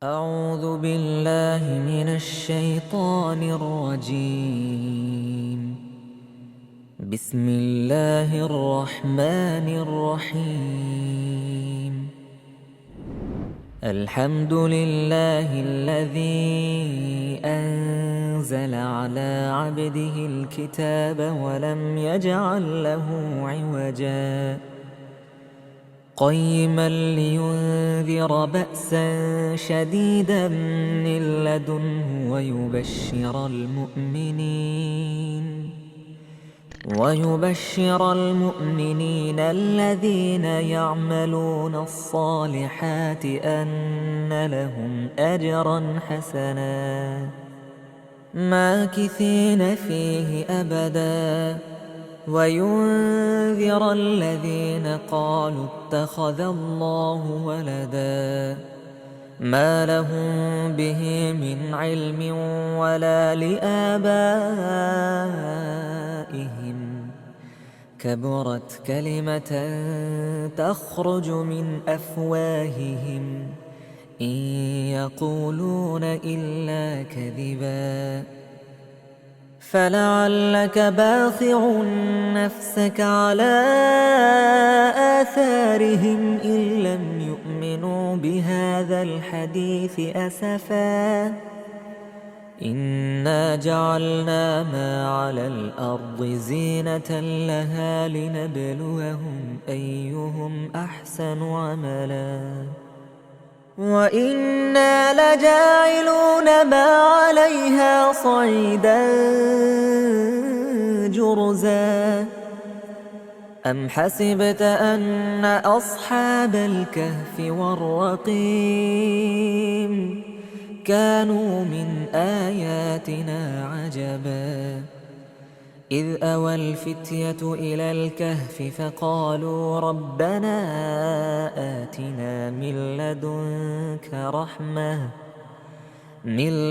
أعوذ بالله من الشيطان الرجيم. بسم الله الرحمن الرحيم. الحمد لله الذي أنزل على عبده الكتاب ولم يجعل له عوجا قيما لينذر بأسا شديدا من لدنه ويبشر المؤمنين الذين يعملون الصالحات أن لهم أجرا حسنا ماكثين فيه أبدا وينذر الذين قالوا اتخذ الله ولدا ما لهم به من علم ولا لآبائهم كبرت كلمة تخرج من أفواههم إن يقولون إلا كذبا فلعلك باخع نفسك على آثارهم إن لم يؤمنوا بهذا الحديث أسفا إنا جعلنا ما على الأرض زينة لها لنبلوهم أيهم أحسن عملا وإنا لجاعلون ما عليها صعيدا جرزا أم حسبت أن أصحاب الكهف والرقيم كانوا من آياتنا عجبا إذ أوى الفتية إلى الكهف فقالوا ربنا آتنا من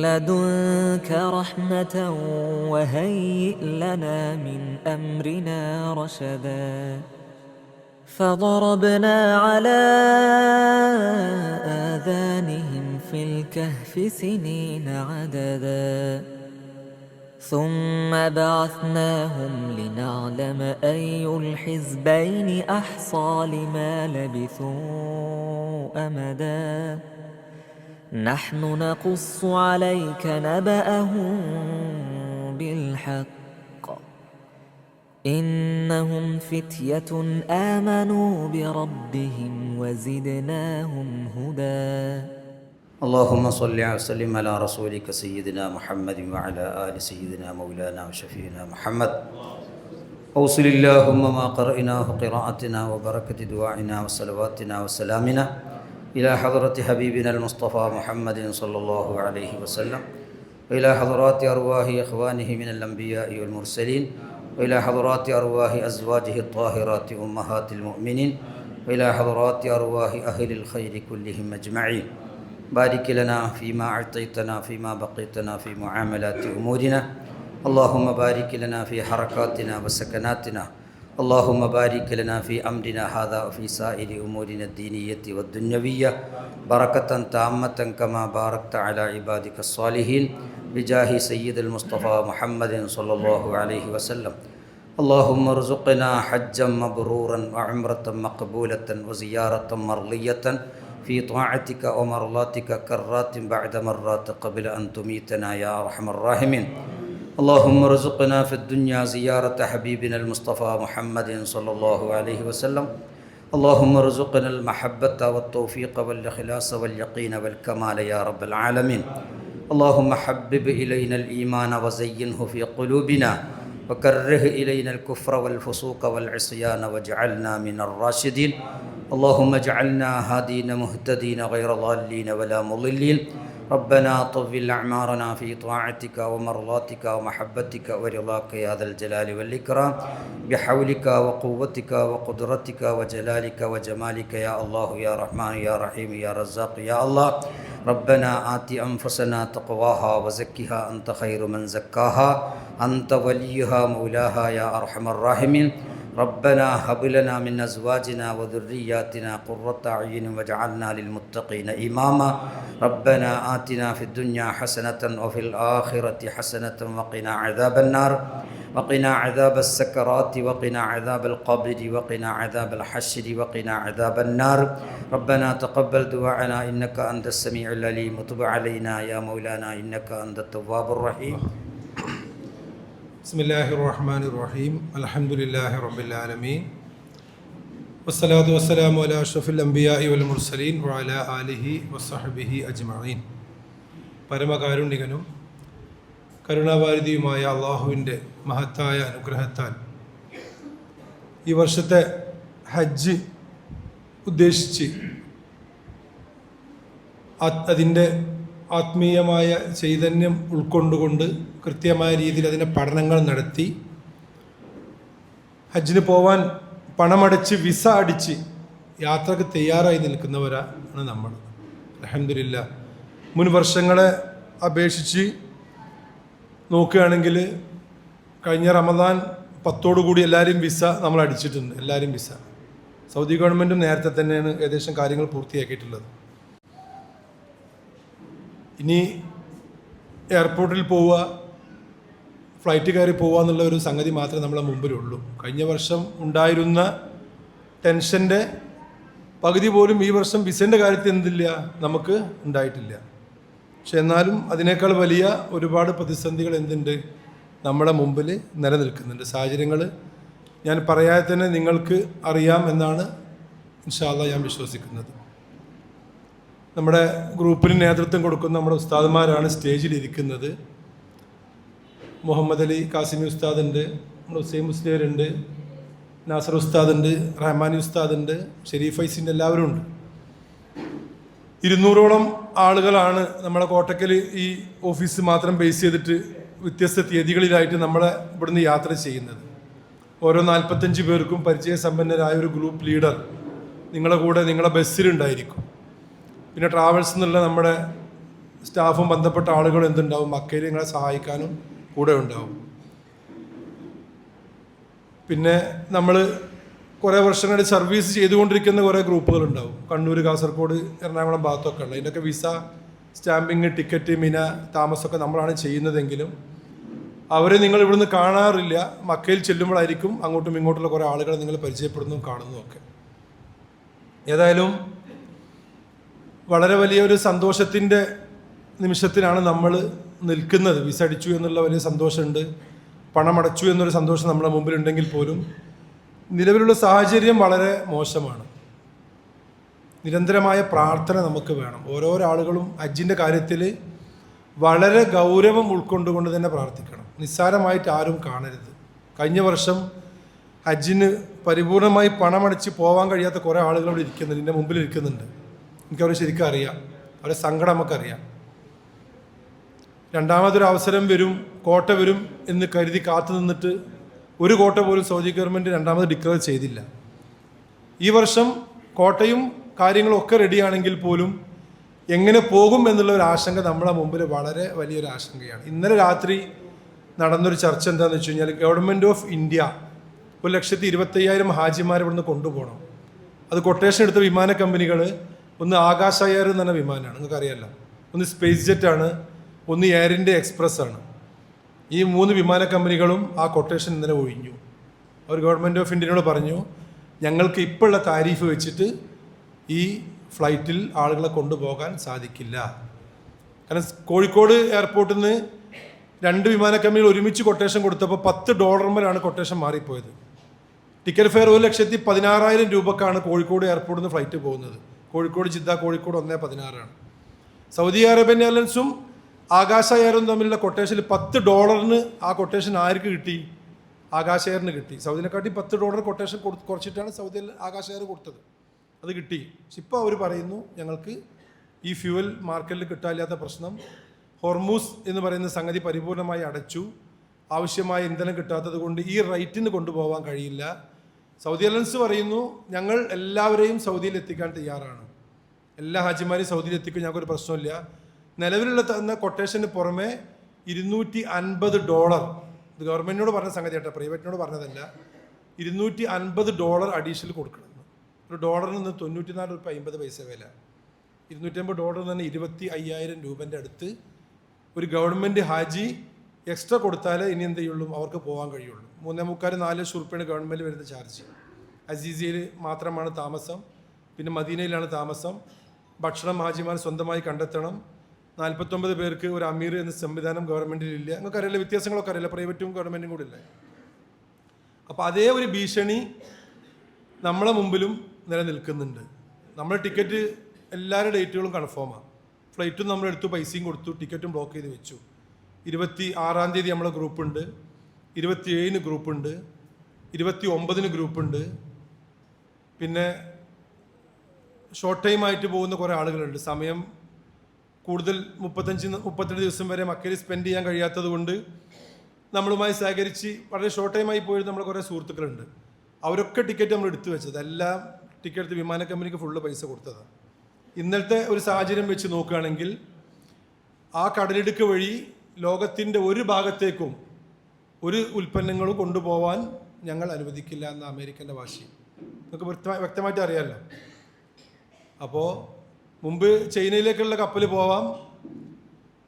لدنك رحمة وهيئ لنا من أمرنا رشدا فضربنا على آذانهم في الكهف سنين عددا ثم بعثناهم لنعلم أي الحزبين أحصى لما لبثوا أمدا نحن نقص عليك نبأهم بالحق إنهم فتية آمنوا بربهم وزدناهم هدى اللهم صل وسلم على رسولك سيدنا محمد وعلى آل سيدنا مولانا وشفيعنا محمد أوصل اللهم ما قرأناه قراءتنا وبركة دعائنا وصلواتنا وسلامنا إلى حضرة حبيبنا المصطفى محمد صلى الله عليه وسلم وإلى حضرات أرواح إخوانه من الأنبياء والمرسلين وإلى حضرات أرواح أزواجه الطاهرات أمهات المؤمنين وإلى حضرات أرواح أهل الخير كلهم أجمعين بارك لنا فيما أعطيتنا فيما بقيتنا في معاملات أمورنا اللهم بارك لنا في حركاتنا وسكناتنا اللهم بارك لنا في أمرنا هذا وفي سائر أمورنا الدينية والدنيوية بركة تامة كما باركت على عبادك الصالحين بجاه سيد المصطفى محمد صلى الله عليه وسلم اللهم ارزقنا حجا مبرورا وعمرة مقبولة وزيارة مرضية في طاعتك ومرضاتك كرات بعد مرات قبل أن تميتنا يا أرحم الراحمين اللهم ارزقنا في الدنيا زيارة حبيبنا المصطفى محمد صلى الله عليه وسلم اللهم ارزقنا المحبة والتوفيق والإخلاص واليقين والكمال يا رب العالمين اللهم حبب إلينا الإيمان وزينه في قلوبنا وكره إلينا الكفر والفسوق والعصيان واجعلنا من الراشدين اللهم اجعلنا هادين مهتدين غير ضالين ولا مضلين ربنا طول أعمارنا في طاعتك ومرضاتك ومحبتك ورضاك يا ذا الجلال والإكرام بحولك وقوتك وقدرتك وجلالك وجمالك يا الله يا رحمن يا رحيم يا رزاق يا الله ربنا آت أنفسنا تقواها وزكها أنت خير من زكاها أنت وليها مولاها يا أرحم الراحمين ربنا هب لنا من أزواجنا وذرياتنا قرة أعين واجعلنا للمتقين إماما ربنا آتنا في الدنيا حسنة وفي الآخرة حسنة وقنا عذاب النار وقنا عذاب السكرات وقنا عذاب القبر وقنا عذاب الحشر وقنا عذاب النار ربنا تقبل دعاءنا إنك أنت السميع العليم وتب علينا يا مولانا إنك أنت التواب الرحيم. ബിസ്മില്ലാഹിർ റഹ്മാനിർ റഹീം അൽഹംദുലില്ലാഹി റബ്ബിൽ ആലമീൻ വസ്സലാത്തു വസ്സലാമു അലാ അഷ്റഫിൽ അംബിയാഇ വൽ മുർസലീൻ വഅലാ ആലിഹി വസ്സഹ്ബിഹി അജ്മഈൻ. പരമകാരുണികനും കരുണാവാരിധിയുമായ അള്ളാഹുവിൻ്റെ മഹത്തായ അനുഗ്രഹത്താൽ ഈ വർഷത്തെ ഹജ്ജ് ഉദ്ദേശിച്ച് അതിൻ്റെ ആത്മീയമായ ചൈതന്യം ഉൾക്കൊണ്ടുകൊണ്ട് കൃത്യമായ രീതിയിൽ അതിൻ്റെ പഠനങ്ങൾ നടത്തി ഹജ്ജിന് പോവാൻ പണമടച്ച് വിസ അടിച്ച് യാത്രക്ക് തയ്യാറായി നിൽക്കുന്നവരാണ് നമ്മൾ. അൽഹംദുലില്ലാഹ് മുൻ വർഷങ്ങളെ അപേക്ഷിച്ച് നോക്കുകയാണെങ്കിൽ കഴിഞ്ഞ റമദാൻ 10 എല്ലാവരും വിസ നമ്മൾ അടിച്ചിട്ടുണ്ട്. എല്ലാവരും വിസ സൗദി ഗവൺമെൻറ്റും നേരത്തെ തന്നെയാണ് ഏകദേശം കാര്യങ്ങൾ പൂർത്തിയാക്കിയിട്ടുള്ളത്. ഇനി എയർപോർട്ടിൽ പോവുക, ഫ്ലൈറ്റ് കയറി പോവുക എന്നുള്ള ഒരു സംഗതി മാത്രമേ നമ്മളെ മുമ്പിലുള്ളൂ. കഴിഞ്ഞ വർഷം ഉണ്ടായിരുന്ന ടെൻഷൻ്റെ പകുതി പോലും ഈ വർഷം വിസൻ്റെ കാര്യത്തിൽ എന്തില്ല നമുക്ക് ഉണ്ടായിട്ടില്ല. പക്ഷെ എന്നാലും അതിനേക്കാൾ വലിയ ഒരുപാട് പ്രതിസന്ധികൾ എന്തുണ്ട് നമ്മുടെ മുമ്പിൽ നിലനിൽക്കുന്നുണ്ട്. സാഹചര്യങ്ങൾ ഞാൻ പറയാതെ തന്നെ നിങ്ങൾക്ക് അറിയാം എന്നാണ് ഇൻഷാ അല്ലാഹ് ഞാൻ വിശ്വസിക്കുന്നത്. നമ്മുടെ ഗ്രൂപ്പിന് നേതൃത്വം കൊടുക്കുന്ന നമ്മുടെ ഉസ്താദുമാരാണ് സ്റ്റേജിലിരിക്കുന്നത്. മുഹമ്മദ് അലി കാസിമി ഉസ്താദുണ്ട്, നമ്മുടെ ഹുസൈൻ മുസ്ലിയരുണ്ട്, നാസർ ഉസ്താദുണ്ട്, റഹ്മാനി ഉസ്താദുണ്ട്, ഷെരീഫ് ഫൈസിൻ്റെ എല്ലാവരും ഉണ്ട്. 200ഓളം ആളുകളാണ് നമ്മളെ കോട്ടക്കൽ ഈ ഓഫീസ് മാത്രം ബേസ് ചെയ്തിട്ട് വ്യത്യസ്ത തീയതികളിലായിട്ട് നമ്മളെ ഇവിടുന്ന് യാത്ര ചെയ്യുന്നത്. ഓരോ 45 പേർക്കും പരിചയസമ്പന്നരായ ഒരു ഗ്രൂപ്പ് ലീഡർ നിങ്ങളുടെ കൂടെ നിങ്ങളെ ബസ്സിലുണ്ടായിരിക്കും. പിന്നെ ട്രാവൽസ് എന്നുള്ള നമ്മുടെ സ്റ്റാഫും ബന്ധപ്പെട്ട ആളുകളും എന്തുണ്ടാവും മക്കയിൽ നിങ്ങളെ സഹായിക്കാനും കൂടെ ഉണ്ടാവും. പിന്നെ നമ്മൾ കുറേ വർഷങ്ങളിൽ സർവീസ് ചെയ്തുകൊണ്ടിരിക്കുന്ന കുറേ ഗ്രൂപ്പുകളുണ്ടാവും. കണ്ണൂർ, കാസർഗോഡ്, എറണാകുളം ഭാഗത്തൊക്കെ ഉണ്ട്. അതിൻ്റെയൊക്കെ വിസ, സ്റ്റാമ്പിങ്, ടിക്കറ്റ്, മിന, താമസമൊക്കെ നമ്മളാണ് ചെയ്യുന്നതെങ്കിലും അവരെ നിങ്ങൾ ഇവിടുന്ന് കാണാറില്ല. മക്കയിൽ ചെല്ലുമ്പോഴായിരിക്കും അങ്ങോട്ടും ഇങ്ങോട്ടുള്ള കുറേ ആളുകളെ നിങ്ങൾ പരിചയപ്പെടുന്നതും കാണുന്നതും ഒക്കെ. ഏതായാലും വളരെ വലിയൊരു സന്തോഷത്തിൻ്റെ നിമിഷത്തിലാണ് നമ്മൾ നിൽക്കുന്നത്. വിസ അടിച്ചു എന്നുള്ള വലിയ സന്തോഷമുണ്ട്, പണമടച്ചു എന്നൊരു സന്തോഷം നമ്മുടെ മുമ്പിലുണ്ടെങ്കിൽ പോലും നിലവിലുള്ള സാഹചര്യം വളരെ മോശമാണ്. നിരന്തരമായ പ്രാർത്ഥന നമുക്ക് വേണം. ഓരോരോ ആളുകളും ഹജ്ജിൻ്റെ കാര്യത്തിൽ വളരെ ഗൗരവം ഉൾക്കൊണ്ടുകൊണ്ട് തന്നെ പ്രാർത്ഥിക്കണം. നിസ്സാരമായിട്ട് ആരും കാണരുത്. കഴിഞ്ഞ വർഷം ഹജ്ജിന് പരിപൂർണമായി പണമടച്ച് പോകാൻ കഴിയാത്ത കുറേ ആളുകൾ ഇവിടെ ഇരിക്കുന്നുണ്ട്, എൻ്റെ മുമ്പിൽ ഇരിക്കുന്നുണ്ട്. എനിക്കവരെ ശരിക്കും അറിയാം, അവരുടെ സങ്കടം നമുക്കറിയാം. രണ്ടാമതൊരു അവസരം വരും, കോട്ട വരും എന്ന് കരുതി കാത്തു നിന്നിട്ട് ഒരു കോട്ട പോലും സൗദി ഗവൺമെൻറ് രണ്ടാമത് ഡിക്ലെയർ ചെയ്തില്ല. ഈ വർഷം കോട്ടയും കാര്യങ്ങളും ഒക്കെ റെഡിയാണെങ്കിൽ പോലും എങ്ങനെ പോകും എന്നുള്ള ഒരു ആശങ്ക നമ്മളെ മുമ്പിൽ വളരെ വലിയൊരു ആശങ്കയാണ്. ഇന്നലെ രാത്രി നടന്നൊരു ചർച്ച എന്താണെന്ന് വെച്ച് കഴിഞ്ഞാൽ ഗവൺമെൻറ് ഓഫ് ഇന്ത്യ 1,25,000 ഹാജിമാരെ ഇവിടുന്ന് കൊണ്ടുപോകണം. അത് കൊട്ടേഷൻ എടുത്ത വിമാന കമ്പനികൾ, ഒന്ന് ആകാശ എയർ എന്ന് പറഞ്ഞ വിമാനമാണ്, നിങ്ങൾക്കറിയാമല്ലോ, ഒന്ന് സ്പേസ് ജെറ്റാണ്, ഒന്ന് എയർ ഇന്ത്യ എക്സ്പ്രസ് ആണ്. ഈ 3 വിമാന കമ്പനികളും ആ കൊട്ടേഷൻ ഇന്നലെ ഒഴിഞ്ഞു. അവർ ഗവൺമെൻറ് ഓഫ് ഇന്ത്യയോട് പറഞ്ഞു, ഞങ്ങൾക്ക് ഇപ്പോഴുള്ള താരിഫ് വെച്ചിട്ട് ഈ ഫ്ലൈറ്റിൽ ആളുകളെ കൊണ്ടുപോകാൻ സാധിക്കില്ല. കാരണം കോഴിക്കോട് എയർപോർട്ടിൽ നിന്ന് 2 വിമാന കമ്പനികൾ ഒരുമിച്ച് കൊട്ടേഷൻ കൊടുത്തപ്പോൾ $10 കൊട്ടേഷൻ മാറിപ്പോയത്. ടിക്കറ്റ് ഫെയർ 1,16,000 രൂപക്കാണ് കോഴിക്കോട് എയർപോർട്ടിൽ നിന്ന് ഫ്ലൈറ്റ് പോകുന്നത്. Kozhikode Jeddah, Kozhikode 1,16 Saudi Arabian എയർലൈൻസും ആകാശ എയറും തമ്മിലുള്ള കൊട്ടേഷനിൽ $10 ആ കൊട്ടേഷൻ ആർക്ക് കിട്ടി? ആകാശ എയറിന് കിട്ടി. സൗദിനെക്കാട്ടി $10 കൊട്ടേഷൻ കുറച്ചിട്ടാണ് സൗദി ആകാശ എയർ കൊടുത്തത്. അത് കിട്ടി. പക്ഷെ ഇപ്പോൾ അവർ പറയുന്നു ഞങ്ങൾക്ക് ഈ ഫ്യൂവൽ മാർക്കറ്റിൽ കിട്ടാനില്ലാത്ത പ്രശ്നം, ഹോർമൂസ് എന്ന് പറയുന്ന സംഗതി പരിപൂർണമായി അടച്ചു, ആവശ്യമായ ഇന്ധനം കിട്ടാത്തത് കൊണ്ട് ഈ റേറ്റിന് കൊണ്ടുപോകാൻ കഴിയില്ല. സൗദി എയർലൈൻസ് പറയുന്നു ഞങ്ങൾ എല്ലാവരെയും സൗദിയിൽ എത്തിക്കാൻ തയ്യാറാണ്, എല്ലാ ഹാജിമാരെയും സൗദിയിൽ എത്തിക്കും, ഞങ്ങൾക്കൊരു പ്രശ്നമില്ല. നിലവിലുള്ള തന്ന കൊട്ടേഷന് പുറമെ $250, ഇത് ഗവൺമെൻറ്റിനോട് പറഞ്ഞ സംഗതി കേട്ടോ, പ്രൈവറ്റിനോട് പറഞ്ഞതല്ല, $250 അഡീഷണൽ കൊടുക്കണം. ഒരു ഡോളറിന് നിന്ന് $94.50 വില. $250 തന്നെ 25,000 രൂപൻ്റെ അടുത്ത് ഒരു ഗവൺമെൻറ് ഹാജി എക്സ്ട്രാ കൊടുത്താലേ ഇനി എന്ത് ചെയ്യുള്ളൂ, അവർക്ക് പോകാൻ കഴിയുള്ളൂ. 3.25-4 ലക്ഷം രൂപയാണ് ഗവൺമെൻറ് വരുന്ന ചാർജ്. അസീസിയയിൽ മാത്രമാണ് താമസം, പിന്നെ മദീനയിലാണ് താമസം. ഭക്ഷണം ഹാജിമാർ സ്വന്തമായി കണ്ടെത്തണം. 49 പേർക്ക് ഒരു അമീർ എന്ന സംവിധാനം ഗവൺമെൻറ്റിലില്ല. നിങ്ങൾക്ക് അറിയില്ല, വ്യത്യാസങ്ങളൊക്കെ അറിയില്ല, പ്രൈവറ്റും ഗവൺമെൻറ്റും കൂടി ഇല്ല. അപ്പോൾ അതേ ഒരു ഭീഷണി നമ്മളെ മുമ്പിലും നിലനിൽക്കുന്നുണ്ട്. നമ്മൾ ടിക്കറ്റ് എല്ലാവരുടെ ഡേറ്റുകളും കൺഫേമാണ്. ഫ്ലൈറ്റും നമ്മളെടുത്തു, പൈസയും കൊടുത്തു, ടിക്കറ്റും ബ്ലോക്ക് ചെയ്ത് വെച്ചു. 26-ാം തീയതി നമ്മളെ ഗ്രൂപ്പുണ്ട്, 27-ന് ഗ്രൂപ്പുണ്ട്, 29-ന് ഗ്രൂപ്പുണ്ട്. പിന്നെ ഷോർട്ട് ടൈം ആയിട്ട് പോകുന്ന കുറേ ആളുകളുണ്ട്. സമയം കൂടുതൽ 35-38 ദിവസം വരെ മക്കയിൽ സ്പെൻഡ് ചെയ്യാൻ കഴിയാത്തത് കൊണ്ട് നമ്മളുമായി സഹകരിച്ച് വളരെ ഷോർട്ട് ടൈമായി പോയിട്ട് നമ്മൾ കുറേ സുഹൃത്തുക്കളുണ്ട്. അവരൊക്കെ ടിക്കറ്റ് നമ്മൾ എടുത്തു വെച്ചത്, എല്ലാം ടിക്കറ്റ് എടുത്ത് വിമാന കമ്പനിക്ക് ഫുള്ള് പൈസ കൊടുത്തതാണ്. ഇന്നലത്തെ ഒരു സാഹചര്യം വെച്ച് നോക്കുകയാണെങ്കിൽ ആ കടലിടുക്ക് വഴി ലോകത്തിൻ്റെ ഒരു ഭാഗത്തേക്കും ഒരു ഉൽപ്പന്നങ്ങളും കൊണ്ടുപോകാൻ ഞങ്ങൾ അനുവദിക്കില്ല എന്ന അമേരിക്കൻ്റെ വാശി നമുക്ക് വ്യക്തമായിട്ട് അറിയാമല്ലോ. അപ്പോൾ മുമ്പ് ചൈനയിലേക്കുള്ള കപ്പൽ പോവാം,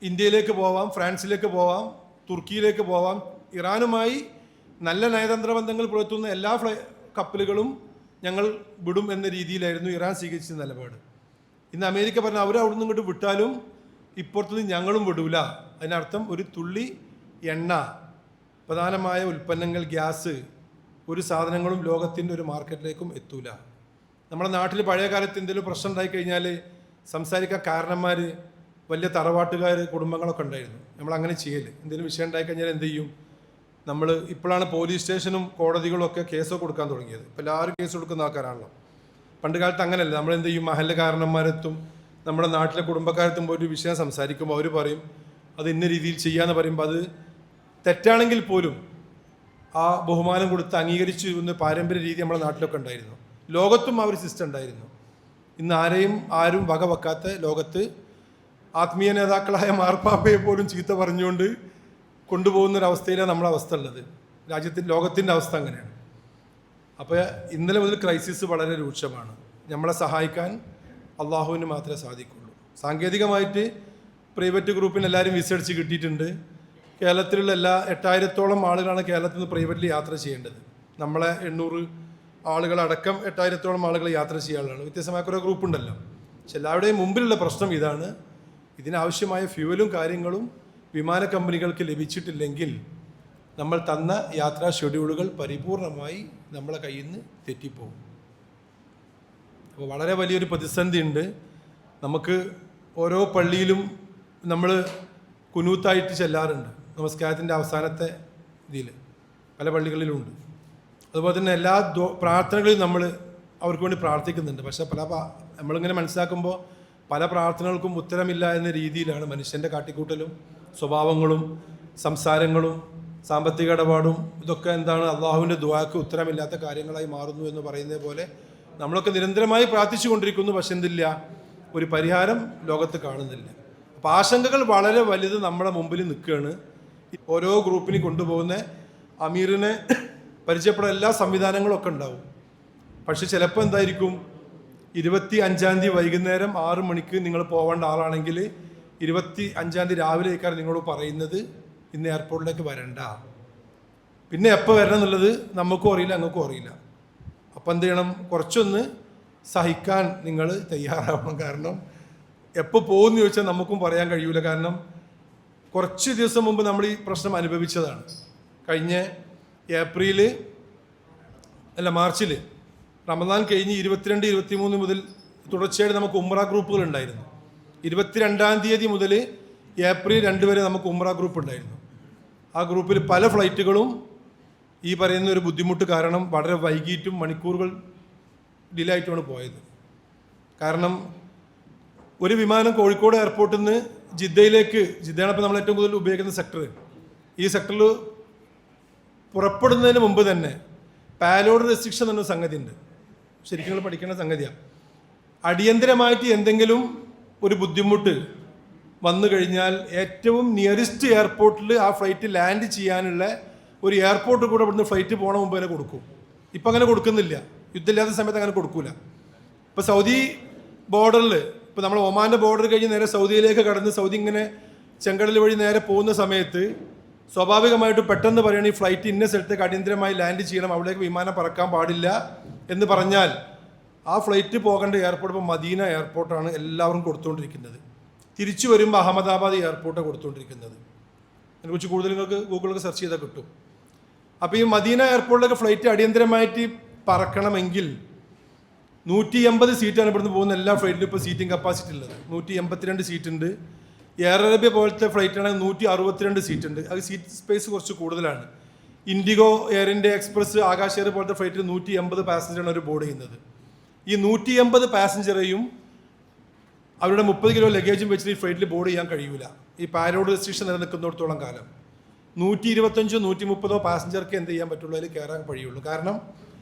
ഇന്ത്യയിലേക്ക് പോവാം, ഫ്രാൻസിലേക്ക് പോവാം, തുർക്കിയിലേക്ക് പോവാം. ഇറാനുമായി നല്ല നയതന്ത്ര ബന്ധങ്ങൾ പുലർത്തുന്ന എല്ലാ കപ്പലുകളും ഞങ്ങൾ വിടും എന്ന രീതിയിലായിരുന്നു ഇറാൻ സ്വീകരിച്ച നിലപാട്. ഇന്ന് അമേരിക്ക പറഞ്ഞ അവർ അവിടെ നിന്ന് ഇങ്ങോട്ട് വിട്ടാലും ഇപ്പുറത്തുനിന്ന് ഞങ്ങളും വിടൂല. അതിനർത്ഥം ഒരു തുള്ളി എണ്ണ, പ്രധാനമായ ഉൽപ്പന്നങ്ങൾ, ഗ്യാസ്, ഒരു സാധനങ്ങളും ലോകത്തിൻ്റെ ഒരു മാർക്കറ്റിലേക്കും എത്തൂല. നമ്മുടെ നാട്ടിൽ പഴയ കാലത്ത് എന്തെങ്കിലും പ്രശ്നം ഉണ്ടായി കഴിഞ്ഞാൽ സംസാരിക്കാൻ കാരണന്മാർ, വലിയ തറവാട്ടുകാർ, കുടുംബങ്ങളൊക്കെ ഉണ്ടായിരുന്നു. നമ്മളങ്ങനെ ചെയ്യല്. എന്തെങ്കിലും വിഷയം ഉണ്ടായി കഴിഞ്ഞാൽ എന്ത് ചെയ്യും? നമ്മൾ ഇപ്പോഴാണ് പോലീസ് സ്റ്റേഷനും കോടതികളും ഒക്കെ കേസൊക്കെ കൊടുക്കാൻ തുടങ്ങിയത്. ഇപ്പോൾ എല്ലാവരും കേസ് കൊടുക്കുന്ന ആൾക്കാരാണല്ലോ. പണ്ട് കാലത്ത് അങ്ങനെയല്ല. നമ്മളെന്ത് ചെയ്യും? മഹല്ല് കാരണന്മാരെത്തും, നമ്മുടെ നാട്ടിലെ കുടുംബക്കാരെത്തും പോയിട്ട് ഒരു വിഷയം സംസാരിക്കുമ്പോൾ അവർ പറയും അത് ഇന്ന രീതിയിൽ ചെയ്യാമെന്ന് പറയുമ്പോൾ അത് തെറ്റാണെങ്കിൽ പോലും ആ ബഹുമാനം കൊടുത്ത് അംഗീകരിച്ചു എന്ന പാരമ്പര്യ രീതി നമ്മുടെ നാട്ടിലൊക്കെ ഉണ്ടായിരുന്നു. ലോകത്തും ആ ഒരു സിസ്റ്റം ഉണ്ടായിരുന്നു. ഇന്ന് ആരും വകവെക്കാത്ത ലോകത്ത് ആത്മീയ നേതാക്കളായ മാർപ്പാപ്പയെ പോലും ചീത്ത പറഞ്ഞുകൊണ്ട് കൊണ്ടുപോകുന്നൊരവസ്ഥയിലാണ് നമ്മുടെ അവസ്ഥ ഉള്ളത്. ലോകത്തിൻ്റെ അവസ്ഥ അങ്ങനെയാണ്. അപ്പോൾ ഇന്നലെ മുതൽ ക്രൈസിസ് വളരെ രൂക്ഷമാണ്. നമ്മളെ സഹായിക്കാൻ അള്ളാഹുവിന് മാത്രമേ സാധിക്കുള്ളൂ. സാങ്കേതികമായിട്ട് പ്രൈവറ്റ് ഗ്രൂപ്പിന് എല്ലാവരും വിസ അടിച്ച് കിട്ടിയിട്ടുണ്ട്. കേരളത്തിലുള്ള എല്ലാ 8000-ഓളം ആളുകളാണ് കേരളത്തിൽ നിന്ന് പ്രൈവറ്റിൽ യാത്ര ചെയ്യേണ്ടത്. നമ്മളെ 800 ആളുകളടക്കം 8000-ഓളം ആളുകൾ യാത്ര ചെയ്യാനുള്ളതാണ്. വ്യത്യസ്തമായ കുറേ ഗ്രൂപ്പുണ്ടല്ലോ. പക്ഷെ എല്ലാവരുടെയും മുമ്പിലുള്ള പ്രശ്നം ഇതാണ്. ഇതിനാവശ്യമായ ഫ്യൂവലും കാര്യങ്ങളും വിമാന കമ്പനികൾക്ക് ലഭിച്ചിട്ടില്ലെങ്കിൽ നമ്മൾ തന്ന യാത്രാ ഷെഡ്യൂളുകൾ പരിപൂർണമായി നമ്മളെ കയ്യിൽ നിന്ന് തെറ്റിപ്പോകും. അപ്പോൾ വളരെ വലിയൊരു പ്രതിസന്ധി ഉണ്ട്. നമുക്ക് ഓരോ പള്ളിയിലും നമ്മൾ കുനൂത്തായിട്ട് ചെല്ലാറുണ്ട്. നമസ്കാരത്തിൻ്റെ അവസാനത്തെ ഇതിൽ പല പള്ളികളിലുമുണ്ട്. അതുപോലെ തന്നെ എല്ലാ പ്രാർത്ഥനകളിലും നമ്മൾ അവർക്ക് വേണ്ടി പ്രാർത്ഥിക്കുന്നുണ്ട്. പക്ഷേ നമ്മളിങ്ങനെ മനസ്സിലാക്കുമ്പോൾ പല പ്രാർത്ഥനകൾക്കും ഉത്തരമില്ല എന്ന രീതിയിലാണ് മനുഷ്യൻ്റെ കാട്ടിക്കൂട്ടലും സ്വഭാവങ്ങളും സംസാരങ്ങളും സാമ്പത്തിക ഇടപാടും ഇതൊക്കെ എന്താണ് അള്ളാഹുവിൻ്റെ ദുആക്ക് ഉത്തരമില്ലാത്ത കാര്യങ്ങളായി മാറുന്നു എന്ന് പറയുന്നത് പോലെ നമ്മളൊക്കെ നിരന്തരമായി പ്രാർത്ഥിച്ചു കൊണ്ടിരിക്കുന്നു. പക്ഷെ എന്തില്ല, ഒരു പരിഹാരം ലോകത്ത് കാണുന്നില്ല. അപ്പോൾ ആശങ്കകൾ വളരെ വലുത് നമ്മുടെ മുമ്പിൽ നിൽക്കുകയാണ്. ഓരോ ഗ്രൂപ്പിന് കൊണ്ടുപോകുന്ന അമീറിനെ പരിചയപ്പെടാൻ എല്ലാ സംവിധാനങ്ങളും ഒക്കെ ഉണ്ടാവും. പക്ഷെ ചിലപ്പോൾ എന്തായിരിക്കും, 25-ാം തീയതി വൈകുന്നേരം 6 മണിക്ക് നിങ്ങൾ പോകേണ്ട ആളാണെങ്കിൽ 25-ാം തീയതി രാവിലേക്കാണ് നിങ്ങളോട് പറയുന്നത് ഇന്ന് എയർപോർട്ടിലേക്ക് വരണ്ട. പിന്നെ എപ്പോൾ വരണം എന്നുള്ളത് നമുക്കും അറിയില്ല, അങ്ങൾക്കും അറിയില്ല. അപ്പം എന്ത് ചെയ്യണം? കുറച്ചൊന്ന് സഹിക്കാൻ നിങ്ങൾ തയ്യാറാവണം. കാരണം എപ്പോൾ പോകുമെന്ന് ചോദിച്ചാൽ നമുക്കും പറയാൻ കഴിയൂല. കാരണം കുറച്ച് ദിവസം മുമ്പ് നമ്മൾ ഈ പ്രശ്നം അനുഭവിച്ചതാണ്. കഴിഞ്ഞ മാർച്ചിൽ റമദാൻ കഴിഞ്ഞ് 22, 23 മുതൽ തുടർച്ചയായിട്ട് നമുക്ക് ഉംറ ഗ്രൂപ്പുകൾ ഉണ്ടായിരുന്നു. 22-ാം തീയതി മുതൽ ഏപ്രിൽ 2 വരെ നമുക്ക് ഉംറ ഗ്രൂപ്പ് ഉണ്ടായിരുന്നു. ആ ഗ്രൂപ്പിൽ പല ഫ്ലൈറ്റുകളും ഈ പറയുന്ന ഒരു ബുദ്ധിമുട്ട് കാരണം വളരെ വൈകിട്ടും മണിക്കൂറുകൾ ഡിലേ ആയിട്ടുമാണ് പോയത്. കാരണം ഒരു വിമാനം കോഴിക്കോട് എയർപോർട്ടിൽ നിന്ന് ജിദ്ദയാണ് ഇപ്പോൾ നമ്മൾ ഏറ്റവും കൂടുതൽ ഉപയോഗിക്കുന്ന സെക്ടർ. ഈ സെക്ടറിൽ പുറപ്പെടുന്നതിന് മുമ്പ് തന്നെ പാലോഡ് റെസ്ട്രിക്ഷൻ എന്ന സംഗതി ഉണ്ട്. ശരിക്കും നിങ്ങൾ പഠിക്കേണ്ട സംഗതിയാണ്. അടിയന്തരമായിട്ട് എന്തെങ്കിലും ഒരു ബുദ്ധിമുട്ട് വന്നു കഴിഞ്ഞാൽ ഏറ്റവും നിയറസ്റ്റ് എയർപോർട്ടിൽ ആ ഫ്ലൈറ്റ് ലാൻഡ് ചെയ്യാനുള്ള ഒരു എയർപോർട്ട് കൂടെ ഇവിടുന്ന് ഫ്ലൈറ്റ് പോകണ മുമ്പ് തന്നെ കൊടുക്കും. ഇപ്പം അങ്ങനെ കൊടുക്കുന്നില്ല. യുദ്ധമില്ലാത്ത സമയത്ത് അങ്ങനെ കൊടുക്കൂല. ഇപ്പോൾ സൗദി ബോർഡറിൽ, ഇപ്പോൾ നമ്മൾ ഒമാൻ്റെ ബോർഡർ കഴിഞ്ഞ് നേരെ സൗദിയിലേക്ക് കടന്ന് സൗദി ഇങ്ങനെ ചെങ്കടൽ വഴി നേരെ പോകുന്ന സമയത്ത് സ്വാഭാവികമായിട്ടും പെട്ടെന്ന് പറയുകയാണ് ഈ ഫ്ലൈറ്റ് ഇന്ന സ്ഥലത്തേക്ക് അടിയന്തരമായി ലാൻഡ് ചെയ്യണം, അവിടേക്ക് വിമാനം പറക്കാൻ പാടില്ല എന്ന് പറഞ്ഞാൽ ആ ഫ്ലൈറ്റ് പോകേണ്ട എയർപോർട്ട് ഇപ്പോൾ മദീന എയർപോർട്ടാണ് എല്ലാവരും കൊടുത്തുകൊണ്ടിരിക്കുന്നത്. തിരിച്ചു വരുമ്പോൾ അഹമ്മദാബാദ് എയർപോർട്ടാണ് കൊടുത്തുകൊണ്ടിരിക്കുന്നത്. അതിനെക്കുറിച്ച് കൂടുതൽ നിങ്ങൾക്ക് ഗൂഗിളൊക്കെ സെർച്ച് ചെയ്താൽ കിട്ടും. അപ്പോൾ ഈ മദീന എയർപോർട്ടിലേക്ക് ഫ്ലൈറ്റ് അടിയന്തരമായിട്ട് പറക്കണമെങ്കിൽ 180 സീറ്റാണ് ഇവിടുന്ന് പോകുന്ന എല്ലാ ഫ്ലൈറ്റിലും ഇപ്പോൾ സീറ്റിംഗ് കപ്പാസിറ്റി ഉള്ളത്. 182 സീറ്റ് ഉണ്ട്. എയർ അറേബ്യ പോലത്തെ ഫ്ലൈറ്റാണെങ്കിൽ 162 സീറ്റ് ഉണ്ട്. അത് സീറ്റ് സ്പേസ് കുറച്ച് കൂടുതലാണ്. IndiGo, air India express, Akash air പോലത്തെ ഫ്ലൈറ്റിൽ 180 പാസഞ്ചറാണ് അവർ ബോർഡ് ചെയ്യുന്നത്. ഈ 180 പാസഞ്ചറേയും അവരുടെ 30 കിലോ ലഗേജും വെച്ചിട്ട് ഈ ഫ്ലൈറ്റിൽ ബോർഡ് ചെയ്യാൻ കഴിയില്ല. ഈ പാരോഡ് റെസ്ട്രിക്ഷൻ നിലനിൽക്കുന്നിടത്തോളം കാലം 125 130 പാസഞ്ചർക്ക് എന്ത് ചെയ്യാൻ പറ്റുള്ളൂ, അതിൽ കയറാൻ കഴിയുള്ളൂ. കാരണം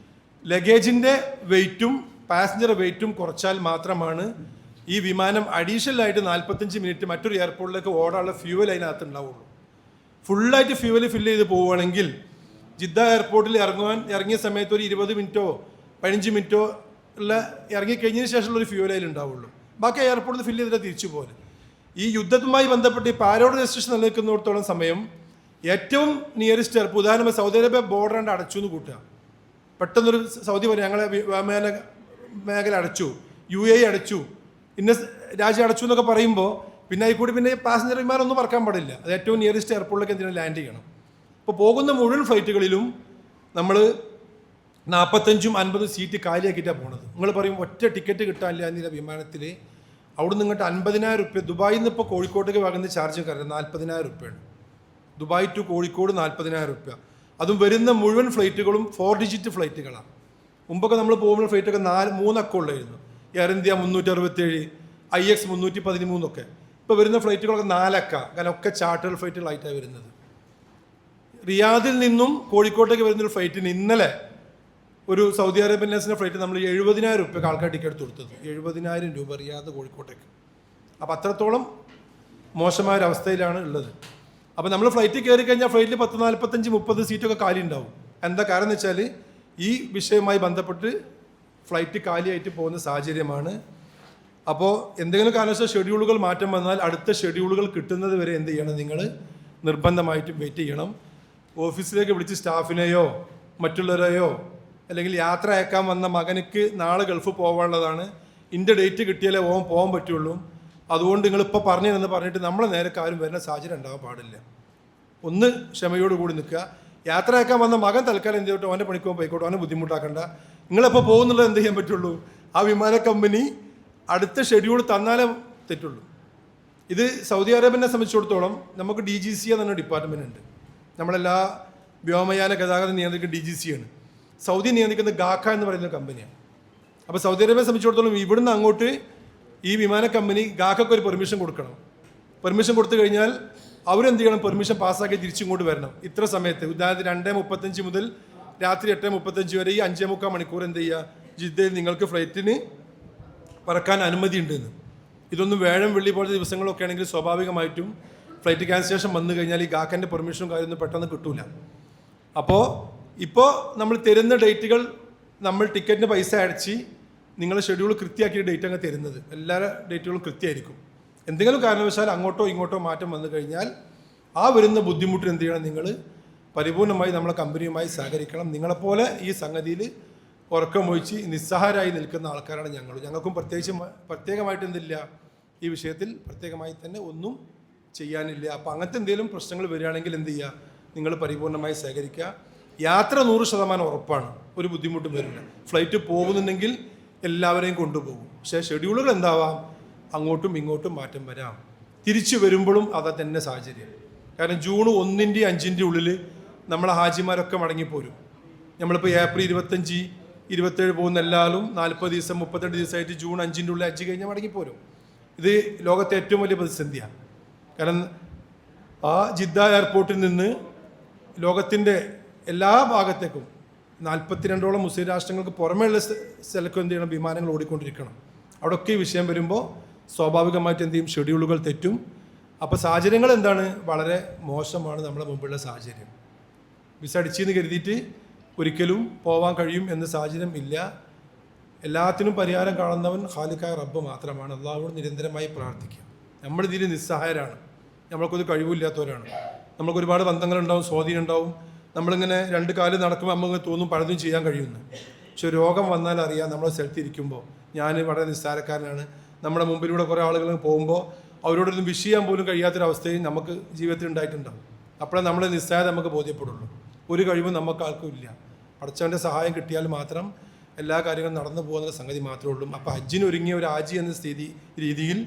ലഗേജിൻ്റെ വെയിറ്റും പാസഞ്ചർ വെയിറ്റും കുറച്ചാൽ മാത്രമാണ് ഈ വിമാനം അഡീഷണൽ ആയിട്ട് 45 മിനിറ്റ് മറ്റൊരു എയർപോർട്ടിലേക്ക് ഓടാനുള്ള ഫ്യൂവൽ അതിനകത്ത് ഉണ്ടാവുള്ളൂ. ഫുള്ളായിട്ട് ഫ്യൂവൽ ഫില്ല് ചെയ്ത് പോവുകയാണെങ്കിൽ ജിദ്ദ എയർപോർട്ടിൽ ഇറങ്ങിയ സമയത്ത് ഒരു 20 മിനിറ്റോ 15 മിനിറ്റോ ഉള്ള ഇറങ്ങിക്കഴിഞ്ഞതിന് ശേഷമുള്ള ഒരു ഫ്യൂവൽ അതിൽ ഉണ്ടാവുള്ളൂ. ബാക്കി എയർപോർട്ടിൽ ഫില്ല് ചെയ്തിട്ട് തിരിച്ചു പോലെ. ഈ യുദ്ധവുമായി ബന്ധപ്പെട്ട് ഈ പാരോഡ് റെസ്ട്രിക്ഷൻ നിലനിൽക്കുന്നിടത്തോളം സമയം ഏറ്റവും നിയറസ്റ്റ് എയർപോർട്ട്, ഉദാഹരണമായി സൗദി അറേബ്യ ബോർഡർ കണ്ട് അടച്ചു എന്ന് കൂട്ടുക. പെട്ടെന്നൊരു സൗദി പറയും ഞങ്ങളെ മേഖല അടച്ചു, UAE അടച്ചു, ഇന്ന രാജ്യം അടച്ചു എന്നൊക്കെ പറയുമ്പോൾ പിന്നെ അതിൽ പിന്നെ പാസഞ്ചർ വിമാനമൊന്നും പറക്കാൻ പാടില്ല. അത് ഏറ്റവും നിയറസ്റ്റ് എയർപോർട്ടിലേക്ക് എന്തിനാണ് ലാൻഡ് ചെയ്യണം. ഇപ്പോൾ പോകുന്ന മുഴുവൻ ഫ്ലൈറ്റുകളിലും നമ്മൾ 40-50 സീറ്റ് കാലിയാക്കിയിട്ടാണ് പോണത്. നിങ്ങൾ പറയും ഒറ്റ ടിക്കറ്റ് കിട്ടാനില്ല എന്നില്ല വിമാനത്തിൽ. അവിടെ നിന്ന് ഇങ്ങോട്ട് 50,000 റുപ്യ. ദുബായിൽ നിന്ന് ഇപ്പോൾ കോഴിക്കോട്ടേക്ക് വാങ്ങുന്ന ചാർജ് കയറുന്നത് 40,000 റുപ്യാണ്. ദുബായ് ടു കോഴിക്കോട് 40,000 റുപ്യ. അതും വരുന്ന മുഴുവൻ ഫ്ലൈറ്റുകളും 4 ഡിജിറ്റ് ഫ്ലൈറ്റുകളാണ്. മുമ്പൊക്കെ നമ്മൾ പോകുന്ന ഫ്ലൈറ്റൊക്കെ 3 അക്കമുള്ളായിരുന്നു. എയർ ഇന്ത്യ 367, IX 313 ഒക്കെ. ഇപ്പോൾ വരുന്ന ഫ്ലൈറ്റുകളൊക്കെ 4 അക്ക. കാരണം ഒക്കെ ചാർട്ടർ ഫ്ലൈറ്റുകളായിട്ടാണ് വരുന്നത്. റിയാദിൽ നിന്നും കോഴിക്കോട്ടേക്ക് വരുന്നൊരു ഫ്ലൈറ്റിന് ഇന്നലെ ഒരു സൗദി അറേബ്യൻ എയർലൈൻസിൻ്റെ ഫ്ലൈറ്റ് നമ്മൾ 70,000 റുപ്യക്ക് ആൾക്കാർ ടിക്കറ്റ് എടുത്ത് കൊടുത്തത്. 70,000 രൂപ റിയാദ് കോഴിക്കോട്ടേക്ക്. അപ്പോൾ അത്രത്തോളം മോശമായൊരവസ്ഥയിലാണ് ഉള്ളത്. അപ്പോൾ നമ്മൾ ഫ്ലൈറ്റിൽ കയറി കഴിഞ്ഞാൽ ഫ്ലൈറ്റിൽ 10, 45, 30 സീറ്റൊക്കെ കാലി ഉണ്ടാവും. എന്താ കാരണം എന്ന് വെച്ചാൽ ഈ വിഷയവുമായി ബന്ധപ്പെട്ട് ഫ്ലൈറ്റ് കാലിയായിട്ട് പോകുന്ന സാഹചര്യമാണ്. അപ്പോൾ എന്തെങ്കിലും കാരണവശാൽ ഷെഡ്യൂളുകൾ മാറ്റം വന്നാൽ അടുത്ത ഷെഡ്യൂളുകൾ കിട്ടുന്നത് വരെ എന്ത് ചെയ്യണം, നിങ്ങൾ നിർബന്ധമായിട്ടും വെയിറ്റ് ചെയ്യണം. ഓഫീസിലേക്ക് വിളിച്ച് സ്റ്റാഫിനെയോ മറ്റുള്ളവരെയോ അല്ലെങ്കിൽ യാത്ര അയക്കാൻ വന്ന മകനക്ക് നാളെ ഗൾഫ് പോകാനുള്ളതാണ്, ഇൻ്റെ ഡേറ്റ് കിട്ടിയാലേ പോകാൻ പറ്റുള്ളൂ, അതുകൊണ്ട് നിങ്ങളിപ്പോൾ പറഞ്ഞതെന്ന് പറഞ്ഞിട്ട് നമ്മളെ നേരൊക്കെ ആരും വരുന്ന സാഹചര്യം ഉണ്ടാകാൻ പാടില്ല. ഒന്ന് ക്ഷമയോടുകൂടി നിൽക്കുക. യാത്ര അയക്കാൻ വന്ന മകൻ തൽക്കാലം എന്ത് ചെയ്യട്ടെ, അവൻ്റെ പണിക്കോ പോയിക്കോട്ടെ, അവനെ ബുദ്ധിമുട്ടാക്കണ്ട. നിങ്ങളെപ്പോൾ പോകുന്നുള്ളത് എന്ത് ചെയ്യാൻ പറ്റുള്ളൂ, ആ വിമാന കമ്പനി അടുത്ത ഷെഡ്യൂൾ തന്നാലേ തെറ്റുള്ളൂ. ഇത് സൗദി അറേബ്യനെ സംബന്ധിച്ചിടത്തോളം നമുക്ക് DGC എന്ന ഡിപ്പാർട്ട്മെൻ്റ് ഉണ്ട്. നമ്മളെല്ലാ വ്യോമയാന ഗതാഗതം നിയന്ത്രിക്കുന്ന DGC ആണ്. സൗദി നിയന്ത്രിക്കുന്ന ഗാക്ക എന്ന് പറയുന്ന കമ്പനിയാണ്. അപ്പോൾ സൗദി അറേബ്യയെ സംബന്ധിച്ചിടത്തോളം ഇവിടുന്ന് അങ്ങോട്ട് ഈ വിമാന കമ്പനി ഗാക്കക്ക് ഒരു പെർമിഷൻ കൊടുക്കണം. പെർമിഷൻ കൊടുത്തു കഴിഞ്ഞാൽ അവരെന്ത് ചെയ്യണം, പെർമിഷൻ പാസ്സാക്കി തിരിച്ചിങ്ങോട്ട് വരണം. ഇത്ര സമയത്ത്, ഉദാഹരണത്തിന് 2:35 മുതൽ രാത്രി 8:35 വരെ ഈ 5.25 മണിക്കൂർ എന്ത് ചെയ്യുക, ജിദ്ദയിൽ നിങ്ങൾക്ക് ഫ്ലൈറ്റിന് പറക്കാൻ അനുമതി ഉണ്ടെന്ന്. ഇതൊന്നും വ്യാഴം വെള്ളി പോലത്തെ ദിവസങ്ങളൊക്കെ ആണെങ്കിൽ സ്വാഭാവികമായിട്ടും ഫ്ലൈറ്റ് ക്യാൻസലേഷൻ വന്നു കഴിഞ്ഞാൽ ഈ ഗാക്കൻ്റെ പെർമിഷനും കാര്യമൊന്നും പെട്ടെന്ന് കിട്ടൂല. അപ്പോൾ ഇപ്പോൾ നമ്മൾ തരുന്ന ഡേറ്റുകൾ നമ്മൾ ടിക്കറ്റിന് പൈസ അടച്ച് നിങ്ങളുടെ ഷെഡ്യൂൾ കൃത്യമാക്കിയ ഡേറ്റ് അങ്ങ് തരുന്നത്. എല്ലാ ഡേറ്റുകളും കൃത്യമായിരിക്കും. എന്തെങ്കിലും കാരണവശാൽ അങ്ങോട്ടോ ഇങ്ങോട്ടോ മാറ്റം വന്നു കഴിഞ്ഞാൽ ആ വരുന്ന ബുദ്ധിമുട്ടിന് എന്ത് ചെയ്യണം, നിങ്ങൾ പരിപൂർണമായി നമ്മളെ കമ്പനിയുമായി സഹകരിക്കണം. നിങ്ങളെപ്പോലെ ഈ സംഗതിയിൽ ഉറക്കമൊഴിച്ച് നിസ്സഹായരായി നിൽക്കുന്ന ആൾക്കാരാണ് ഞങ്ങൾ. ഞങ്ങൾക്കും പ്രത്യേകമായിട്ട് എന്തില്ല, ഈ വിഷയത്തിൽ പ്രത്യേകമായി തന്നെ ഒന്നും ചെയ്യാനില്ല. അപ്പോൾ അങ്ങനത്തെ എന്തെങ്കിലും പ്രശ്നങ്ങൾ വരികയാണെങ്കിൽ എന്ത് ചെയ്യുക, നിങ്ങൾ പരിപൂർണമായി സഹകരിക്കുക. യാത്ര 100% ഉറപ്പാണ്, ഒരു ബുദ്ധിമുട്ടും വരില്ല. ഫ്ലൈറ്റ് പോകുന്നുണ്ടെങ്കിൽ എല്ലാവരെയും കൊണ്ടുപോകും. പക്ഷേ ഷെഡ്യൂളുകൾ എന്താവാം, അങ്ങോട്ടും ഇങ്ങോട്ടും മാറ്റം വരാം. തിരിച്ചു വരുമ്പോഴും അതാ തന്നെ സാഹചര്യം. കാരണം ജൂൺ 1, 5 ഉള്ളിൽ നമ്മളെ ഹാജിമാരൊക്കെ മടങ്ങിപ്പോരും. നമ്മളിപ്പോൾ ഏപ്രിൽ 25, 27 പോകുന്ന എല്ലാവരും 40 ദിവസം 38 ദിവസമായിട്ട് ജൂൺ 5 ഉള്ളിൽ ഹജ്ജ് കഴിഞ്ഞാൽ മടങ്ങിപ്പോരും. ഇത് ലോകത്തെ ഏറ്റവും വലിയ പ്രതിസന്ധിയാണ്. കാരണം ആ ജിദ്ദ എയർപോർട്ടിൽ നിന്ന് ലോകത്തിൻ്റെ എല്ലാ ഭാഗത്തേക്കും 42ഓളം മുസ്ലിം രാഷ്ട്രങ്ങൾക്ക് പുറമേയുള്ള സ്ഥലക്കും എന്ത് ചെയ്യണം, വിമാനങ്ങൾ ഓടിക്കൊണ്ടിരിക്കണം. അവിടെയൊക്കെ ഈ വിഷയം വരുമ്പോൾ സ്വാഭാവികമായിട്ട് എന്ത് ചെയ്യും, ഷെഡ്യൂളുകൾ തെറ്റും. അപ്പോൾ സാഹചര്യങ്ങൾ എന്താണ്, വളരെ മോശമാണ് നമ്മുടെ മുമ്പുള്ള സാഹചര്യം. വിസ അടിച്ചെന്ന് കരുതിയിട്ട് ഒരിക്കലും പോവാൻ കഴിയും എന്ന സാഹചര്യം ഇല്ല. എല്ലാത്തിനും പരിഹാരം കാണുന്നവൻ ഖാലിഖായ റബ്ബ് മാത്രമാണ്. അള്ളാഹുവോട് നിരന്തരമായി പ്രാർത്ഥിക്കുക. നമ്മളിതിൽ നിസ്സഹായരാണ്, നമ്മൾക്കൊരു കഴിവില്ലാത്തവരാണ്. നമ്മൾക്ക് ഒരുപാട് ബന്ധങ്ങളുണ്ടാവും, സ്വാധീനം ഉണ്ടാവും. നമ്മളിങ്ങനെ രണ്ട് കാലം നടക്കുമ്പോൾ നമുക്ക് തോന്നും പലതും ചെയ്യാൻ കഴിയുന്നു. പക്ഷെ രോഗം വന്നാൽ അറിയാം, നമ്മളെ സ്ഥലത്തിരിക്കുമ്പോൾ ഞാൻ വളരെ നിസ്സാരക്കാരനാണ്. നമ്മുടെ മുമ്പിലൂടെ കുറേ ആളുകൾ പോകുമ്പോൾ അവരോടൊന്നും വിഷ് ചെയ്യാൻ പോലും കഴിയാത്തൊരവസ്ഥയും നമുക്ക് ജീവിതത്തിൽ ഉണ്ടായിട്ടുണ്ടാവും. അപ്പോഴേ നമ്മളെ നിസ്സാരത നമുക്ക് ബോധ്യപ്പെടുള്ളൂ. ഒരു കഴിവും നമുക്ക് ആർക്കും ഇല്ല. പടച്ചവൻ്റെ സഹായം കിട്ടിയാൽ മാത്രം എല്ലാ കാര്യങ്ങളും നടന്നു പോകുന്ന സംഗതി മാത്രമേ ഉള്ളൂ. അപ്പോൾ ഹജ്ജിനൊരുങ്ങിയ ഒരു ആജി എന്ന രീതിയിൽ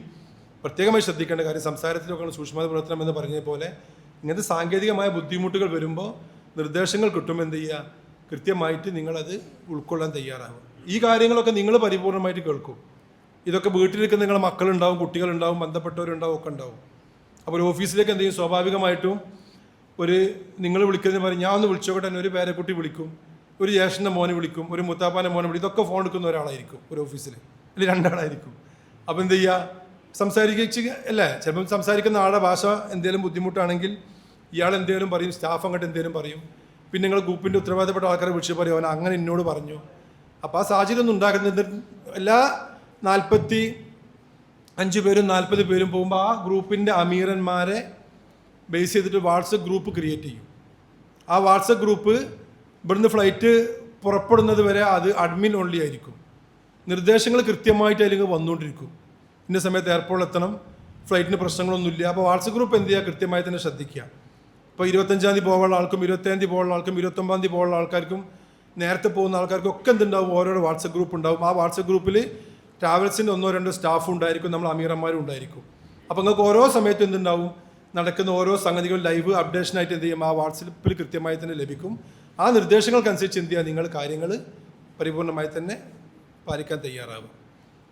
പ്രത്യേകമായി ശ്രദ്ധിക്കേണ്ട കാര്യം, സംസാരത്തിലൊക്കെ സൂക്ഷ്മത പുലർത്തണം എന്ന് പറഞ്ഞ പോലെ ഇങ്ങനത്തെ സാങ്കേതികമായ ബുദ്ധിമുട്ടുകൾ വരുമ്പോൾ നിർദ്ദേശങ്ങൾ കിട്ടുമ്പോൾ എന്ത് ചെയ്യുക, കൃത്യമായിട്ട് നിങ്ങളത് ഉൾക്കൊള്ളാൻ തയ്യാറാകും. ഈ കാര്യങ്ങളൊക്കെ നിങ്ങൾ പരിപൂർണമായിട്ട് കേൾക്കും. ഇതൊക്കെ വീട്ടിലിരിക്കുന്ന നിങ്ങളുടെ മക്കളുണ്ടാവും, കുട്ടികളുണ്ടാവും, ബന്ധപ്പെട്ടവരുണ്ടാവും, ഒക്കെ ഉണ്ടാവും. അപ്പോൾ ഒരു ഓഫീസിലേക്ക് എന്ത് ചെയ്യും, സ്വാഭാവികമായിട്ടും ഒരു നിങ്ങൾ വിളിക്കുന്നതിന് പറയും, ഞാൻ ഒന്ന് വിളിച്ചോട്ടെ, തന്നെ ഒരു പേരക്കുട്ടി വിളിക്കും, ഒരു ജ്യേഷ്ഠൻ്റെ മോനെ വിളിക്കും, ഒരു മുത്താപ്പാൻ്റെ മോനെ വിളിക്കും. ഇതൊക്കെ ഫോൺ എടുക്കുന്ന ഒരാളായിരിക്കും ഒരു ഓഫീസിൽ, അല്ലെങ്കിൽ രണ്ടാളായിരിക്കും. അപ്പോൾ എന്ത് ചെയ്യുക, സംസാരിച്ച് അല്ലേ, ചിലപ്പം സംസാരിക്കുന്ന ആളുടെ ഭാഷ എന്തെങ്കിലും ബുദ്ധിമുട്ടാണെങ്കിൽ ഇയാൾ എന്തെങ്കിലും പറയും, സ്റ്റാഫ് അങ്ങോട്ട് എന്തെങ്കിലും പറയും. പിന്നെ നിങ്ങൾ ഗ്രൂപ്പിൻ്റെ ഉത്തരവാദിത്തപ്പെട്ട ആൾക്കാരെ വിളിച്ച് പറയും, അവൻ അങ്ങനെ എന്നോട് പറഞ്ഞു. അപ്പോൾ ആ സാഹചര്യം ഒന്നും ഉണ്ടാക്കുന്നത് എല്ലാ 45 പേരും 40 പേരും പോകുമ്പോൾ ആ ഗ്രൂപ്പിൻ്റെ അമീറന്മാരെ ബേസ് ചെയ്തിട്ട് വാട്സപ്പ് ഗ്രൂപ്പ് ക്രിയേറ്റ് ചെയ്യും. ആ വാട്സപ്പ് ഗ്രൂപ്പ് ഇവിടുന്ന് ഫ്ലൈറ്റ് പുറപ്പെടുന്നത് വരെ അത് അഡ്മിൻ ഓൺലി ആയിരിക്കും. നിർദ്ദേശങ്ങൾ കൃത്യമായിട്ട് അതിലേക്ക് വന്നുകൊണ്ടിരിക്കും. ഇന്ന സമയത്ത് എയർപോർട്ടിൽ എത്തണം, ഫ്ലൈറ്റിന് പ്രശ്നങ്ങളൊന്നുമില്ല. അപ്പോൾ വാട്സപ്പ് ഗ്രൂപ്പ് എന്ത് ചെയ്യുക, കൃത്യമായി തന്നെ ശ്രദ്ധിക്കുക. ഇപ്പോൾ 25-ാം തീയതി പോകാനുള്ള ആൾക്കും 27-ാം തീയതി പോകാനുള്ള ആൾക്കും 29-ാം തീയതി പോകാനുള്ള ആൾക്കാർക്കും നേരത്തെ പോകുന്ന ആൾക്കാർക്കും ഒക്കെ എന്തുണ്ടാവും, ഓരോരോ വാട്സപ്പ് ഗ്രൂപ്പ് ഉണ്ടാവും. ആ വാട്സപ്പ് ഗ്രൂപ്പിൽ ട്രാവൽസിൻ്റെ 1-2 സ്റ്റാഫ് ഉണ്ടായിരിക്കും, നമ്മൾ അമീറന്മാരും ഉണ്ടായിരിക്കും. അപ്പോൾ നിങ്ങൾക്ക് ഓരോ സമയത്തും എന്തുണ്ടാവും, നടക്കുന്ന ഓരോ സംഗതികളും ലൈവ് അപ്ഡേഷനായിട്ട് എന്ത് ചെയ്യും, ആ വാട്സപ്പിൽ കൃത്യമായി തന്നെ ലഭിക്കും. ആ നിർദ്ദേശങ്ങൾക്കനുസരിച്ച് എന്ത് ചെയ്യുക, നിങ്ങൾ കാര്യങ്ങൾ പരിപൂർണമായി തന്നെ പാലിക്കാൻ തയ്യാറാകും.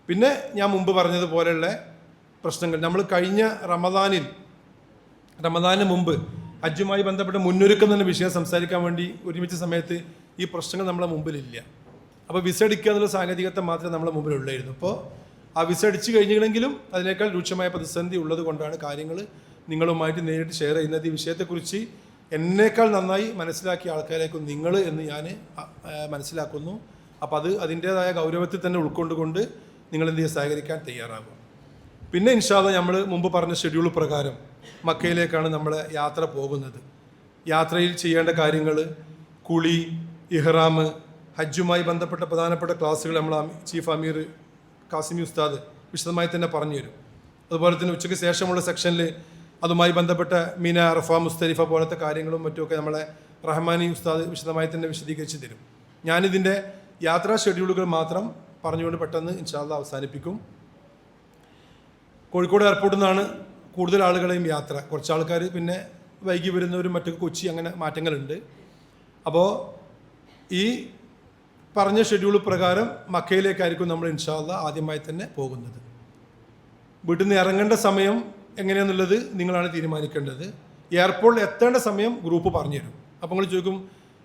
പിന്നെ ഞാൻ മുമ്പ് പറഞ്ഞതുപോലെയുള്ള പ്രശ്നങ്ങൾ നമ്മൾ കഴിഞ്ഞ റമദാനിന് മുമ്പ് ഹജ്ജുമായി ബന്ധപ്പെട്ട മുന്നൊരുക്കം എന്ന വിഷയം സംസാരിക്കാൻ വേണ്ടി ഒരുമിച്ച സമയത്ത് ഈ പ്രശ്നങ്ങൾ നമ്മളെ മുമ്പിലില്ല. അപ്പോൾ വിസ അടിക്കുക എന്നുള്ള സാങ്കേതികത്വം മാത്രമേ നമ്മളെ മുമ്പിലുള്ളായിരുന്നു. അപ്പോൾ ആ വിസ അടിച്ചു കഴിഞ്ഞെങ്കിലും അതിനേക്കാൾ രൂക്ഷമായ പ്രതിസന്ധി ഉള്ളത് കൊണ്ടാണ് കാര്യങ്ങൾ നിങ്ങളുമായിട്ട് നേരിട്ട് ഷെയർ ചെയ്യുന്നത്. ഈ വിഷയത്തെക്കുറിച്ച് എന്നേക്കാൾ നന്നായി മനസ്സിലാക്കിയ ആൾക്കാരേക്കും നിങ്ങൾ എന്ന് ഞാൻ മനസ്സിലാക്കുന്നു. അപ്പോൾ അത് അതിൻ്റേതായ ഗൗരവത്തിൽ തന്നെ ഉൾക്കൊണ്ടുകൊണ്ട് നിങ്ങൾ എന്ത് ചെയ്യുക, സഹകരിക്കാൻ തയ്യാറാകും. പിന്നെ ഇൻഷാ അല്ലാഹ് നമ്മൾ മുമ്പ് പറഞ്ഞ ഷെഡ്യൂൾ പ്രകാരം മക്കയിലേക്കാണ് നമ്മളെ യാത്ര പോകുന്നത്. യാത്രയിൽ ചെയ്യേണ്ട കാര്യങ്ങൾ, കുളി, ഇഹ്റാം, ഹജ്ജുമായി ബന്ധപ്പെട്ട പ്രധാനപ്പെട്ട ക്ലാസ്സുകൾ നമ്മൾ ചീഫ് അമീർ കാസിമി ഉസ്താദ് വിശദമായി തന്നെ പറഞ്ഞു തരും. അതുപോലെ തന്നെ ഉച്ചയ്ക്ക് ശേഷമുള്ള സെക്ഷനിൽ അതുമായി ബന്ധപ്പെട്ട മിന, അറഫ, മുസ്തലിഫ പോലത്തെ കാര്യങ്ങളും മറ്റുമൊക്കെ നമ്മളെ റഹ്മാനി ഉസ്താദ് വിശദമായി തന്നെ വിശദീകരിച്ച് തരും. ഞാനിതിൻ്റെ യാത്രാ ഷെഡ്യൂളുകൾ മാത്രം പറഞ്ഞുകൊണ്ട് പെട്ടെന്ന് ഇൻഷാ അല്ലാഹ് അവസാനിപ്പിക്കും. കോഴിക്കോട് എയർപോർട്ടിൽ നിന്നാണ് കൂടുതൽ ആളുകളെയും യാത്ര. കുറച്ച് ആൾക്കാർ പിന്നെ വൈകി വരുന്നവരും മറ്റൊക്കെ കൊച്ചി, അങ്ങനെ മാറ്റങ്ങളുണ്ട്. അപ്പോൾ ഈ പറഞ്ഞ ഷെഡ്യൂൾ പ്രകാരം മക്കയിലേക്കായിരിക്കും നമ്മൾ ഇൻഷാ അല്ലാഹ് ആദ്യമായി തന്നെ പോകുന്നത്. വീട്ടിൽ നിന്ന് ഇറങ്ങേണ്ട സമയം എങ്ങനെയാണെന്നുള്ളത് നിങ്ങളാണ് തീരുമാനിക്കേണ്ടത്. എയർപോർട്ടിൽ എത്തേണ്ട സമയം ഗ്രൂപ്പ് പറഞ്ഞു തരും. അപ്പോൾ നിങ്ങൾ ചോദിക്കും,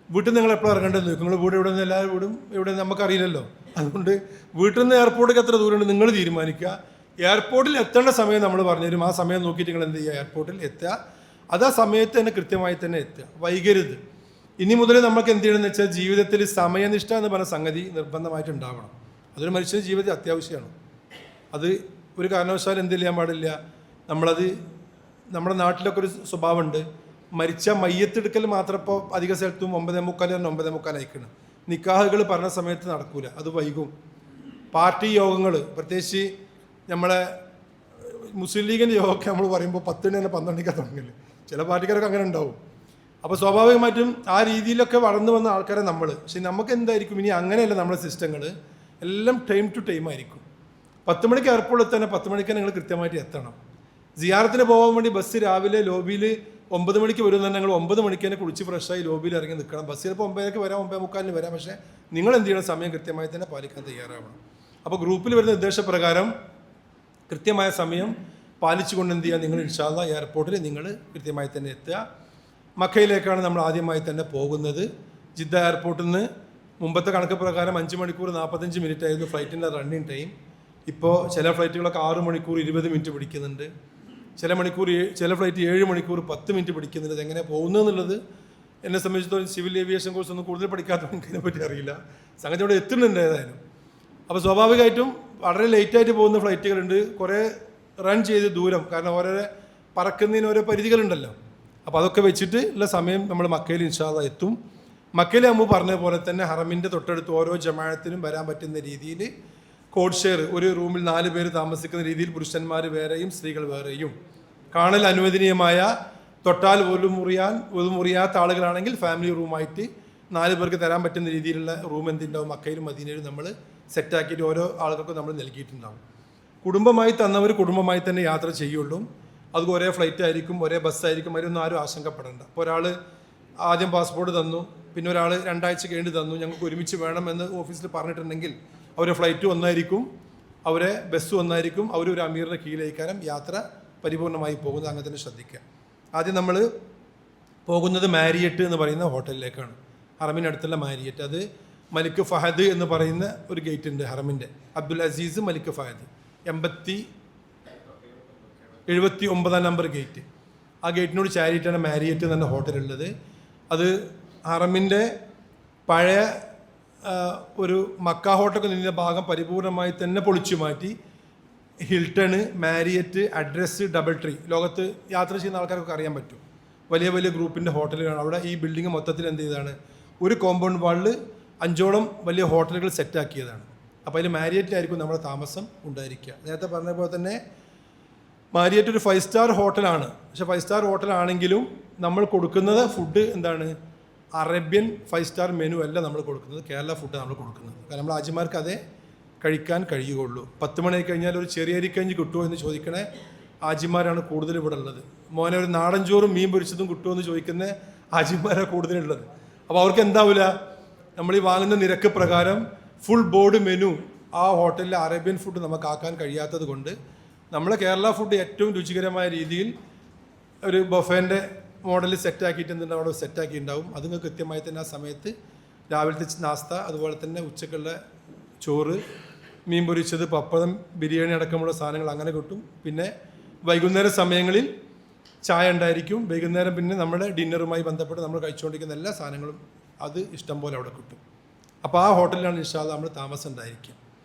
വീട്ടിൽ നിന്ന് നിങ്ങൾ എപ്പോഴും ഇറങ്ങേണ്ടതെന്ന് ചോദിക്കും. നിങ്ങൾ വീട് എവിടെ നിന്ന്, എല്ലാവരും വീടും എവിടെ നമുക്കറിയില്ലല്ലോ. അതുകൊണ്ട് വീട്ടിൽ നിന്ന് എയർപോർട്ടിലേക്ക് എത്ര ദൂരമുണ്ട് നിങ്ങൾ തീരുമാനിക്കുക. എയർപോർട്ടിൽ എത്തേണ്ട സമയം നമ്മൾ പറഞ്ഞു തരും. ആ സമയം നോക്കിയിട്ട് നിങ്ങൾ എന്ത് ചെയ്യുക, എയർപോർട്ടിൽ എത്തുക. അത് ആ സമയത്ത് തന്നെ കൃത്യമായി തന്നെ എത്തുക, വൈകരുത്. ഇനി മുതൽ നമുക്ക് എന്ത് ചെയ്യണമെന്ന് വെച്ചാൽ ജീവിതത്തിൽ സമയനിഷ്ഠ എന്ന് പറഞ്ഞ സംഗതി നിർബന്ധമായിട്ട് ഉണ്ടാവണം. അതൊരു മനുഷ്യൻ്റെ ജീവിതത്തിൽ അത്യാവശ്യമാണ്. അത് ഒരു കാരണവശാലും എന്ത് ചെയ്യാൻ പാടില്ല. നമ്മളത് നമ്മുടെ നാട്ടിലൊക്കെ ഒരു സ്വഭാവമുണ്ട്, മരിച്ച മയ്യത്തെടുക്കൽ മാത്രം ഇപ്പോൾ അധിക സ്ഥലത്തും 9:45 അയക്കണം. നിക്കാഹുകൾ പറഞ്ഞ സമയത്ത് നടക്കൂല, അത് വൈകും. പാർട്ടി യോഗങ്ങൾ, പ്രത്യേകിച്ച് നമ്മളെ മുസ്ലിം ലീഗിൻ്റെ യോഗമൊക്കെ നമ്മൾ പറയുമ്പോൾ 10 തന്നെ 12 തുടങ്ങില്ല. ചില പാർട്ടിക്കാരൊക്കെ അങ്ങനെ ഉണ്ടാവും. അപ്പോൾ സ്വാഭാവികമായിട്ടും ആ രീതിയിലൊക്കെ വളർന്നു വന്ന ആൾക്കാരെ നമ്മൾ, പക്ഷെ നമുക്ക് എന്തായിരിക്കും ഇനി അങ്ങനെയല്ല. നമ്മുടെ സിസ്റ്റങ്ങൾ എല്ലാം ടൈം ടു ടൈം ആയിരിക്കും. 10 മണിക്ക് എയർപോർട്ടിൽ എത്താൻ 10 മണിക്ക് നിങ്ങൾ കൃത്യമായിട്ട് എത്തണം. സിയാറത്തിന് പോകാൻ വേണ്ടി ബസ് രാവിലെ ലോബിയിൽ 9 മണിക്ക് വരുന്ന ഞങ്ങൾ 9 മണിക്ക് തന്നെ കുളിച്ച് ഫ്രഷായി ലോബിയിൽ ഇറങ്ങി നിൽക്കണം. ബസ് ചിലപ്പോൾ 9:00 വരാം, 9:45 വരാം. പക്ഷേ നിങ്ങൾ എന്ത് ചെയ്യണം, സമയം കൃത്യമായി തന്നെ പാലിക്കാൻ തയ്യാറാവണം. അപ്പോൾ ഗ്രൂപ്പിൽ വരുന്ന നിർദ്ദേശപ്രകാരം കൃത്യമായ സമയം പാലിച്ചുകൊണ്ട് എന്ത് ചെയ്യുക, നിങ്ങൾ ഇൻഷാ അല്ലാഹ് എയർപോർട്ടിൽ നിങ്ങൾ കൃത്യമായി തന്നെ എത്തുക. മക്കയിലേക്കാണ് നമ്മൾ ആദ്യമായി തന്നെ പോകുന്നത്. ജിദ്ദ എയർപോർട്ടിൽ നിന്ന് മുമ്പത്തെ കണക്ക് പ്രകാരം 5 മണിക്കൂർ 45 മിനിറ്റ് ആയിരുന്നു ഫ്ലൈറ്റിൻ്റെ റണ്ണിങ് ടൈം. ഇപ്പോൾ ചില ഫ്ലൈറ്റുകളൊക്കെ 6 മണിക്കൂർ 20 മിനിറ്റ് പിടിക്കുന്നുണ്ട്. ചില ഫ്ലൈറ്റ് 7 മണിക്കൂർ 10 മിനിറ്റ് പിടിക്കുന്നുണ്ട്. എങ്ങനെ പോകുന്നതെന്നുള്ളത് എന്നെ സംബന്ധിച്ചിടത്തോളം സിവിൽ ഏവിയേഷൻ കോഴ്സ് ഒന്നും കൂടുതൽ പഠിക്കാത്തവർക്ക് ഇതിനെപ്പറ്റി അറിയില്ല. സംഗതി അവിടെ എത്തുന്നുണ്ട് ഏതായാലും. അപ്പോൾ സ്വാഭാവികമായിട്ടും വളരെ ലേറ്റായിട്ട് പോകുന്ന ഫ്ലൈറ്റുകളുണ്ട്, കുറേ റൺ ചെയ്ത് ദൂരം, കാരണം ഓരോ പറക്കുന്നതിന് ഓരോ പരിധികളുണ്ടല്ലോ. അപ്പോൾ അതൊക്കെ വെച്ചിട്ട് ഉള്ള സമയം നമ്മൾ മക്കയിൽ ഇൻഷാ അല്ലാഹ് എത്തും. മക്കയിൽ അമ്മു പറഞ്ഞ പോലെ തന്നെ ഹറമിൻ്റെ തൊട്ടടുത്ത് ഓരോ ജമാഅത്തിനും വരാൻ പറ്റുന്ന രീതിയിൽ കോഡ് ഷെയർ, ഒരു റൂമിൽ 4 പേര് താമസിക്കുന്ന രീതിയിൽ പുരുഷന്മാർ വേറെയും സ്ത്രീകൾ വേറെയും, കാണൽ അനുവദനീയമായ തൊട്ടാൽ പോലും മുറിയാത്ത ആളുകളാണെങ്കിൽ ഫാമിലി റൂമായിട്ട് 4 പേർക്ക് തരാൻ പറ്റുന്ന രീതിയിലുള്ള റൂം എന്തുണ്ടാവും മക്കയിലും മദീനയിലും നമ്മൾ സെറ്റാക്കിയിട്ട് ഓരോ ആളുകൾക്കും നമ്മൾ നൽകിയിട്ടുണ്ടാവും. കുടുംബമായി തന്നവർ കുടുംബമായി തന്നെ യാത്ര ചെയ്യുള്ളൂ. അത് ഒരേ ഫ്ലൈറ്റ് ആയിരിക്കും, ഒരേ ബസ്സായിരിക്കും, അതിലൊന്നും ആരും ആശങ്കപ്പെടേണ്ട. അപ്പോൾ ഒരാൾ ആദ്യം പാസ്പോർട്ട് തന്നു, പിന്നെ ഒരാൾ 2 ആഴ്ച കഴിഞ്ഞ് തന്നു, ഞങ്ങൾക്ക് ഒരുമിച്ച് വേണമെന്ന് ഓഫീസിൽ പറഞ്ഞിട്ടുണ്ടെങ്കിൽ അവരെ ഫ്ലൈറ്റ് ഒന്നായിരിക്കും, അവരെ ബസ് ഒന്നായിരിക്കും, അവരൊരു അമീറിൻ്റെ കീഴിലേക്കാരം യാത്ര പരിപൂർണമായി പോകുന്നത്. അങ്ങനെ തന്നെ ശ്രദ്ധിക്കുക. ആദ്യം നമ്മൾ പോകുന്നത് മാരിയറ്റ് എന്ന് പറയുന്ന ഹോട്ടലിലേക്കാണ്, ഹറമിനടുത്തുള്ള മാരിയറ്റ്. അത് മലിക് ഫഹദ് എന്ന് പറയുന്ന ഒരു ഗേറ്റ് ഉണ്ട് ഹറമിൻ്റെ, അബ്ദുൽ അസീസ് മലിക് ഫഹദ്, 79 നമ്പർ ഗേറ്റ്. ആ ഗേറ്റിനോട് ചാരിയിട്ടാണ് മാരിയറ്റ് എന്ന ഹോട്ടലുള്ളത്. അത് ഹറമിൻ്റെ പഴയ ഒരു മക്ക ഹോട്ടലൊക്കെ നിന്ന ഭാഗം പരിപൂർണമായി തന്നെ പൊളിച്ചു മാറ്റി Hilton, Marriott, address, double tree, ലോകത്ത് യാത്ര ചെയ്യുന്ന ആൾക്കാർക്കൊക്കെ അറിയാൻ പറ്റും. വലിയ വലിയ ഗ്രൂപ്പിൻ്റെ ഹോട്ടലുകളാണ് അവിടെ. ഈ ബിൽഡിംഗ് മൊത്തത്തിൽ എന്ത് ചെയ്താണ്, ഒരു കോമ്പൗണ്ട് വാളിൽ 5ഓളം വലിയ ഹോട്ടലുകൾ സെറ്റാക്കിയതാണ്. അപ്പോൾ അതിൽ മാരിയറ്റിലായിരിക്കും നമ്മുടെ താമസം ഉണ്ടായിരിക്കുക. നേരത്തെ പറഞ്ഞ പോലെ തന്നെ മാരിയറ്റ് ഒരു 5 സ്റ്റാർ ഹോട്ടലാണ്. പക്ഷേ 5 സ്റ്റാർ ഹോട്ടലാണെങ്കിലും നമ്മൾ കൊടുക്കുന്നത് ഫുഡ് എന്താണ്, അറേബ്യൻ 5 സ്റ്റാർ മെനു അല്ല നമ്മൾ കൊടുക്കുന്നത്, കേരള ഫുഡ് നമ്മൾ കൊടുക്കുന്നത്. കാരണം നമ്മൾ ആജിമാർക്ക് അതേ കഴിക്കാൻ കഴിയുകയുള്ളൂ. 10 മണി കഴിഞ്ഞാൽ ഒരു ചെറിയ അരിക്കഞ്ഞി കിട്ടുമോ എന്ന് ചോദിക്കണേ ആജിമാരാണ് കൂടുതൽ ഇവിടെ ഉള്ളത്. മോനെ ഒരു നാടൻ ചോറും മീൻ പൊരിച്ചതും കിട്ടുമോ എന്ന് ചോദിക്കുന്ന ആജിമാരാണ് കൂടുതലുള്ളത്. അപ്പോൾ അവർക്ക് എന്താവില്ല, നമ്മൾ ഈ വാങ്ങുന്ന നിരക്ക് പ്രകാരം ഫുൾ ബോർഡ് മെനു ആ ഹോട്ടലിലെ അറേബ്യൻ ഫുഡ് നമുക്ക് ആക്കാൻ കഴിയാത്തത് കൊണ്ട് നമ്മളെ കേരള ഫുഡ് ഏറ്റവും രുചികരമായ രീതിയിൽ ഒരു ബൊഫേൻ്റെ മോഡൽ സെറ്റാക്കിയിട്ട് എന്തുണ്ട് അവിടെ സെറ്റാക്കിയിട്ടുണ്ടാവും. അത് കൃത്യമായി തന്നെ ആ സമയത്ത് രാവിലത്തെ നാസ്ത, അതുപോലെ തന്നെ ഉച്ചക്കുള്ള ചോറ്, മീൻ പൊരിച്ചത്, പപ്പടം, ബിരിയാണി അടക്കമുള്ള സാധനങ്ങൾ അങ്ങനെ കിട്ടും. പിന്നെ വൈകുന്നേര സമയങ്ങളിൽ ചായ ഉണ്ടായിരിക്കും. വൈകുന്നേരം പിന്നെ നമ്മുടെ ഡിന്നറുമായി ബന്ധപ്പെട്ട് നമ്മൾ കഴിച്ചുകൊണ്ടിരിക്കുന്ന എല്ലാ സാധനങ്ങളും അത് ഇഷ്ടം പോലെ അവിടെ കിട്ടും. അപ്പോൾ ആ ഹോട്ടലിലാണ് ഇൻഷാ അല്ലാഹ് നമ്മൾ താമസം ഉണ്ടായിരിക്കുക.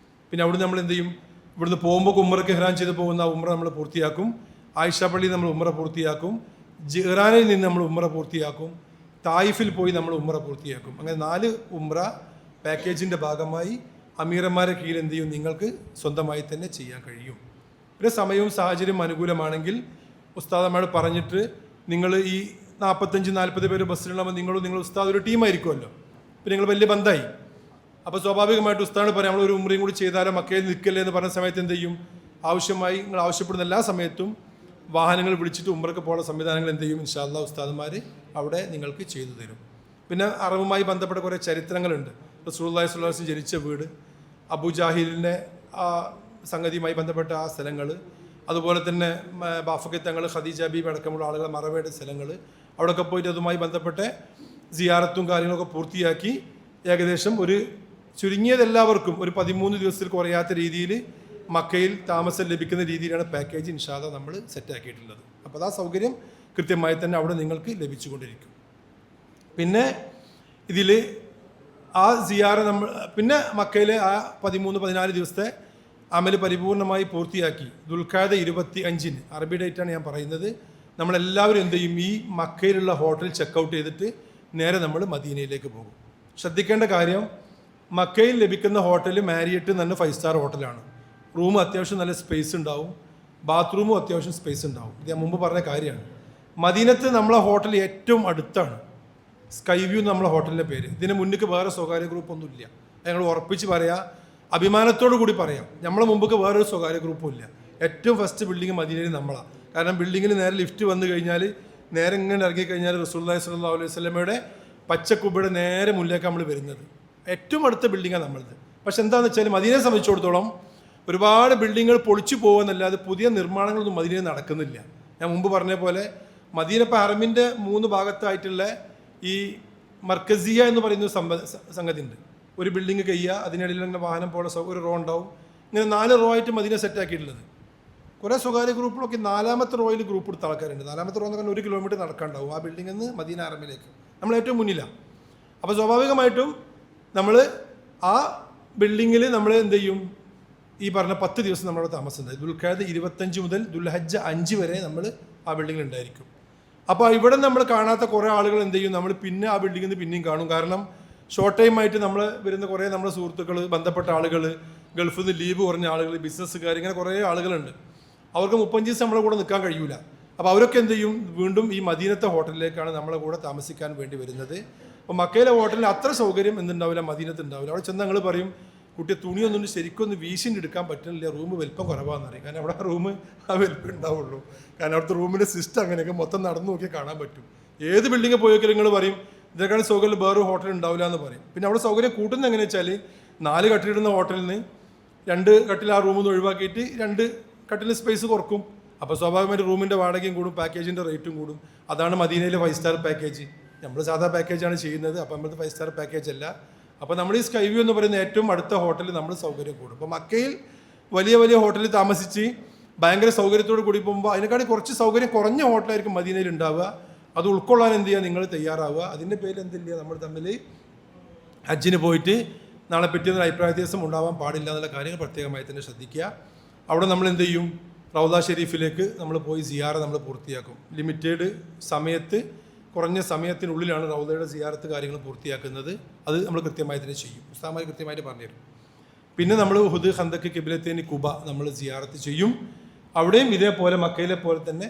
പിന്നെ അവിടെ നമ്മൾ എന്ത് ചെയ്യും, ഇവിടുന്ന് പോകുമ്പോൾ ഉംറയ്ക്ക് ഇഹ്റാം ചെയ്ത് പോകുന്ന ആ ഉംറ നമ്മൾ പൂർത്തിയാക്കും. ആയിഷ പള്ളിയിൽ നമ്മൾ ഉംറ പൂർത്തിയാക്കും. ജിറാനിൽ നിന്ന് നമ്മൾ ഉംറ പൂർത്തിയാക്കും. തായിഫിൽ പോയി നമ്മൾ ഉംറ പൂർത്തിയാക്കും. അങ്ങനെ 4 ഉംറ പാക്കേജിൻ്റെ ഭാഗമായി അമീറന്മാരെ കീഴിൽ എന്ത് ചെയ്യും, നിങ്ങൾക്ക് സ്വന്തമായി തന്നെ ചെയ്യാൻ കഴിയും. പിന്നെ സമയവും സാഹചര്യം അനുകൂലമാണെങ്കിൽ ഉസ്താദന്മാരോട് പറഞ്ഞിട്ട് നിങ്ങൾ ഈ 45-40 പേര് ബസ്സിലുണ്ടാകുമ്പോൾ നിങ്ങൾ ഉസ്താദ് ഒരു ടീമായിരിക്കുമല്ലോ, പിന്നെ നിങ്ങൾ വലിയ ബന്ധമായി. അപ്പോൾ സ്വാഭാവികമായിട്ട് ഉസ്താദ് പറയാം നമ്മൾ ഒരു ഉംറയും കൂടി ചെയ്താലോ മക്കയിൽ നിൽക്കല്ലേ എന്ന് പറഞ്ഞ സമയത്ത് എന്ത് ചെയ്യും, ആവശ്യമായി നിങ്ങൾ ആവശ്യപ്പെടുന്ന എല്ലാ സമയത്തും വാഹനങ്ങൾ വിളിച്ചിട്ട് ഉംറയ്ക്ക് പോകുന്ന സംവിധാനങ്ങൾ എന്ത് ചെയ്യും ഇൻഷാ അല്ലാഹ് ഉസ്താദന്മാർ അവിടെ നിങ്ങൾക്ക് ചെയ്തു തരും. പിന്നെ അറബുമായി ബന്ധപ്പെട്ട കുറേ ചരിത്രങ്ങളുണ്ട്. റസൂലുള്ളാഹി സ്വല്ലല്ലാഹു അലൈഹി വസല്ലം ജനിച്ച വീട്, അബൂജാഹിലിൻ്റെ ആ സംഗതിയുമായി ബന്ധപ്പെട്ട ആ സ്ഥലങ്ങൾ, അതുപോലെ തന്നെ ബാഫക്കി തങ്ങൾ, ഖദീജ ബീബി അടക്കമുള്ള ആളുകളെ മറവേണ്ട സ്ഥലങ്ങൾ, അവിടെയൊക്കെ പോയിട്ട് അതുമായി ബന്ധപ്പെട്ട സിയാറത്തും കാര്യങ്ങളൊക്കെ പൂർത്തിയാക്കി ഏകദേശം ഒരു ചുരുങ്ങിയത് എല്ലാവർക്കും ഒരു 13 ദിവസത്തിൽ കുറയാത്ത രീതിയിൽ മക്കയിൽ താമസം ലഭിക്കുന്ന രീതിയിലാണ് പാക്കേജ് ഇൻഷാ അല്ലാഹ് നമ്മൾ സെറ്റാക്കിയിട്ടുള്ളത്. അപ്പോൾ ആ സൗകര്യം കൃത്യമായി തന്നെ അവിടെ നിങ്ങൾക്ക് ലഭിച്ചുകൊണ്ടിരിക്കും. പിന്നെ ഇതിൽ ആ സിയാറ നമ്മൾ പിന്നെ മക്കയിലെ ആ 13-14 ദിവസത്തെ അമൽ പരിപൂർണമായി പൂർത്തിയാക്കി ദുൽഖഅദ 25-ന് അറബി ഡേറ്റാണ് ഞാൻ പറയുന്നത്, നമ്മളെല്ലാവരും എന്ത് ചെയ്യും, ഈ മക്കയിലുള്ള ഹോട്ടൽ ചെക്കൗട്ട് ചെയ്തിട്ട് നേരെ നമ്മൾ മദീനയിലേക്ക് പോകും. ശ്രദ്ധിക്കേണ്ട കാര്യം, മക്കയിൽ ലഭിക്കുന്ന ഹോട്ടൽ മാരിയറ്റ് തന്നെ 5 സ്റ്റാർ ഹോട്ടലാണ്. റൂം അത്യാവശ്യം നല്ല സ്പേസ് ഉണ്ടാവും, ബാത്റൂമും അത്യാവശ്യം സ്പേസ് ഉണ്ടാവും. ഇത് ഞാൻ മുമ്പ് പറഞ്ഞ കാര്യമാണ്. മദീനത്ത് നമ്മളെ ഹോട്ടൽ ഏറ്റവും അടുത്താണ്, സ്കൈ വ്യൂ നമ്മളെ ഹോട്ടലിൻ്റെ പേര്. ഇതിന് മുന്നിക്ക് വേറെ സ്വകാര്യ ഗ്രൂപ്പ് ഒന്നുമില്ല. ഞങ്ങൾ ഉറപ്പിച്ച് പറയാം, അഭിമാനത്തോടു കൂടി പറയാം, നമ്മളെ മുമ്പ് വേറൊരു സ്വകാര്യ ഗ്രൂപ്പും ഇല്ല. ഏറ്റവും ഫസ്റ്റ് ബിൽഡിംഗ് മദീനയിൽ നമ്മളാണ്. കാരണം ബിൽഡിങ്ങിന് നേരെ ലിഫ്റ്റ് വന്നു കഴിഞ്ഞാൽ നേരെ ഇങ്ങനെ ഇറങ്ങിക്കഴിഞ്ഞാൽ റസൂലുള്ളാഹി സ്വല്ലല്ലാഹു അലൈഹി വസല്ലമയുടെ പച്ചക്കുബയുടെ നേരെ മുന്നിലേക്ക് നമ്മൾ വരുന്നത്. ഏറ്റവും അടുത്ത ബിൽഡിങ്ങാണ് നമ്മളത്. പക്ഷെ എന്താണെന്ന് വെച്ചാൽ മദീനയെ സംബന്ധിച്ചിടത്തോളം ഒരുപാട് ബിൽഡിങ്ങുകൾ പൊളിച്ചു പോകുന്നല്ലാതെ പുതിയ നിർമ്മാണങ്ങളൊന്നും മദീനയിൽ നടക്കുന്നില്ല. ഞാൻ മുമ്പ് പറഞ്ഞ പോലെ മദീന ഇപ്പോൾ ഹറമിൻ്റെ 3 ഭാഗത്തായിട്ടുള്ള ഈ മർക്കസിയ എന്ന് പറയുന്ന സംഗതി ഉണ്ട്. ഒരു ബിൽഡിങ് കഴിയുക, അതിനിടയിൽ തന്നെ വാഹനം പോലെ ഒരു റോ ഉണ്ടാവും. ഇങ്ങനെ 4 റോ ആയിട്ട് മദീന സെറ്റാക്കിയിട്ടുള്ളത്. കുറേ സ്വകാര്യ ഗ്രൂപ്പുകളൊക്കെ 4ാമത്തെ റോയിൽ ഗ്രൂപ്പ് എടുത്ത ആൾക്കാരുണ്ട്. 4ാമത്തെ റോ എന്ന് പറഞ്ഞാൽ 1 കിലോമീറ്റർ നടക്കാണ്ടാവും ആ ബിൽഡിങ്ങിൽ നിന്ന് മദീന ഹറമിലേക്ക്. നമ്മൾ ഏറ്റവും മുന്നിലാണ്. അപ്പോൾ സ്വാഭാവികമായിട്ടും നമ്മൾ ആ ബിൽഡിങ്ങിൽ നമ്മൾ എന്ത് ചെയ്യും, ഈ പറഞ്ഞ 10 ദിവസം നമ്മളവിടെ താമസിക്കുന്നത്. ദുൽഖഅദ 25 മുതൽ ദുൽഹജ്ജ 5 വരെ നമ്മൾ ആ ബിൽഡിങ്ങിൽ ഉണ്ടായിരിക്കും. അപ്പോൾ ഇവിടെ നമ്മൾ കാണാത്ത കുറേ ആളുകൾ എന്ത് ചെയ്യും, നമ്മൾ പിന്നെ ആ ബിൽഡിങ്ങിൽ നിന്ന് പിന്നെയും കാണും. കാരണം ഷോർട്ട് ടൈമായിട്ട് നമ്മൾ വരുന്ന കുറേ നമ്മുടെ സുഹൃത്തുക്കൾ, ബന്ധപ്പെട്ട ആളുകൾ, ഗൾഫിൽ നിന്ന് ലീവ് കുറഞ്ഞ ആളുകൾ, ബിസിനസ്സുകാർ, ഇങ്ങനെ കുറേ ആളുകളുണ്ട്. അവർക്ക് 35 ദിവസം നമ്മളെ കൂടെ നിൽക്കാൻ കഴിയൂല. അപ്പോൾ അവരൊക്കെ എന്ത് ചെയ്യും, വീണ്ടും ഈ മദീനത്തെ ഹോട്ടലിലേക്കാണ് നമ്മളെ കൂടെ താമസിക്കാൻ വേണ്ടി വരുന്നത്. അപ്പോൾ മക്കയിലെ ഹോട്ടലിൽ അത്ര സൗകര്യം എന്തുണ്ടാവില്ല, മദീനത്ത് ഉണ്ടാവില്ല. അവിടെ ചെന്ന് ഞങ്ങൾ പറയും, കുട്ടിയെ തുണിയൊന്നും ശരിക്കൊന്ന് വീശിൻ്റെ എടുക്കാൻ പറ്റുന്നില്ല, റൂം വലിപ്പം കുറവാണെന്ന് പറയും. കാരണം അവിടെ റൂം ആ വലിപ്പം ഉണ്ടാവുള്ളൂ. കാരണം അവിടുത്തെ റൂമിൻ്റെ സിസ്റ്റം അങ്ങനെയൊക്കെ മൊത്തം നടന്നു നോക്കിയാൽ കാണാൻ പറ്റും. ഏത് ബിൽഡിങ്ങിൽ പോയൊക്കെ നിങ്ങൾ പറയും ഇതിനേക്കാൾ സൗകര്യം വേറെ ഹോട്ടൽ ഉണ്ടാവില്ല എന്ന് പറയും. പിന്നെ അവിടെ സൗകര്യം കൂട്ടുന്നത് എങ്ങനെയാ വെച്ചാൽ 4 കട്ടിലിടുന്ന ഹോട്ടലിൽ നിന്ന് 2 കട്ടിൽ ആ റൂമിൽ നിന്ന് ഒഴിവാക്കിയിട്ട് 2 കട്ടിൽ സ്പേസ് കുറക്കും. അപ്പോൾ സ്വാഭാവികമായിട്ട് റൂമിൻ്റെ വാടകയും കൂടും, പാക്കേജിൻ്റെ റേറ്റും കൂടും. അതാണ് മദീനയിലെ 5 സ്റ്റാർ പാക്കേജ്. നമ്മൾ സാധാ പാക്കേജാണ് ചെയ്യുന്നത്. അപ്പോൾ നമ്മളത് 5 സ്റ്റാർ പാക്കേജ് അല്ല. അപ്പോൾ നമ്മൾ ഈ സ്കൈ വ്യൂ എന്ന് പറയുന്ന ഏറ്റവും അടുത്ത ഹോട്ടലിൽ നമ്മൾ സൗകര്യം കൂടും. അപ്പോൾ മക്കയിൽ വലിയ വലിയ ഹോട്ടലിൽ താമസിച്ച് ഭയങ്കര സൗകര്യത്തോട് കൂടി പോകുമ്പോൾ അതിനെക്കാട്ടി കുറച്ച് സൗകര്യം കുറഞ്ഞ ഹോട്ടലായിരിക്കും മദീനയിൽ ഉണ്ടാവുക. അത് ഉൾക്കൊള്ളാൻ എന്ത് ചെയ്യുക, നിങ്ങൾ തയ്യാറാവുക. അതിൻ്റെ പേരിൽ എന്തില്ല, നമ്മൾ തമ്മിൽ ഹജ്ജിന് പോയിട്ട് നാളെ പിറ്റേന്ന് അഭിപ്രായ വ്യത്യാസം ഉണ്ടാവാൻ പാടില്ല എന്നുള്ള കാര്യങ്ങൾ പ്രത്യേകമായി തന്നെ ശ്രദ്ധിക്കുക. അവിടെ നമ്മൾ എന്ത് ചെയ്യും, റൗദ ഷെരീഫിലേക്ക് നമ്മൾ പോയി സിയാറ നമ്മൾ പൂർത്തിയാക്കും. ലിമിറ്റഡ് സമയത്ത്, കുറഞ്ഞ സമയത്തിനുള്ളിലാണ് റൗദയുടെ സിയാറത്ത് കാര്യങ്ങൾ പൂർത്തിയാക്കുന്നത്. അത് നമ്മൾ കൃത്യമായി തന്നെ ചെയ്യും. ഉസ്താമാർ കൃത്യമായിട്ട് പറഞ്ഞുതരും. പിന്നെ നമ്മൾ ഉഹുദ്, ഖന്തക്ക്, കിബിലത്തേനി, കുബ നമ്മൾ സിയാറത്ത് ചെയ്യും. അവിടെയും ഇതേപോലെ മക്കയിലെ പോലെ തന്നെ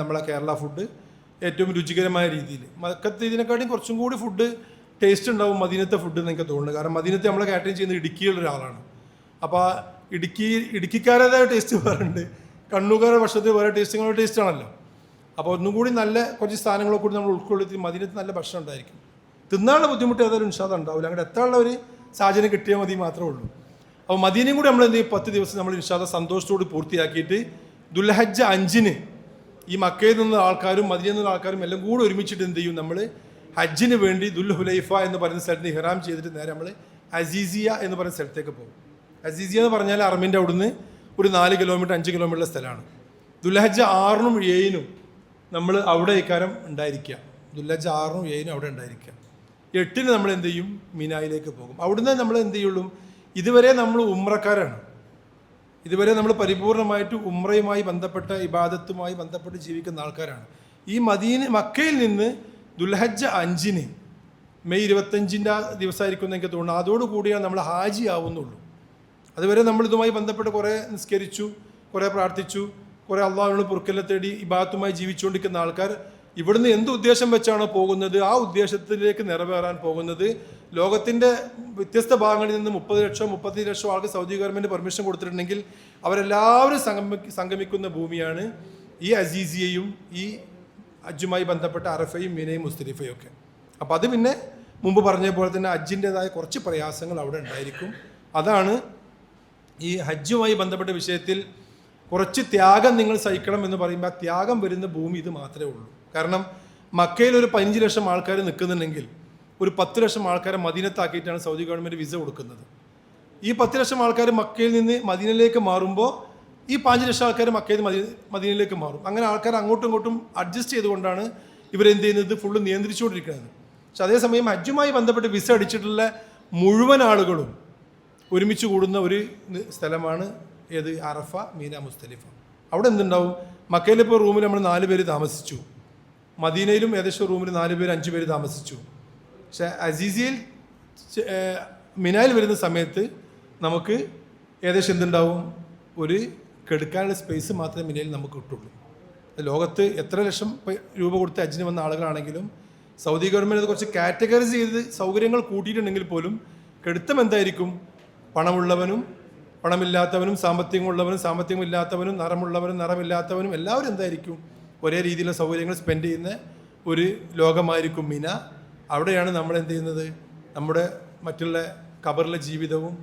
നമ്മളെ കേരള ഫുഡ് ഏറ്റവും രുചികരമായ രീതിയിൽ. മക്കത്ത് ഇതിനെക്കാട്ടിയും കുറച്ചും കൂടി ഫുഡ് ടേസ്റ്റ് ഉണ്ടാവും മദീനത്തെ ഫുഡ് എന്ന് എനിക്ക് തോന്നുന്നു. കാരണം മദീനത്തെ നമ്മളെ കാറ്ററിംഗ് ചെയ്യുന്നത് ഇടുക്കിയുള്ള ഒരാളാണ്. അപ്പോൾ ഇടുക്കിക്കാരേതായ ടേസ്റ്റ് വേറെ ഉണ്ട്, കണ്ണൂക്കാരുടെ ഭക്ഷണത്തിൽ വേറെ ടേസ്റ്റുകളുടെ ടേസ്റ്റ് ആണല്ലോ. അപ്പോൾ ഒന്നും കൂടി നല്ല കുറച്ച് സ്ഥാനങ്ങളെ കൂടി നമ്മൾ ഉൾക്കൊള്ളുത്തി മദീനത്ത് നല്ല ഭക്ഷണം ഉണ്ടായിരിക്കും. തിന്നാനുള്ള ബുദ്ധിമുട്ട് ഏതായാലും ഇൻഷാദ് ഉണ്ടാവില്ല. അങ്ങനെ എത്താനുള്ള ഒരു സാഹചര്യം കിട്ടിയാൽ മതി മാത്രമേ ഉള്ളൂ. അപ്പോൾ മദീനയും കൂടി നമ്മൾ എന്ത് ചെയ്യും, 10 ദിവസം നമ്മൾ ഇൻഷാദ് സന്തോഷത്തോട് പൂർത്തിയാക്കിയിട്ട് ദുൽഹജ്ജ 5-ന് ഈ മക്കയിൽ നിന്നുള്ള ആൾക്കാരും മദീനയിൽ നിന്നുള്ള ആൾക്കാരും എല്ലാം കൂടി ഒരുമിച്ചിട്ട് എന്ത് ചെയ്യും, നമ്മൾ ഹജ്ജിന് വേണ്ടി ദുൽ ഹുലൈഫ എന്ന് പറയുന്ന സ്ഥലത്ത് നിന്ന് ഇഹ്റാം ചെയ്തിട്ട് നേരെ നമ്മൾ അസീസിയ എന്ന് പറയുന്ന സ്ഥലത്തേക്ക് പോകും. അസീസിയ എന്ന് പറഞ്ഞാൽ അറമിൻ്റെ അവിടുന്ന് ഒരു 4 കിലോമീറ്റർ 5 കിലോമീറ്റർ സ്ഥലമാണ്. ദുൽഹജ്ജ 6-നും 7-നും നമ്മൾ അവിടെ ഇക്കാരം ഉണ്ടായിരിക്കുക. ദുൽഹജ്ജ 6-നും 7-നും അവിടെ ഉണ്ടായിരിക്കുക. 8-ന് നമ്മൾ എന്ത് ചെയ്യും, മിനായിലേക്ക് പോകും. അവിടുന്ന് നമ്മൾ എന്ത് ചെയ്യുള്ളൂ, ഇതുവരെ നമ്മൾ ഉംറക്കാരാണ്. ഇതുവരെ നമ്മൾ പരിപൂർണമായിട്ട് ഉംറയുമായി ബന്ധപ്പെട്ട ഇബാദത്തുമായി ബന്ധപ്പെട്ട് ജീവിക്കുന്ന ആൾക്കാരാണ്. ഈ മക്കയിൽ നിന്ന് ദുൽഹജ്ജ 5-ന് മെയ് 25-ൻ്റെ ദിവസമായിരിക്കും എന്ന് എനിക്ക് തോന്നുന്നു. അതോടുകൂടിയാണ് നമ്മൾ ഹാജി ആവുന്നുള്ളൂ. അതുവരെ നമ്മൾ ഇതുമായി ബന്ധപ്പെട്ട് കുറേ നിസ്കരിച്ചു, കുറേ പ്രാർത്ഥിച്ചു, കുറേ അള്ളാഹുവിനോട് പൊറുക്കലിനെ തേടി ഇബാദത്തുമായി ജീവിച്ചുകൊണ്ടിരിക്കുന്ന ആൾക്കാർ ഇവിടുന്ന് എന്ത് ഉദ്ദേശം വെച്ചാണോ പോകുന്നത്, ആ ഉദ്ദേശത്തിലേക്ക് നിറവേറാൻ പോകുന്നത്. ലോകത്തിൻ്റെ വ്യത്യസ്ത ഭാഗങ്ങളിൽ നിന്ന് 30 ലക്ഷം 35 ലക്ഷം ആൾക്ക് സൗദി ഗവൺമെൻറ് പെർമിഷൻ കൊടുത്തിട്ടുണ്ടെങ്കിൽ അവരെല്ലാവരും സംഗമിക്കുന്ന ഭൂമിയാണ് ഈ അസീസിയയും ഈ ഹജ്ജുമായി ബന്ധപ്പെട്ട അറഫയും മിനയും മുസ്തലിഫയും ഒക്കെ. അപ്പോൾ അത് പിന്നെ മുമ്പ് പറഞ്ഞ പോലെ തന്നെ ഹജ്ജിൻ്റെതായ കുറച്ച് പ്രയാസങ്ങൾ അവിടെ ഉണ്ടായിരിക്കും. അതാണ് ഈ ഹജ്ജുമായി ബന്ധപ്പെട്ട വിഷയത്തിൽ കുറച്ച് ത്യാഗം നിങ്ങൾ സഹിക്കണം എന്ന് പറയുമ്പോൾ ആ ത്യാഗം വരുന്ന ഭൂമി ഇത് മാത്രമേ ഉള്ളൂ. കാരണം മക്കയിൽ ഒരു 15 ലക്ഷം ആൾക്കാർ നിൽക്കുന്നുണ്ടെങ്കിൽ ഒരു 10 ലക്ഷം ആൾക്കാരെ മദീനത്താക്കിയിട്ടാണ് സൗദി ഗവൺമെൻറ് വിസ കൊടുക്കുന്നത്. ഈ 10 ലക്ഷം ആൾക്കാർ മക്കയിൽ നിന്ന് മദീനയിലേക്ക് മാറുമ്പോൾ ഈ 5 ലക്ഷം ആൾക്കാർ മക്കയിൽ മദീനയിലേക്ക് മാറും. അങ്ങനെ ആൾക്കാർ അങ്ങോട്ടും ഇങ്ങോട്ടും അഡ്ജസ്റ്റ് ചെയ്തുകൊണ്ടാണ് ഇവരെന്ത് ചെയ്യുന്നത്, ഫുള്ള് നിയന്ത്രിച്ചുകൊണ്ടിരിക്കുന്നത്. പക്ഷെ അതേസമയം ഹജ്ജുമായി ബന്ധപ്പെട്ട് വിസ അടിച്ചിട്ടുള്ള മുഴുവൻ ആളുകളും ഒരുമിച്ച് കൂടുന്ന ഒരു സ്ഥലമാണ് ഏത്, അറഫ, മീന, മുസ്തലിഫ. അവിടെ എന്തുണ്ടാവും, മക്കയിലിപ്പോൾ റൂമിൽ നമ്മൾ 4 പേര് താമസിച്ചു, മദീനയിലും ഏകദേശം റൂമിൽ 4 പേര് 5 പേര് താമസിച്ചു. പക്ഷെ അസീസിയയിൽ മിനായിൽ വരുന്ന സമയത്ത് നമുക്ക് ഏകദേശം എന്തുണ്ടാവും, ഒരു കെടുക്കാനുള്ള സ്പേസ് മാത്രമേ മിനയിൽ നമുക്ക് കിട്ടുള്ളൂ. ലോകത്ത് എത്ര ലക്ഷം രൂപ കൊടുത്ത് ഹജ്ജിന് വന്ന ആളുകളാണെങ്കിലും സൗദി ഗവൺമെൻറ് കുറച്ച് കാറ്റഗറൈസ് ചെയ്ത് സൗകര്യങ്ങൾ കൂട്ടിയിട്ടുണ്ടെങ്കിൽ പോലും കെടുത്തം എന്തായിരിക്കും, പണമുള്ളവനും പണമില്ലാത്തവനും, സാമ്പത്തികമുള്ളവനും സാമ്പത്തികമില്ലാത്തവനും, നിറമുള്ളവനും നിറമില്ലാത്തവനും എല്ലാവരും എന്തായിരിക്കും ഒരേ രീതിയിലുള്ള സൗകര്യങ്ങൾ സ്പെൻഡ് ചെയ്യുന്ന ഒരു ലോകമായിരിക്കും മിന. അവിടെയാണ് നമ്മൾ എന്ത് ചെയ്യുന്നത്, നമ്മുടെ മറ്റുള്ള ഖബറിലെ ജീവിതവും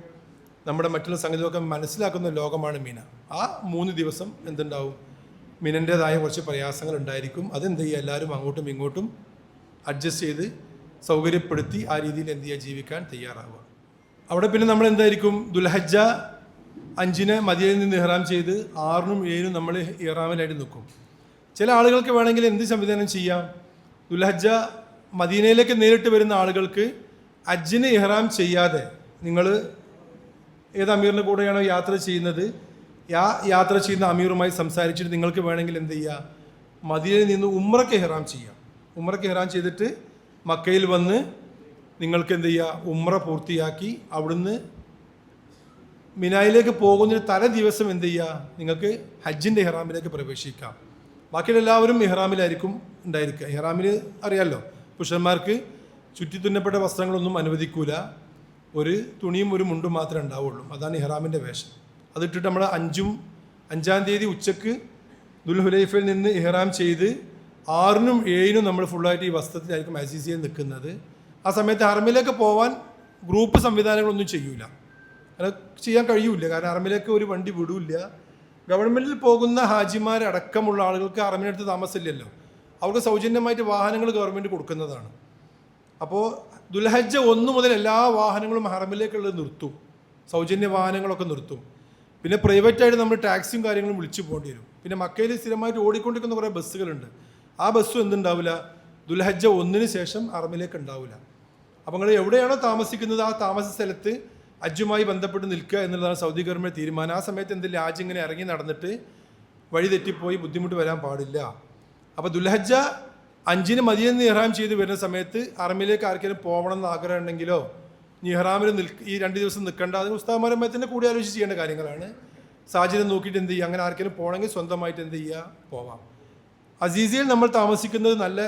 നമ്മുടെ മറ്റുള്ള സംഗതികളൊക്കെ മനസ്സിലാക്കുന്ന ലോകമാണ് മിന. ആ 3 ദിവസം എന്തുണ്ടാവും, മിനൻ്റേതായ കുറച്ച് പ്രയാസങ്ങൾ ഉണ്ടായിരിക്കും. അതെന്ത് ചെയ്യുക, എല്ലാവരും അങ്ങോട്ടും ഇങ്ങോട്ടും അഡ്ജസ്റ്റ് ചെയ്ത് സൗകര്യപ്പെടുത്തി ആ രീതിയിൽ എന്ത് ചെയ്യുക, ജീവിക്കാൻ തയ്യാറാവുക. അവിടെ പിന്നെ നമ്മൾ എന്തായിരിക്കും, ദുൽഹജ്ജ 5-ന് മദീനയിൽ നിന്ന് ഇഹ്റാം ചെയ്ത് 6-നും 7-നും നമ്മൾ ഇഹ്റാമിലായിട്ട് നിൽക്കും. ചില ആളുകൾക്ക് വേണമെങ്കിൽ എന്ത് സംവിധാനം ചെയ്യാം, ദുൽഹജ്ജ മദീനയിലേക്ക് നേരിട്ട് വരുന്ന ആളുകൾക്ക് ഹജ്ജിന് ഇഹ്റാം ചെയ്യാതെ നിങ്ങൾ ഏത് അമീറിൻ്റെ കൂടെയാണോ യാത്ര ചെയ്യുന്നത്, യാത്ര ചെയ്യുന്ന അമീറുമായി സംസാരിച്ചിട്ട് നിങ്ങൾക്ക് വേണമെങ്കിൽ എന്ത് ചെയ്യുക, മദീനയിൽ നിന്ന് ഉംറയ്ക്ക് ഇഹ്റാം ചെയ്യാം. ഉംറയ്ക്ക് ഇഹ്റാം ചെയ്തിട്ട് മക്കയിൽ വന്ന് നിങ്ങൾക്ക് എന്ത് ചെയ്യുക, ഉംറ പൂർത്തിയാക്കി അവിടുന്ന് മിനായിലേക്ക് പോകുന്നതിന് തലേ ദിവസം എന്ത് ചെയ്യുക, നിങ്ങൾക്ക് ഹജ്ജിൻ്റെ ഇഹ്റാമിലേക്ക് പ്രവേശിക്കാം. ബാക്കിയുള്ള എല്ലാവരും ഇഹ്റാമിലായിരിക്കും ഉണ്ടായിരിക്കുക. ഇഹ്റാമിൽ അറിയാമല്ലോ, പുരുഷന്മാർക്ക് ചുറ്റിത്തുന്നപ്പെട്ട വസ്ത്രങ്ങളൊന്നും അനുവദിക്കൂല. ഒരു തുണിയും ഒരു മുണ്ടും മാത്രമേ ഉണ്ടാവുള്ളൂ. അതാണ് ഇഹ്റാമിൻ്റെ വേഷം. അതിട്ടിട്ട് നമ്മൾ 5-ാം തീയതി ഉച്ചക്ക് ദുൽഹുലൈഫയിൽ നിന്ന് ഇഹ്റാം ചെയ്ത് 6-നും 7-നും നമ്മൾ ഫുള്ളായിട്ട് ഈ വസ്ത്രത്തിലായിരിക്കും അസീസിയയിൽ നിൽക്കുന്നത്. ആ സമയത്ത് ഹറമിലേക്ക് പോകാൻ ഗ്രൂപ്പ് സംവിധാനങ്ങളൊന്നും ചെയ്യൂല, അത് ചെയ്യാൻ കഴിയൂല. കാരണം ഹറമിലേക്ക് ഒരു വണ്ടി വിടൂല്ല. ഗവൺമെൻറ്റിൽ പോകുന്ന ഹാജിമാരടക്കമുള്ള ആളുകൾക്ക് ഹറമിനടുത്ത് താമസമില്ലല്ലോ, അവർക്ക് സൗജന്യമായിട്ട് വാഹനങ്ങൾ ഗവൺമെൻറ് കൊടുക്കുന്നതാണ്. അപ്പോൾ ദുൽഹജ്ജ 1 മുതൽ എല്ലാ വാഹനങ്ങളും ഹറമിലേക്കുള്ളത് നിർത്തും, സൗജന്യ വാഹനങ്ങളൊക്കെ നിർത്തും. പിന്നെ പ്രൈവറ്റായിട്ട് നമ്മൾ ടാക്സിയും കാര്യങ്ങളും വിളിച്ചു പോകേണ്ടി വരും. പിന്നെ മക്കയിൽ സ്ഥിരമായിട്ട് ഓടിക്കൊണ്ടിരിക്കുന്ന കുറേ ബസ്സുകളുണ്ട്. ആ ബസ്സും എന്തുണ്ടാവില്ല, ദുൽഹജ്ജ 1-ന് ശേഷം ഹറമിലേക്ക് ഉണ്ടാവില്ല. അപ്പോൾ നിങ്ങൾ എവിടെയാണോ താമസിക്കുന്നത് ആ താമസ സ്ഥലത്ത് ഹജ്ജുമായി ബന്ധപ്പെട്ട് നിൽക്കുക എന്നുള്ളതാണ് സൗദി ഗവൺമെൻറ് തീരുമാനം. ആ സമയത്ത് എന്തെങ്കിലും ഹാജ് ഇങ്ങനെ ഇറങ്ങി നടന്നിട്ട് വഴി തെറ്റിപ്പോയി ബുദ്ധിമുട്ട് വരാൻ പാടില്ല. അപ്പോൾ ദുൽഹജ്ജ 5-ന് മദീനയിൽ നിന്ന് ഇഹ്റാം ചെയ്ത് വരുന്ന സമയത്ത് ഹറമിലേക്ക് ആർക്കെങ്കിലും പോകണം എന്ന് ആഗ്രഹം ഉണ്ടെങ്കിലോ ഈ ഇഹ്റാമിൽ ഈ 2 ദിവസം നിൽക്കേണ്ട, അതിന് ഉസ്താദുമാരുമായി തന്നെ കൂടി ആലോചിച്ച് ചെയ്യേണ്ട കാര്യങ്ങളാണ്. സാഹചര്യം നോക്കിയിട്ട് എന്ത് ചെയ്യുക, അങ്ങനെ ആർക്കെങ്കിലും പോകണമെങ്കിൽ സ്വന്തമായിട്ട് എന്ത് ചെയ്യുക, പോവാം. അസീസിയയിൽ നമ്മൾ താമസിക്കുന്നത് നല്ല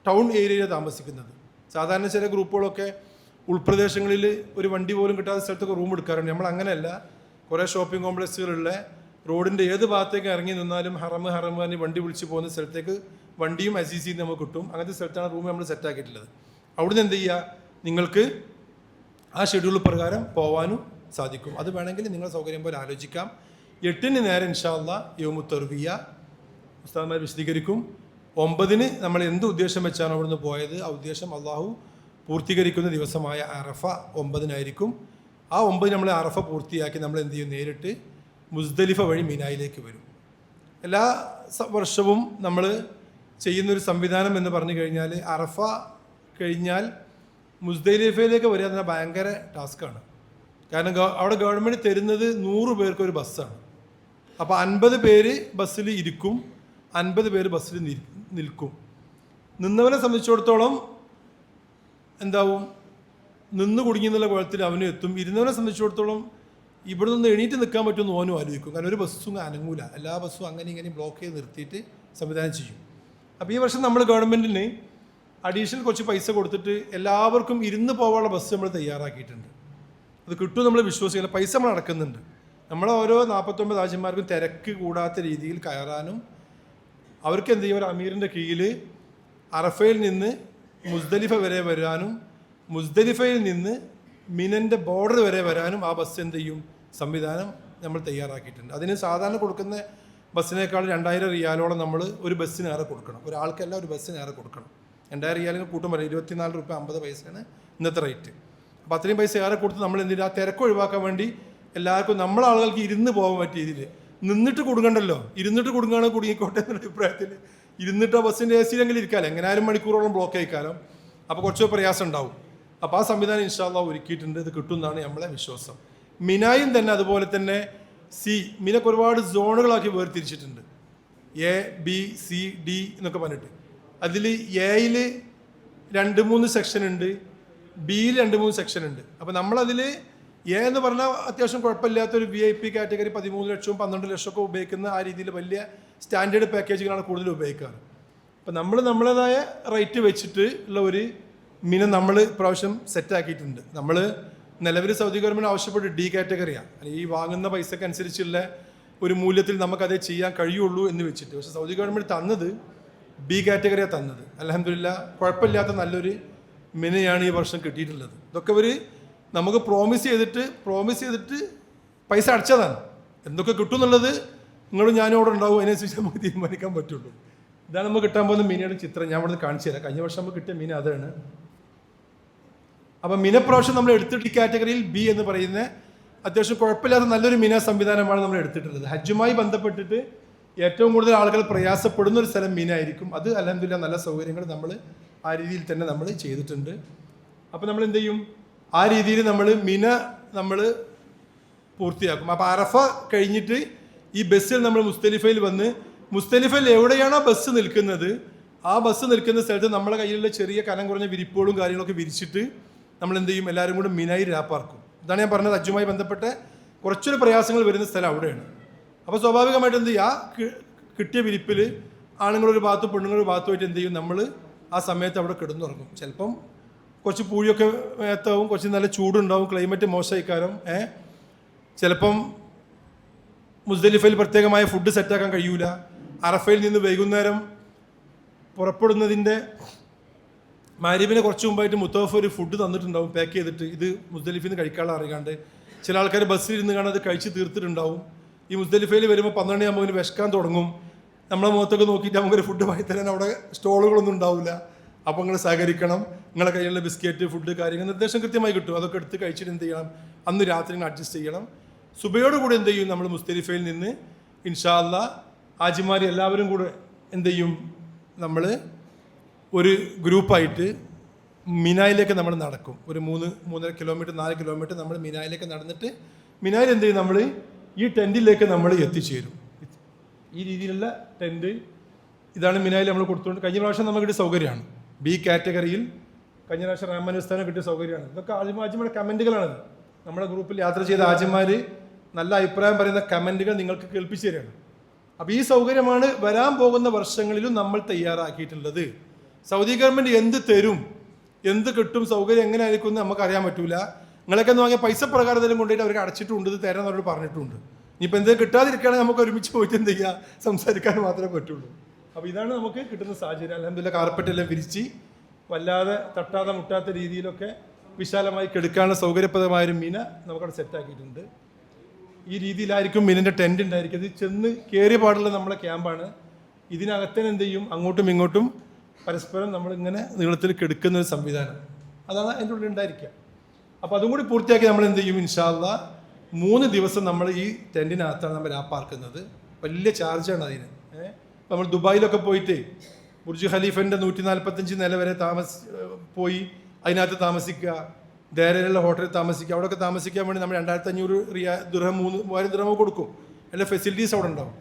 ടൗൺ ഏരിയയിൽ താമസിക്കുന്നത്. സാധാരണ ചില ഗ്രൂപ്പുകളൊക്കെ ഉൾപ്രദേശങ്ങളിൽ ഒരു വണ്ടി പോലും കിട്ടാത്ത സ്ഥലത്തൊക്കെ റൂം എടുക്കാറുണ്ട്. നമ്മൾ അങ്ങനെയല്ല, കുറേ ഷോപ്പിംഗ് കോംപ്ലക്സുകളുള്ള റോഡിൻ്റെ ഏത് ഭാഗത്തേക്ക് ഇറങ്ങി നിന്നാലും ഹറം പറഞ്ഞ് വണ്ടി വിളിച്ച് പോകുന്ന സ്ഥലത്തേക്ക് വണ്ടിയും അസീസിയും നമുക്ക് കിട്ടും. അങ്ങനത്തെ സ്ഥലത്താണ് റൂം നമ്മൾ സെറ്റാക്കിയിട്ടുള്ളത്. അവിടുന്ന് എന്ത് ചെയ്യുക, നിങ്ങൾക്ക് ആ ഷെഡ്യൂൾ പ്രകാരം പോകാനും സാധിക്കും. അത് വേണമെങ്കിൽ നിങ്ങൾ സൗകര്യം പോലെ ആലോചിക്കാം. 8-ന് നേരെ ഇൻഷാ അല്ലാഹ് യൗമു തർവിയ ഉസ്താദന്മാർ വിശദീകരിക്കും. 9-ന് നമ്മൾ എന്ത് ഉദ്ദേശം വെച്ചാണ് അവിടുന്ന് പോയത്, ആ ഉദ്ദേശം അള്ളാഹു പൂർത്തീകരിക്കുന്ന ദിവസമായ അറഫ 9-നായിരിക്കും. ആ 9 നമ്മൾ അറഫ പൂർത്തിയാക്കി നമ്മൾ എന്ത് ചെയ്യും, നേരിട്ട് മുസ്ദലിഫ വഴി മിനായിലേക്ക് വരും. എല്ലാ വർഷവും നമ്മൾ ചെയ്യുന്നൊരു സംവിധാനം എന്ന് പറഞ്ഞു കഴിഞ്ഞാൽ അറഫ കഴിഞ്ഞാൽ മുസ്ദലിഫയിലേക്ക് വരിക എന്നാൽ ഭയങ്കര ടാസ്ക്കാണ്. കാരണം അവിടെ ഗവൺമെൻറ് തരുന്നത് 100 പേർക്ക് ഒരു ബസ്സാണ്. അപ്പോൾ 50 പേര് ബസ്സിൽ ഇരിക്കും, 50 പേര് ബസ്സിൽ നിൽക്കും. നിന്നവനെ സംബന്ധിച്ചിടത്തോളം എന്താവും, നിന്ന് കുടുങ്ങിയെന്നുള്ള കുഴത്തിൽ അവനും എത്തും. ഇരുന്നവനെ സംബന്ധിച്ചിടത്തോളം ഇവിടെ നിന്ന് എണീറ്റ് നിൽക്കാൻ പറ്റുമെന്ന് ഓനും ആലോചിക്കും. കാരണം ഒരു ബസ്സും അനങ്ങൂല, എല്ലാ ബസ്സും അങ്ങനെ ഇങ്ങനെ ബ്ലോക്ക് ചെയ്ത് നിർത്തിയിട്ട് സംവിധാനം ചെയ്യും. അപ്പോൾ ഈ വർഷം നമ്മൾ ഗവൺമെൻറ്റിന് അഡീഷണൽ കുറച്ച് പൈസ കൊടുത്തിട്ട് എല്ലാവർക്കും ഇരുന്ന് പോകാനുള്ള ബസ് നമ്മൾ തയ്യാറാക്കിയിട്ടുണ്ട്. അത് കിട്ടും നമ്മൾ വിശ്വസിക്കില്ല, പൈസ നമ്മൾ അടക്കുന്നുണ്ട്. നമ്മൾ ഓരോ 49 ഹാജിമാർക്കും തിരക്ക് കൂടാത്ത രീതിയിൽ കയറാനും അവർക്ക് എന്ത് ചെയ്യും, ഒരു അമീറിൻ്റെ കീഴിൽ അറഫയിൽ നിന്ന് മുസ്ദലിഫ വരെ വരാനും മുസ്ദലിഫയിൽ നിന്ന് മിനൻ്റെ ബോർഡർ വരെ വരാനും ആ ബസ് എന്ത് ചെയ്യും, സംവിധാനം നമ്മൾ തയ്യാറാക്കിയിട്ടുണ്ട്. അതിന് സാധാരണ കൊടുക്കുന്ന ബസ്സിനേക്കാൾ 2000 റിയാലോളം നമ്മൾ ഒരു ബസ്സിനേറെ കൊടുക്കണം. ഒരാൾക്കല്ല, ഒരു ബസ്സിനേറെ കൊടുക്കണം. 2000 റിയാലിന് കൂട്ടം പറയും 24 രൂപ 50 പൈസയാണ് ഇന്നത്തെ റേറ്റ്. അപ്പോൾ അത്രയും പൈസ ഏറെ കൊടുത്ത് നമ്മൾ എന്തിനാ, ആ തിരക്ക് ഒഴിവാക്കാൻ വേണ്ടി എല്ലാവർക്കും നമ്മളെ ആളുകൾക്ക് ഇരുന്ന് പോകാൻ പറ്റിയ രീതിയിൽ, നിന്നിട്ട് കൊടുക്കണ്ടല്ലോ, ഇരുന്നിട്ട് കൊടുക്കുകയാണെങ്കിൽ കുടുങ്ങിക്കോട്ടെ എന്നുള്ള അഭിപ്രായത്തിൽ ഇരുന്നിട്ട് ആ ബസ്സിൻ്റെ എ സിയിലെങ്കിലും ഇരിക്കാമല്ലോ, എങ്ങനെയായാലും മണിക്കൂറോളം ബ്ലോക്ക് ആയിക്കാലം. അപ്പോൾ കുറച്ച് പ്രയാസം ഉണ്ടാവും. അപ്പോൾ ആ സംവിധാനം ഇൻഷാ അല്ലാഹ് ഒരുക്കിയിട്ടുണ്ട്. ഇത് കിട്ടുമെന്നാണ് നമ്മളെ വിശ്വാസം. മിനായും തന്നെ അതുപോലെ തന്നെ മിനക്ക് ഒരുപാട് സോണുകളാക്കി വേർതിരിച്ചിട്ടുണ്ട്. A, B, C, D എന്നൊക്കെ പറഞ്ഞിട്ട് അതിൽ എയിൽ 2-3 സെക്ഷൻ ഉണ്ട്, ബിയിൽ 2-3 സെക്ഷൻ ഉണ്ട്. അപ്പോൾ നമ്മളതിൽ എ എന്ന് പറഞ്ഞാൽ അത്യാവശ്യം കുഴപ്പമില്ലാത്തൊരു VIP കാറ്റഗറി 13 ലക്ഷവും 12 ലക്ഷമൊക്കെ ഉപയോഗിക്കുന്ന ആ രീതിയിൽ വലിയ സ്റ്റാൻഡേർഡ് പാക്കേജുകളാണ് കൂടുതൽ ഉപയോഗിക്കാറ്. അപ്പോൾ നമ്മൾ നമ്മളേതായ റേറ്റ് വെച്ചിട്ട് ഉള്ള ഒരു മിന നമ്മൾ ഇപ്രാവശ്യം സെറ്റാക്കിയിട്ടുണ്ട്. നമ്മൾ നിലവിൽ സൗദി ഗവൺമെൻറ് ആവശ്യപ്പെട്ട് D കാറ്റഗറിയാണ്, ഈ വാങ്ങുന്ന പൈസക്ക് അനുസരിച്ചുള്ള ഒരു മൂല്യത്തിൽ നമുക്കതേ ചെയ്യാൻ കഴിയുള്ളൂ എന്ന് വെച്ചിട്ട്. പക്ഷേ സൗദി ഗവൺമെൻറ് തന്നത് B കാറ്റഗറിയാണ് തന്നത്. അൽഹംദുലില്ലാ കുഴപ്പമില്ലാത്ത നല്ലൊരു മിനയാണ് ഈ വർഷം കിട്ടിയിട്ടുള്ളത്. ഇതൊക്കെ ഒരു നമുക്ക് പ്രോമിസ് ചെയ്തിട്ട് പൈസ അടച്ചതാണ്. എന്തൊക്കെ കിട്ടും എന്നുള്ളത് നിങ്ങളും ഞാനും അവിടെ ഉണ്ടാവും, അതിനനുസരിച്ച് നമുക്ക് തീരുമാനിക്കാൻ പറ്റുള്ളൂ. ഇതാണ് നമുക്ക് കിട്ടാൻ പോകുന്ന മീനയുടെ ചിത്രം. ഞാൻ അവിടെ നിന്ന് കാണിച്ചു തരാം. കഴിഞ്ഞ വർഷം നമുക്ക് കിട്ടിയ മീൻ അതാണ്. അപ്പം മിന പ്രാവശ്യം നമ്മൾ എടുത്തിട്ട് ഈ കാറ്റഗറിയിൽ B എന്ന് പറയുന്ന അത്യാവശ്യം കുഴപ്പമില്ലാത്ത നല്ലൊരു മിന സംവിധാനമാണ് നമ്മൾ എടുത്തിട്ടുള്ളത്. ഹജ്ജുമായി ബന്ധപ്പെട്ടിട്ട് ഏറ്റവും കൂടുതൽ ആളുകൾ പ്രയാസപ്പെടുന്ന ഒരു സ്ഥലം മീനായിരിക്കും. അത് അൽഹംദുലില്ലാ നല്ല സൗകര്യങ്ങൾ നമ്മൾ ആ രീതിയിൽ തന്നെ നമ്മൾ ചെയ്തിട്ടുണ്ട്. അപ്പോൾ നമ്മൾ എന്ത് ചെയ്യും, ആ രീതിയിൽ നമ്മൾ മിന നമ്മൾ പൂർത്തിയാക്കും. അപ്പോൾ അറഫ കഴിഞ്ഞിട്ട് ഈ ബസ്സിൽ നമ്മൾ മുസ്തലിഫയിൽ വന്ന്, മുസ്തലിഫയിൽ എവിടെയാണോ ബസ് നിൽക്കുന്നത് ആ ബസ് നിൽക്കുന്ന സ്ഥലത്ത് നമ്മളെ കയ്യിലുള്ള ചെറിയ കനം കുറഞ്ഞ വിരിപ്പുകളും കാര്യങ്ങളൊക്കെ വിരിച്ചിട്ട് നമ്മൾ എന്ത് ചെയ്യും, എല്ലാവരും കൂടെ മിനായി രാപ്പാർക്കും. ഇതാണ് ഞാൻ പറഞ്ഞത്, ഹജ്ജുമായി ബന്ധപ്പെട്ട കുറച്ചൊരു പ്രയാസങ്ങൾ വരുന്ന സ്ഥലം അവിടെയാണ്. അപ്പോൾ സ്വാഭാവികമായിട്ട് എന്ത് ചെയ്യും, ആ കിട്ടിയ വിരിപ്പിൽ ആണുങ്ങളൊരു ഭാഗത്തും പെണ്ണുങ്ങളൊരു ഭാഗത്തുമായിട്ട് എന്ത് ചെയ്യും, നമ്മൾ ആ സമയത്ത് അവിടെ കിടന്നുറങ്ങും. ചിലപ്പം കുറച്ച് പൂഴിയൊക്കെ മേത്താവും, കുറച്ച് നല്ല ചൂടുണ്ടാവും, ക്ലൈമറ്റ് മോശമായിക്കാരം. ചിലപ്പം മുസ്ദലിഫയിൽ പ്രത്യേകമായ ഫുഡ് സെറ്റാക്കാൻ കഴിയൂല. അറഫയിൽ നിന്ന് വൈകുന്നേരം പുറപ്പെടുന്നതിൻ്റെ മഗ്‌രിബിന് കുറച്ച് മുമ്പായിട്ട് മുത്തവഫ് ഒരു ഫുഡ് തന്നിട്ടുണ്ടാവും പാക്ക് ചെയ്തിട്ട്, ഇത് മുസ്ദലിഫിൽ നിന്ന് കഴിക്കാനുള്ള അറിയാണ്ട്. ചില ആൾക്കാർ ബസ്സിൽ ഇരുന്ന് കാണാൻ അത് കഴിച്ച് തീർത്തിട്ടുണ്ടാവും. ഈ മുസ്ദലിഫയിൽ വരുമ്പോൾ 12 മണിയാകുമ്പോൾ വിശക്കാൻ തുടങ്ങും. നമ്മളെ മുഖത്തൊക്കെ നോക്കിയിട്ട് നമുക്കൊരു ഫുഡ് വാങ്ങി തരാൻ അവിടെ സ്റ്റോളുകളൊന്നും ഉണ്ടാവില്ല. അപ്പോൾ നിങ്ങൾ സഹകരിക്കണം, നിങ്ങളെ കയ്യിലുള്ള ബിസ്ക്കറ്റ് ഫുഡ് കാര്യങ്ങൾ നിർദ്ദേശം കൃത്യമായി കിട്ടും. അതൊക്കെ എടുത്ത് കഴിച്ചിട്ട് എന്ത് ചെയ്യണം, അന്ന് രാത്രി അഡ്ജസ്റ്റ് ചെയ്യണം. സുബയോടുകൂടി എന്ത് ചെയ്യും, നമ്മൾ മുസ്ദലിഫയിൽ നിന്ന് ഇൻഷാ അല്ലാ ഹാജിമാർ എല്ലാവരും കൂടെ എന്ത് ചെയ്യും, നമ്മൾ ഒരു ഗ്രൂപ്പായിട്ട് മിനായിലേക്ക് നമ്മൾ നടക്കും. ഒരു 3-3.5 കിലോമീറ്റർ 4 കിലോമീറ്റർ നമ്മൾ മിനായിലേക്ക് നടന്നിട്ട് മിനായിൽ എന്ത് ചെയ്യും, നമ്മൾ ഈ ടെൻറ്റിലേക്ക് നമ്മൾ എത്തിച്ചേരും. ഈ രീതിയിലുള്ള ടെൻറ്റ് ഇതാണ് മിനായിൽ നമ്മൾ കൊടുത്തുകൊണ്ട്, കഴിഞ്ഞ പ്രാവശ്യം നമുക്ക് കിട്ടിയ സൗകര്യമാണ്. ബി കാറ്റഗറിയിൽ കഴിഞ്ഞ പ്രാവശ്യം റഹ്മാൻ ഉസ്താദിനെ കിട്ടിയ സൗകര്യമാണ്. ഇതൊക്കെ ഹാജിമാരുടെ കമൻറ്റുകളാണത്. നമ്മുടെ ഗ്രൂപ്പിൽ യാത്ര ചെയ്ത ഹാജിമാർ നല്ല അഭിപ്രായം പറയുന്ന കമൻറ്റുകൾ നിങ്ങൾക്ക് കേൾപ്പിച്ചു തരികയാണ്. അപ്പോൾ ഈ സൗകര്യമാണ് വരാൻ പോകുന്ന വർഷങ്ങളിലും നമ്മൾ തയ്യാറാക്കിയിട്ടുള്ളത്. സൗദി ഗവൺമെൻറ് എന്ത് തരും, എന്ത് കിട്ടും, സൗകര്യം എങ്ങനെ ആയിരിക്കും എന്ന് നമുക്ക് അറിയാൻ പറ്റൂല. നിങ്ങളൊക്കെ എന്ന് വാങ്ങിയ പൈസ പ്രകാരം എന്തെങ്കിലും കൊണ്ടുപോയിട്ട് അവർക്ക് അടച്ചിട്ടുണ്ട്, ഇത് തരാൻ അവരോട് പറഞ്ഞിട്ടുണ്ട്. ഇനിയിപ്പോൾ എന്തെങ്കിലും കിട്ടാതിരിക്കുകയാണെങ്കിൽ നമുക്ക് ഒരുമിച്ച് പോയിട്ട് എന്ത് ചെയ്യുക, സംസാരിക്കാൻ മാത്രമേ പറ്റുള്ളൂ. അപ്പോൾ ഇതാണ് നമുക്ക് കിട്ടുന്ന സാഹചര്യം. അൽഹംദുലില്ലാഹ് കാർപ്പറ്റെല്ലാം വിരിച്ച് വല്ലാതെ തട്ടാതെ മുട്ടാത്ത രീതിയിലൊക്കെ വിശാലമായി കെടുക്കാനുള്ള സൗകര്യപ്രദമായൊരു മിന നമുക്കവിടെ സെറ്റാക്കിയിട്ടുണ്ട്. ഈ രീതിയിലായിരിക്കും മിനിൻ്റെ ടെൻറ്റ് ഉണ്ടായിരിക്കും. ഇത് ചെന്ന് കയറിയ പാടുള്ള നമ്മളെ ക്യാമ്പാണ്. ഇതിനകത്തേന് എന്ത് ചെയ്യും, അങ്ങോട്ടും ഇങ്ങോട്ടും പരസ്പരം നമ്മളിങ്ങനെ നീളത്തിൽ കെടുക്കുന്ന ഒരു സംവിധാനം, അതാണ് അതിൻ്റെ ഉള്ളിൽ ഉണ്ടായിരിക്കുക. അപ്പോൾ അതും കൂടി പൂർത്തിയാക്കി നമ്മൾ എന്ത് ചെയ്യും, ഇൻഷാ അല്ലാ 3 ദിവസം നമ്മൾ ഈ ടെൻറ്റിനകത്താണ് നമ്മൾ രാപ്പാർക്കുന്നത്. വലിയ ചാർജാണ് അതിന്. നമ്മൾ ദുബായിലൊക്കെ പോയിട്ട് ബുർജ് ഖലീഫൻ്റെ 145 നില വരെ പോയി അതിനകത്ത് താമസിക്കുക, ദേരയിലുള്ള ഹോട്ടലിൽ താമസിക്കുക. അവിടെയൊക്കെ താമസിക്കാൻ വേണ്ടി നമ്മൾ 2500 ദിർഹം 3000 ദിർഹം കൊടുക്കും. എല്ലാ ഫെസിലിറ്റീസ് അവിടെ ഉണ്ടാവും.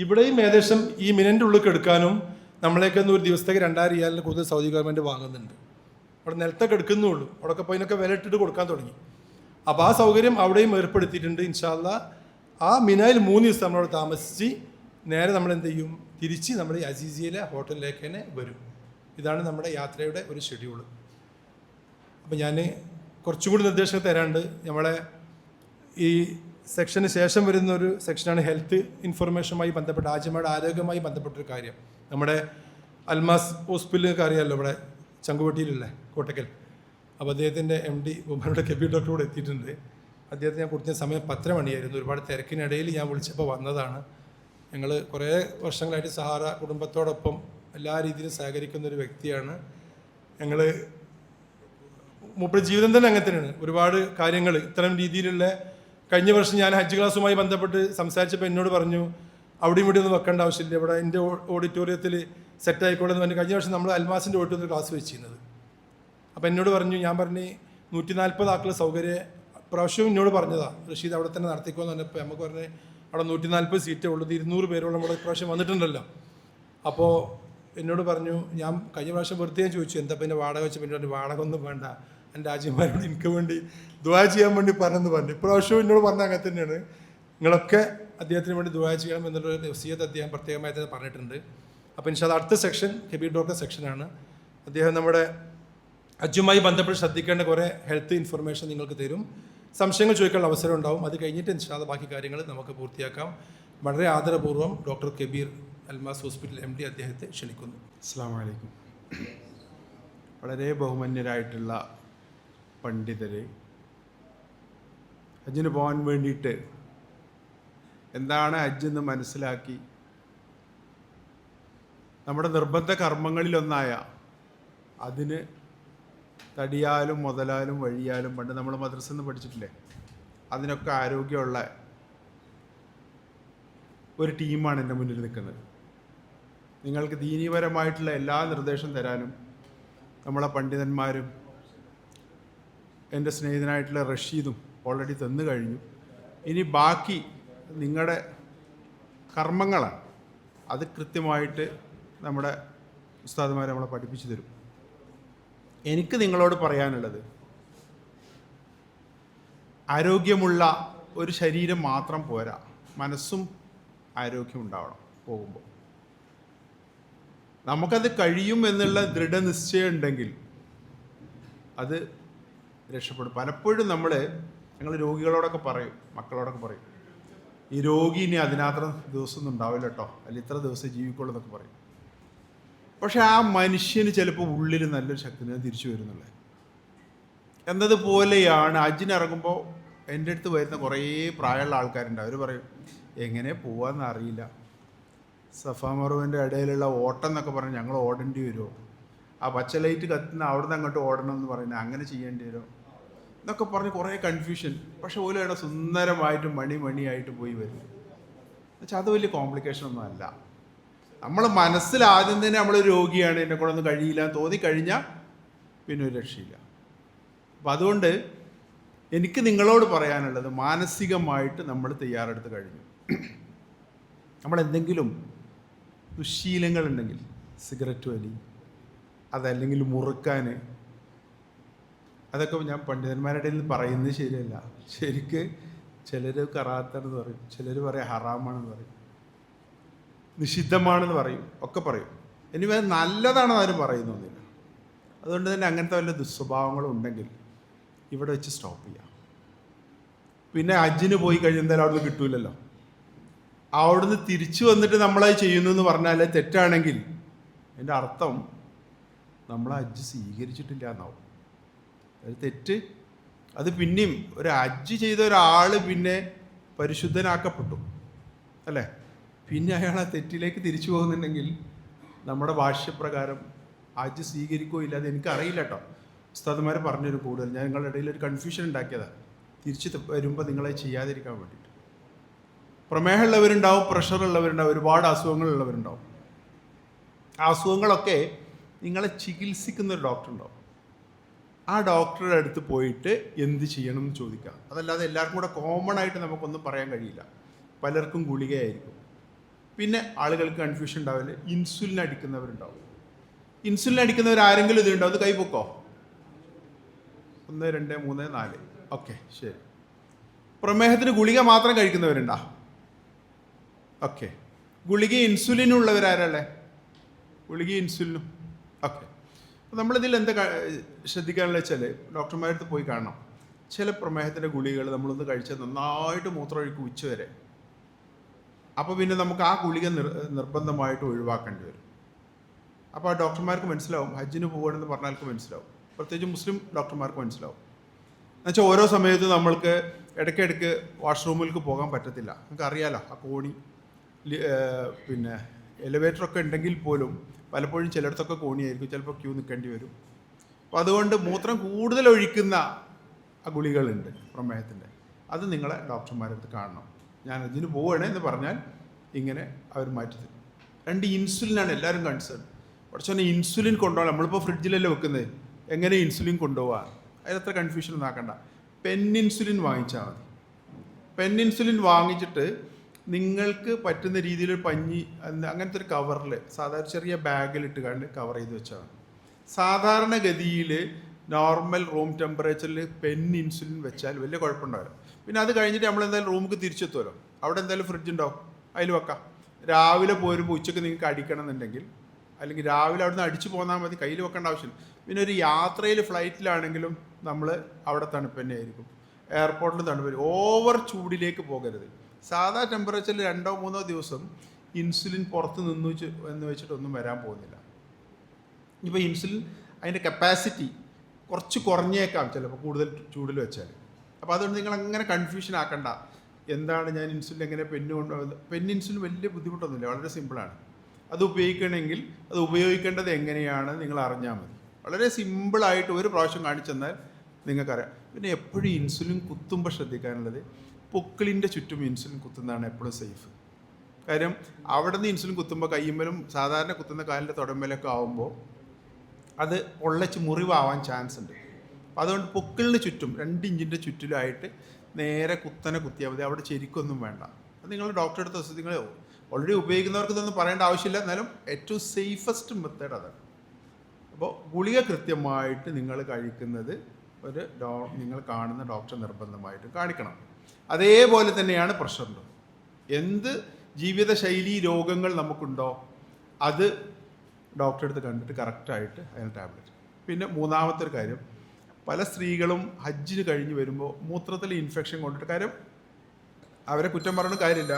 ഇവിടെയും ഏകദേശം ഈ മിനൻ്റെ ഉള്ളിൽ എടുക്കാനും നമ്മളേക്ക് ഒരു ദിവസത്തേക്ക് 2000 റിയാലിൽ കൂടുതൽ സൗദി ഗവൺമെൻറ് വാങ്ങുന്നുണ്ട്. അവിടെ നിലത്തൊക്കെ എടുക്കുന്നുള്ളൂ. അവിടെയൊക്കെ പോയി ഇതിനൊക്കെ വില ഇട്ടിട്ട് കൊടുക്കാൻ തുടങ്ങി. അപ്പോൾ ആ സൗകര്യം അവിടെയും ഏർപ്പെടുത്തിയിട്ടുണ്ട്. ഇൻഷാ അല്ലാ ആ മിനായിൽ 3 ദിവസം നമ്മളവിടെ താമസിച്ച് നേരെ നമ്മൾ എന്ത് ചെയ്യും, തിരിച്ച് നമ്മൾ ഈ അസീസിയയിലെ ഹോട്ടലിലേക്ക് തന്നെ വരും. ഇതാണ് നമ്മുടെ യാത്രയുടെ ഒരു ഷെഡ്യൂള്. അപ്പോൾ ഞാൻ കുറച്ചുകൂടി നിർദ്ദേശങ്ങൾ തരാണ്ട്. നമ്മളെ ഈ സെക്ഷന് ശേഷം വരുന്നൊരു സെക്ഷനാണ് ഹെൽത്ത് ഇൻഫർമേഷനുമായി ബന്ധപ്പെട്ട, ഹാജിമാരുടെ ആരോഗ്യവുമായി ബന്ധപ്പെട്ടൊരു കാര്യം. നമ്മുടെ അൽമാസ് ഹോസ്പിറ്റലിലൊക്കെ അറിയാമല്ലോ, ഇവിടെ ചങ്കുവെട്ടിയിലുള്ള കോട്ടക്കൽ. അപ്പോൾ അദ്ദേഹത്തിൻ്റെ MD ഉമ്മയുടെ കെബി ഡോക്ടർ കൂടെ എത്തിയിട്ടുണ്ട്. അദ്ദേഹത്തെ ഞാൻ കൊടുത്ത സമയം 10 മണിയായിരുന്നു. ഒരുപാട് തിരക്കിനിടയിൽ ഞാൻ വിളിച്ചപ്പോൾ വന്നതാണ്. ഞങ്ങൾ കുറേ വർഷങ്ങളായിട്ട് സഹാറ കുടുംബത്തോടൊപ്പം എല്ലാ രീതിയിലും സഹകരിക്കുന്ന ഒരു വ്യക്തിയാണ്. ഞങ്ങൾ മൂപ്പരുടെ ജീവിതം തന്നെ അങ്ങനെ തന്നെയാണ്. ഒരുപാട് കാര്യങ്ങൾ ഇത്തരം രീതിയിലുള്ള, കഴിഞ്ഞ വർഷം ഞാൻ ഹജ്ജ് ക്ലാസ്സുമായി ബന്ധപ്പെട്ട് സംസാരിച്ചപ്പോൾ എന്നോട് പറഞ്ഞു അവിടെയും ഇവിടെ ഒന്നും വെക്കേണ്ട ആവശ്യമില്ല, ഇവിടെ എൻ്റെ ഓഡിറ്റോറിയത്തിൽ സെറ്റ് ആയിക്കോളെന്ന് പറഞ്ഞു. കഴിഞ്ഞ വർഷം നമ്മൾ അൽമാസിൻ്റെ ഓഡിറ്റോറിയത്തിൽ ക്ലാസ് വെച്ചിരുന്നത്. അപ്പോൾ എന്നോട് പറഞ്ഞു, ഞാൻ പറഞ്ഞ് 140 ആക്കുള്ള സൗകര്യം പ്രാവശ്യവും എന്നോട് പറഞ്ഞതാണ്, റഷീദ് അവിടെ തന്നെ നടത്തിക്കോന്ന് പറഞ്ഞപ്പോൾ നമുക്ക് പറഞ്ഞ് അവിടെ 140 സീറ്റേ ഉള്ളത്, 200 പേരോളം നമ്മുടെ പ്രാവശ്യം വന്നിട്ടുണ്ടല്ലോ. അപ്പോൾ എന്നോട് പറഞ്ഞു, ഞാൻ കഴിഞ്ഞ പ്രാവശ്യം വെറുതെ ചോദിച്ചു എന്താ പിന്നെ വാടക വെച്ച്, പിന്നെ വാടക ഒന്നും വേണ്ട, എൻ്റെ രാജ്യന്മാരോട് എനിക്ക് വേണ്ടി ദുആ ചെയ്യാൻ വേണ്ടി പറഞ്ഞു. ഇപ്രാവശ്യവും എന്നോട് പറഞ്ഞ അങ്ങനെ തന്നെയാണ്, നിങ്ങളൊക്കെ അദ്ദേഹത്തിന് വേണ്ടി ദുആ ചെയ്യണം എന്നുള്ളൊരു വസിയത്ത് അദ്ദേഹം പ്രത്യേകമായി തന്നെ പറഞ്ഞിട്ടുണ്ട്. അപ്പോൾ ഇൻഷാ അല്ലാഹ് അടുത്ത സെക്ഷൻ കബീർ ഡോക്ടർ സെക്ഷനാണ്. അദ്ദേഹം നമ്മുടെ ഹജ്ജുമായി ബന്ധപ്പെട്ട് ശ്രദ്ധിക്കേണ്ട കുറേ ഹെൽത്ത് ഇൻഫർമേഷൻ നിങ്ങൾക്ക് തരും. സംശയങ്ങൾ ചോദിക്കാനുള്ള അവസരം ഉണ്ടാവും. അത് കഴിഞ്ഞിട്ട് ഇൻഷാ അല്ലാഹ് ബാക്കി കാര്യങ്ങൾ നമുക്ക് പൂർത്തിയാക്കാം. വളരെ ആദരപൂർവ്വം doctor Kabir Almas hospital MD അദ്ദേഹത്തെ ക്ഷണിക്കുന്നു. അസ്സലാമു അലൈക്കും. വളരെ ബഹുമാന്യരായിട്ടുള്ള പണ്ഡിതർ, ഹജ്ജിന് പോകാൻ വേണ്ടിയിട്ട് എന്താണ് ഹജ്ജ് എന്ന് മനസ്സിലാക്കി നമ്മുടെ നിർബന്ധ കർമ്മങ്ങളിലൊന്നായ അതിന് തടിയാലും മുതലാലും വഴിയാലും പണ്ട് നമ്മൾ മദ്രസയിൽ നിന്ന് പഠിച്ചിട്ടില്ലേ, അതിനൊക്കെ ആരോഗ്യമുള്ള ഒരു ടീമാണ് എൻ്റെ മുന്നിൽ നിൽക്കുന്നത്. നിങ്ങൾക്ക് ദീനീപരമായിട്ടുള്ള എല്ലാ നിർദ്ദേശം തരാനും നമ്മളെ പണ്ഡിതന്മാരും എൻ്റെ സ്നേഹിതനായിട്ടുള്ള റഷീദും ഓൾറെഡി തന്നു കഴിഞ്ഞു. ഇനി ബാക്കി നിങ്ങളുടെ കർമ്മങ്ങളാണ്. അത് കൃത്യമായിട്ട് നമ്മുടെ ഉസ്താദുമാർ നമ്മളെ പഠിപ്പിച്ചു തരും. എനിക്ക് നിങ്ങളോട് പറയാനുള്ളത്, ആരോഗ്യമുള്ള ഒരു ശരീരം മാത്രം പോരാ, മനസ്സും ആരോഗ്യമുണ്ടാവണം. പോകുമ്പോൾ നമുക്കത് കഴിയും എന്നുള്ള ദൃഢനിശ്ചയം ഉണ്ടെങ്കിൽ അത് രക്ഷപ്പെടും. പലപ്പോഴും ഞങ്ങൾ രോഗികളോടൊക്കെ പറയും, മക്കളോടൊക്കെ പറയും, ഈ രോഗി ഇനി അതിനത്ര ദിവസമൊന്നും ഉണ്ടാവില്ല കേട്ടോ, അല്ലെങ്കിൽ ഇത്ര ദിവസം ജീവിക്കുള്ളൂ എന്നൊക്കെ പറയും. പക്ഷെ ആ മനുഷ്യന് ചിലപ്പോൾ ഉള്ളിൽ നല്ലൊരു ശക്തി തിരിച്ചു വരുന്നുള്ളത്. എന്നതുപോലെയാണ് ഹജ്ജിനിറങ്ങുമ്പോൾ എൻ്റെ അടുത്ത് വരുന്ന കുറേ പ്രായമുള്ള ആൾക്കാരുണ്ട്. അവർ പറയും, എങ്ങനെ പോവാന്ന് അറിയില്ല, സഫാ മറുവിൻ്റെ ഇടയിലുള്ള ഓട്ടം എന്നൊക്കെ പറഞ്ഞ് ഞങ്ങൾ ഓടേണ്ടി വരുമോ, ആ പച്ച ലൈറ്റ് കത്തുന്ന അവിടെ നിന്ന് അങ്ങോട്ട് ഓടണം എന്ന് പറയുന്നത്, അങ്ങനെ ചെയ്യേണ്ടി വരുമോ എന്നൊക്കെ പറഞ്ഞ് കുറേ കൺഫ്യൂഷൻ. പക്ഷെ ഓലാണ് സുന്ദരമായിട്ട് മണിയായിട്ട് പോയി വരും. എന്നുവെച്ചാൽ അത് വലിയ കോംപ്ലിക്കേഷൻ ഒന്നും അല്ല. നമ്മൾ മനസ്സിൽ ആദ്യം തന്നെ നമ്മൾ രോഗിയാണ്, എന്നെ കൂടെ ഒന്നും കഴിയില്ല എന്ന് തോന്നിക്കഴിഞ്ഞാൽ പിന്നെ ഒരു രക്ഷയില്ല. അപ്പം അതുകൊണ്ട് എനിക്ക് നിങ്ങളോട് പറയാനുള്ളത്, മാനസികമായിട്ട് നമ്മൾ തയ്യാറെടുത്ത് കഴിഞ്ഞു. നമ്മളെന്തെങ്കിലും ദുശ്ശീലങ്ങളുണ്ടെങ്കിൽ, സിഗരറ്റ് വലി, അതല്ലെങ്കിൽ മുറുക്കാൻ, അതൊക്കെ ഞാൻ പണ്ഡിതന്മാരുടെ ഇടയിൽ പറയുന്നത് ശരിയല്ല. ശരിക്ക് ചിലർ കറാത്താണെന്ന് പറയും, ചിലർ പറയും ഹറാമാണെന്ന് പറയും, നിഷിദ്ധമാണെന്ന് പറയും, ഒക്കെ പറയും. ഇനി അത് നല്ലതാണെന്ന് ആരും പറയുന്നൊന്നുമില്ല. അതുകൊണ്ട് തന്നെ അങ്ങനത്തെ വല്ല ദുസ്വഭാവങ്ങളും ഉണ്ടെങ്കിൽ ഇവിടെ വെച്ച് സ്റ്റോപ്പ് ചെയ്യാം. പിന്നെ ഹജ്ജിന് പോയി കഴിഞ്ഞാൽ എന്തായാലും അവിടുന്ന് കിട്ടൂലല്ലോ. അവിടുന്ന് തിരിച്ചു വന്നിട്ട് നമ്മളത് ചെയ്യുന്നു എന്ന് പറഞ്ഞാൽ തെറ്റാണെങ്കിൽ എൻ്റെ അർത്ഥം നമ്മൾ ഹജ്ജ് സ്വീകരിച്ചിട്ടില്ല എന്നാവും. അത് തെറ്റ്. അത് പിന്നെയും ഒരു ഹജ്ജ് ചെയ്ത ഒരാൾ പിന്നെ പരിശുദ്ധനാക്കപ്പെട്ടു അല്ലേ, പിന്നെ അയാൾ ആ തെറ്റിലേക്ക് തിരിച്ചു പോകുന്നുണ്ടെങ്കിൽ നമ്മുടെ ഭാഷ്യപ്രകാരം ഹജ്ജ് സ്വീകരിക്കുകയോ ഇല്ല. അത് എനിക്കറിയില്ല കേട്ടോ, ഉസ്താദുമാർ പറഞ്ഞൊരു കൂടുതൽ. ഞാൻ നിങ്ങളുടെ ഇടയിൽ ഒരു കൺഫ്യൂഷൻ ഉണ്ടാക്കിയതാണ്, തിരിച്ച് വരുമ്പോൾ നിങ്ങളെ ചെയ്യാതിരിക്കാൻ വേണ്ടിയിട്ട്. പ്രമേഹമുള്ളവരുണ്ടാവും, പ്രഷറുള്ളവരുണ്ടാവും, ഒരുപാട് അസുഖങ്ങളുള്ളവരുണ്ടാവും. ആ അസുഖങ്ങളൊക്കെ നിങ്ങളെ ചികിത്സിക്കുന്നൊരു ഡോക്ടർ ഉണ്ടാവും. ആ ഡോക്ടറുടെ അടുത്ത് പോയിട്ട് എന്ത് ചെയ്യണം എന്ന് ചോദിക്കാം. അതല്ലാതെ എല്ലാവർക്കും കൂടെ കോമൺ ആയിട്ട് നമുക്കൊന്നും പറയാൻ കഴിയില്ല. പലർക്കും ഗുളികയായിരിക്കും. പിന്നെ ആളുകൾക്ക് കൺഫ്യൂഷൻ ഉണ്ടാവില്ല, ഇൻസുലിൻ അടിക്കുന്നവരുണ്ടാവും. ഇൻസുലിൻ അടിക്കുന്നവർ ആരെങ്കിലും ഇതുണ്ടോ? അത് കൈപൊക്കോ. 1 2 3 4. ഓക്കെ, ശരി. പ്രമേഹത്തിന് ഗുളിക മാത്രം കഴിക്കുന്നവരുണ്ടോ? ഓക്കെ. ഗുളിക ഇൻസുലിനും ഉള്ളവരാരല്ലേ? ഗുളിക ഇൻസുലിനും. ഓക്കെ. അപ്പോൾ നമ്മളിതിൽ എന്താ ശ്രദ്ധിക്കാനുള്ള വെച്ചാൽ, ഡോക്ടർമാരുടെ അടുത്ത് പോയി കാണണം. ചില പ്രമേഹത്തിൻ്റെ ഗുളികകൾ നമ്മളൊന്ന് കഴിച്ചാൽ നന്നായിട്ട് മൂത്രമൊഴിക്കും ഉച്ചവരെ. അപ്പോൾ പിന്നെ നമുക്ക് ആ ഗുളിക നിർബന്ധമായിട്ട് ഒഴിവാക്കേണ്ടി വരും. അപ്പോൾ ആ ഡോക്ടർമാർക്ക് മനസ്സിലാവും, ഹജ്ജിന് പോകണമെന്ന് പറഞ്ഞാൽക്ക് മനസ്സിലാവും. പ്രത്യേകിച്ച് മുസ്ലിം ഡോക്ടർമാർക്ക് മനസ്സിലാവും. എന്നുവെച്ചാൽ ഓരോ സമയത്ത് നമ്മൾക്ക് ഇടയ്ക്കിടയ്ക്ക് വാഷ്റൂമിലേക്ക് പോകാൻ പറ്റത്തില്ല. നമുക്ക് അറിയാലോ, ആ കോണി പിന്നെ എലിവേറ്ററൊക്കെ ഉണ്ടെങ്കിൽ പോലും പലപ്പോഴും ചിലയിടത്തൊക്കെ കോണിയായിരിക്കും, ചിലപ്പോൾ ക്യൂ നിൽക്കേണ്ടി വരും. അപ്പോൾ അതുകൊണ്ട് മൂത്രം കൂടുതൽ ഒഴിക്കുന്ന ആ ഗുളികളുണ്ട് പ്രമേഹത്തിൻ്റെ. അത് നിങ്ങളെ ഡോക്ടർമാരുടെ അടുത്ത് കാണണം. ഞാൻ ഇതിന് പോവുകയാണ് എന്ന് പറഞ്ഞാൽ ഇങ്ങനെ അവർ മാറ്റിത്തരും. 2 ഇൻസുലിനാണ് എല്ലാവരും കൺസേൺ. പക്ഷേ ഇൻസുലിൻ കൊണ്ടുപോകാൻ നമ്മളിപ്പോൾ ഫ്രിഡ്ജിലല്ലേ വെക്കുന്നത്, എങ്ങനെ ഇൻസുലിൻ കൊണ്ടുപോകാൻ? അതിനത്ര കൺഫ്യൂഷൻ ഒന്നും ആക്കണ്ട. പെൻ ഇൻസുലിൻ വാങ്ങിച്ചാൽ മതി. പെൻ ഇൻസുലിൻ വാങ്ങിച്ചിട്ട് നിങ്ങൾക്ക് പറ്റുന്ന രീതിയിൽ പഞ്ഞി അങ്ങനത്തെ ഒരു കവറിൽ, സാധാരണ ചെറിയ ബാഗിലിട്ട് കണ്ട് കവർ ചെയ്ത് വെച്ചാൽ മതി. സാധാരണഗതിയിൽ നോർമൽ റൂം ടെമ്പറേച്ചറിൽ പെൻ ഇൻസുലിൻ വെച്ചാൽ വലിയ കുഴപ്പമുണ്ടാവില്ല. പിന്നെ അത് കഴിഞ്ഞിട്ട് നമ്മൾ എന്തായാലും റൂമിലേക്ക് തിരിച്ചെത്തുമല്ലോ, അവിടെ എന്തായാലും ഫ്രിഡ്ജ് ഉണ്ടാവും, അതിൽ വെക്കാം. രാവിലെ പോരുമ്പോൾ ഉച്ചയ്ക്ക് നിങ്ങൾക്ക് അടിക്കണം എന്നുണ്ടെങ്കിൽ, അല്ലെങ്കിൽ രാവിലെ അവിടെ നിന്ന് അടിച്ചു പോന്നാൽ മതി, കയ്യിൽ വെക്കേണ്ട ആവശ്യമില്ല. പിന്നെ ഒരു യാത്രയിൽ ഫ്ലൈറ്റിലാണെങ്കിലും നമ്മൾ അവിടെ തണുപ്പ് തന്നെ ആയിരിക്കും, എയർപോർട്ടിൽ തണുപ്പ്. ഓവർ ചൂടിലേക്ക് പോകരുത്. സാധാ ടെമ്പറേച്ചറിൽ 2 3 ദിവസം ഇൻസുലിൻ പുറത്ത് എന്ന് വെച്ചിട്ടൊന്നും വരാൻ പോകുന്നില്ല. ഇപ്പോൾ ഇൻസുലിൻ അതിൻ്റെ കപ്പാസിറ്റി കുറച്ച് കുറഞ്ഞേക്കാം ചിലപ്പോൾ കൂടുതൽ ചൂടിൽ വെച്ചാൽ. അപ്പോൾ അതുകൊണ്ട് നിങ്ങൾ അങ്ങനെ കൺഫ്യൂഷൻ ആക്കണ്ട. എന്താണ് ഞാൻ ഇൻസുലിൻ എങ്ങനെ പെന്ന് കൊണ്ടുപോകുന്നത്? പെൻ ഇൻസുലിൻ വലിയ ബുദ്ധിമുട്ടൊന്നുമില്ല, വളരെ സിമ്പിളാണ്. അത് ഉപയോഗിക്കണമെങ്കിൽ അത് ഉപയോഗിക്കേണ്ടത് എങ്ങനെയാണ് നിങ്ങൾ അറിഞ്ഞാൽ മതി. വളരെ സിമ്പിളായിട്ട് ഒരു പ്രാവശ്യം കാണിച്ചെന്നാൽ നിങ്ങൾക്കറിയാം. പിന്നെ എപ്പോഴും ഇൻസുലിൻ കുത്തുമ്പോൾ ശ്രദ്ധിക്കാനുള്ളത്, പൊക്കിളിൻ്റെ ചുറ്റും ഇൻസുലിൻ കുത്തുന്നതാണ് എപ്പോഴും സേഫ്. കാര്യം അവിടെ നിന്ന് ഇൻസുലിൻ കുത്തുമ്പോൾ കയ്യുമ്മലും സാധാരണ കുത്തുന്ന കാലിൻ്റെ തുടമ്പലൊക്കെ ആകുമ്പോൾ അത് പൊള്ളച്ച് മുറിവാവാൻ ചാൻസ് ഉണ്ട്. അപ്പോൾ അതുകൊണ്ട് പൊക്കിളിന് ചുറ്റും 2 ഇഞ്ചിൻ്റെ ചുറ്റിലുമായിട്ട് നേരെ കുത്തനെ കുത്തിയാൽ മതി. അവിടെ ചെരിക്കൊന്നും വേണ്ട. അത് നിങ്ങൾ ഡോക്ടറെ അടുത്ത് നിങ്ങൾ ഓൾറെഡി ഉപയോഗിക്കുന്നവർക്ക് ഇതൊന്നും പറയേണ്ട ആവശ്യമില്ല. എന്നാലും ഏറ്റവും സേഫസ്റ്റ് മെത്തേഡ് അതാണ്. അപ്പോൾ ഗുളിക കൃത്യമായിട്ട് നിങ്ങൾ കഴിക്കുന്നത് നിങ്ങൾ കാണുന്ന ഡോക്ടറെ നിർബന്ധമായിട്ട് കാണിക്കണം. അതേപോലെ തന്നെയാണ് പ്രഷറിൻ്റെ. എന്ത് ജീവിതശൈലി രോഗങ്ങൾ നമുക്കുണ്ടോ അത് ഡോക്ടറെ അടുത്ത് കണ്ടിട്ട് കറക്റ്റായിട്ട് അതിന് ടാബ്ലറ്റ്. പിന്നെ മൂന്നാമത്തെ ഒരു കാര്യം, പല സ്ത്രീകളും ഹജ്ജിന് കഴിഞ്ഞ് വരുമ്പോൾ മൂത്രത്തിൽ ഇൻഫെക്ഷൻ കൊണ്ടിട്ട്, കാര്യം അവരെ കുറ്റം പറഞ്ഞ കാര്യമില്ല,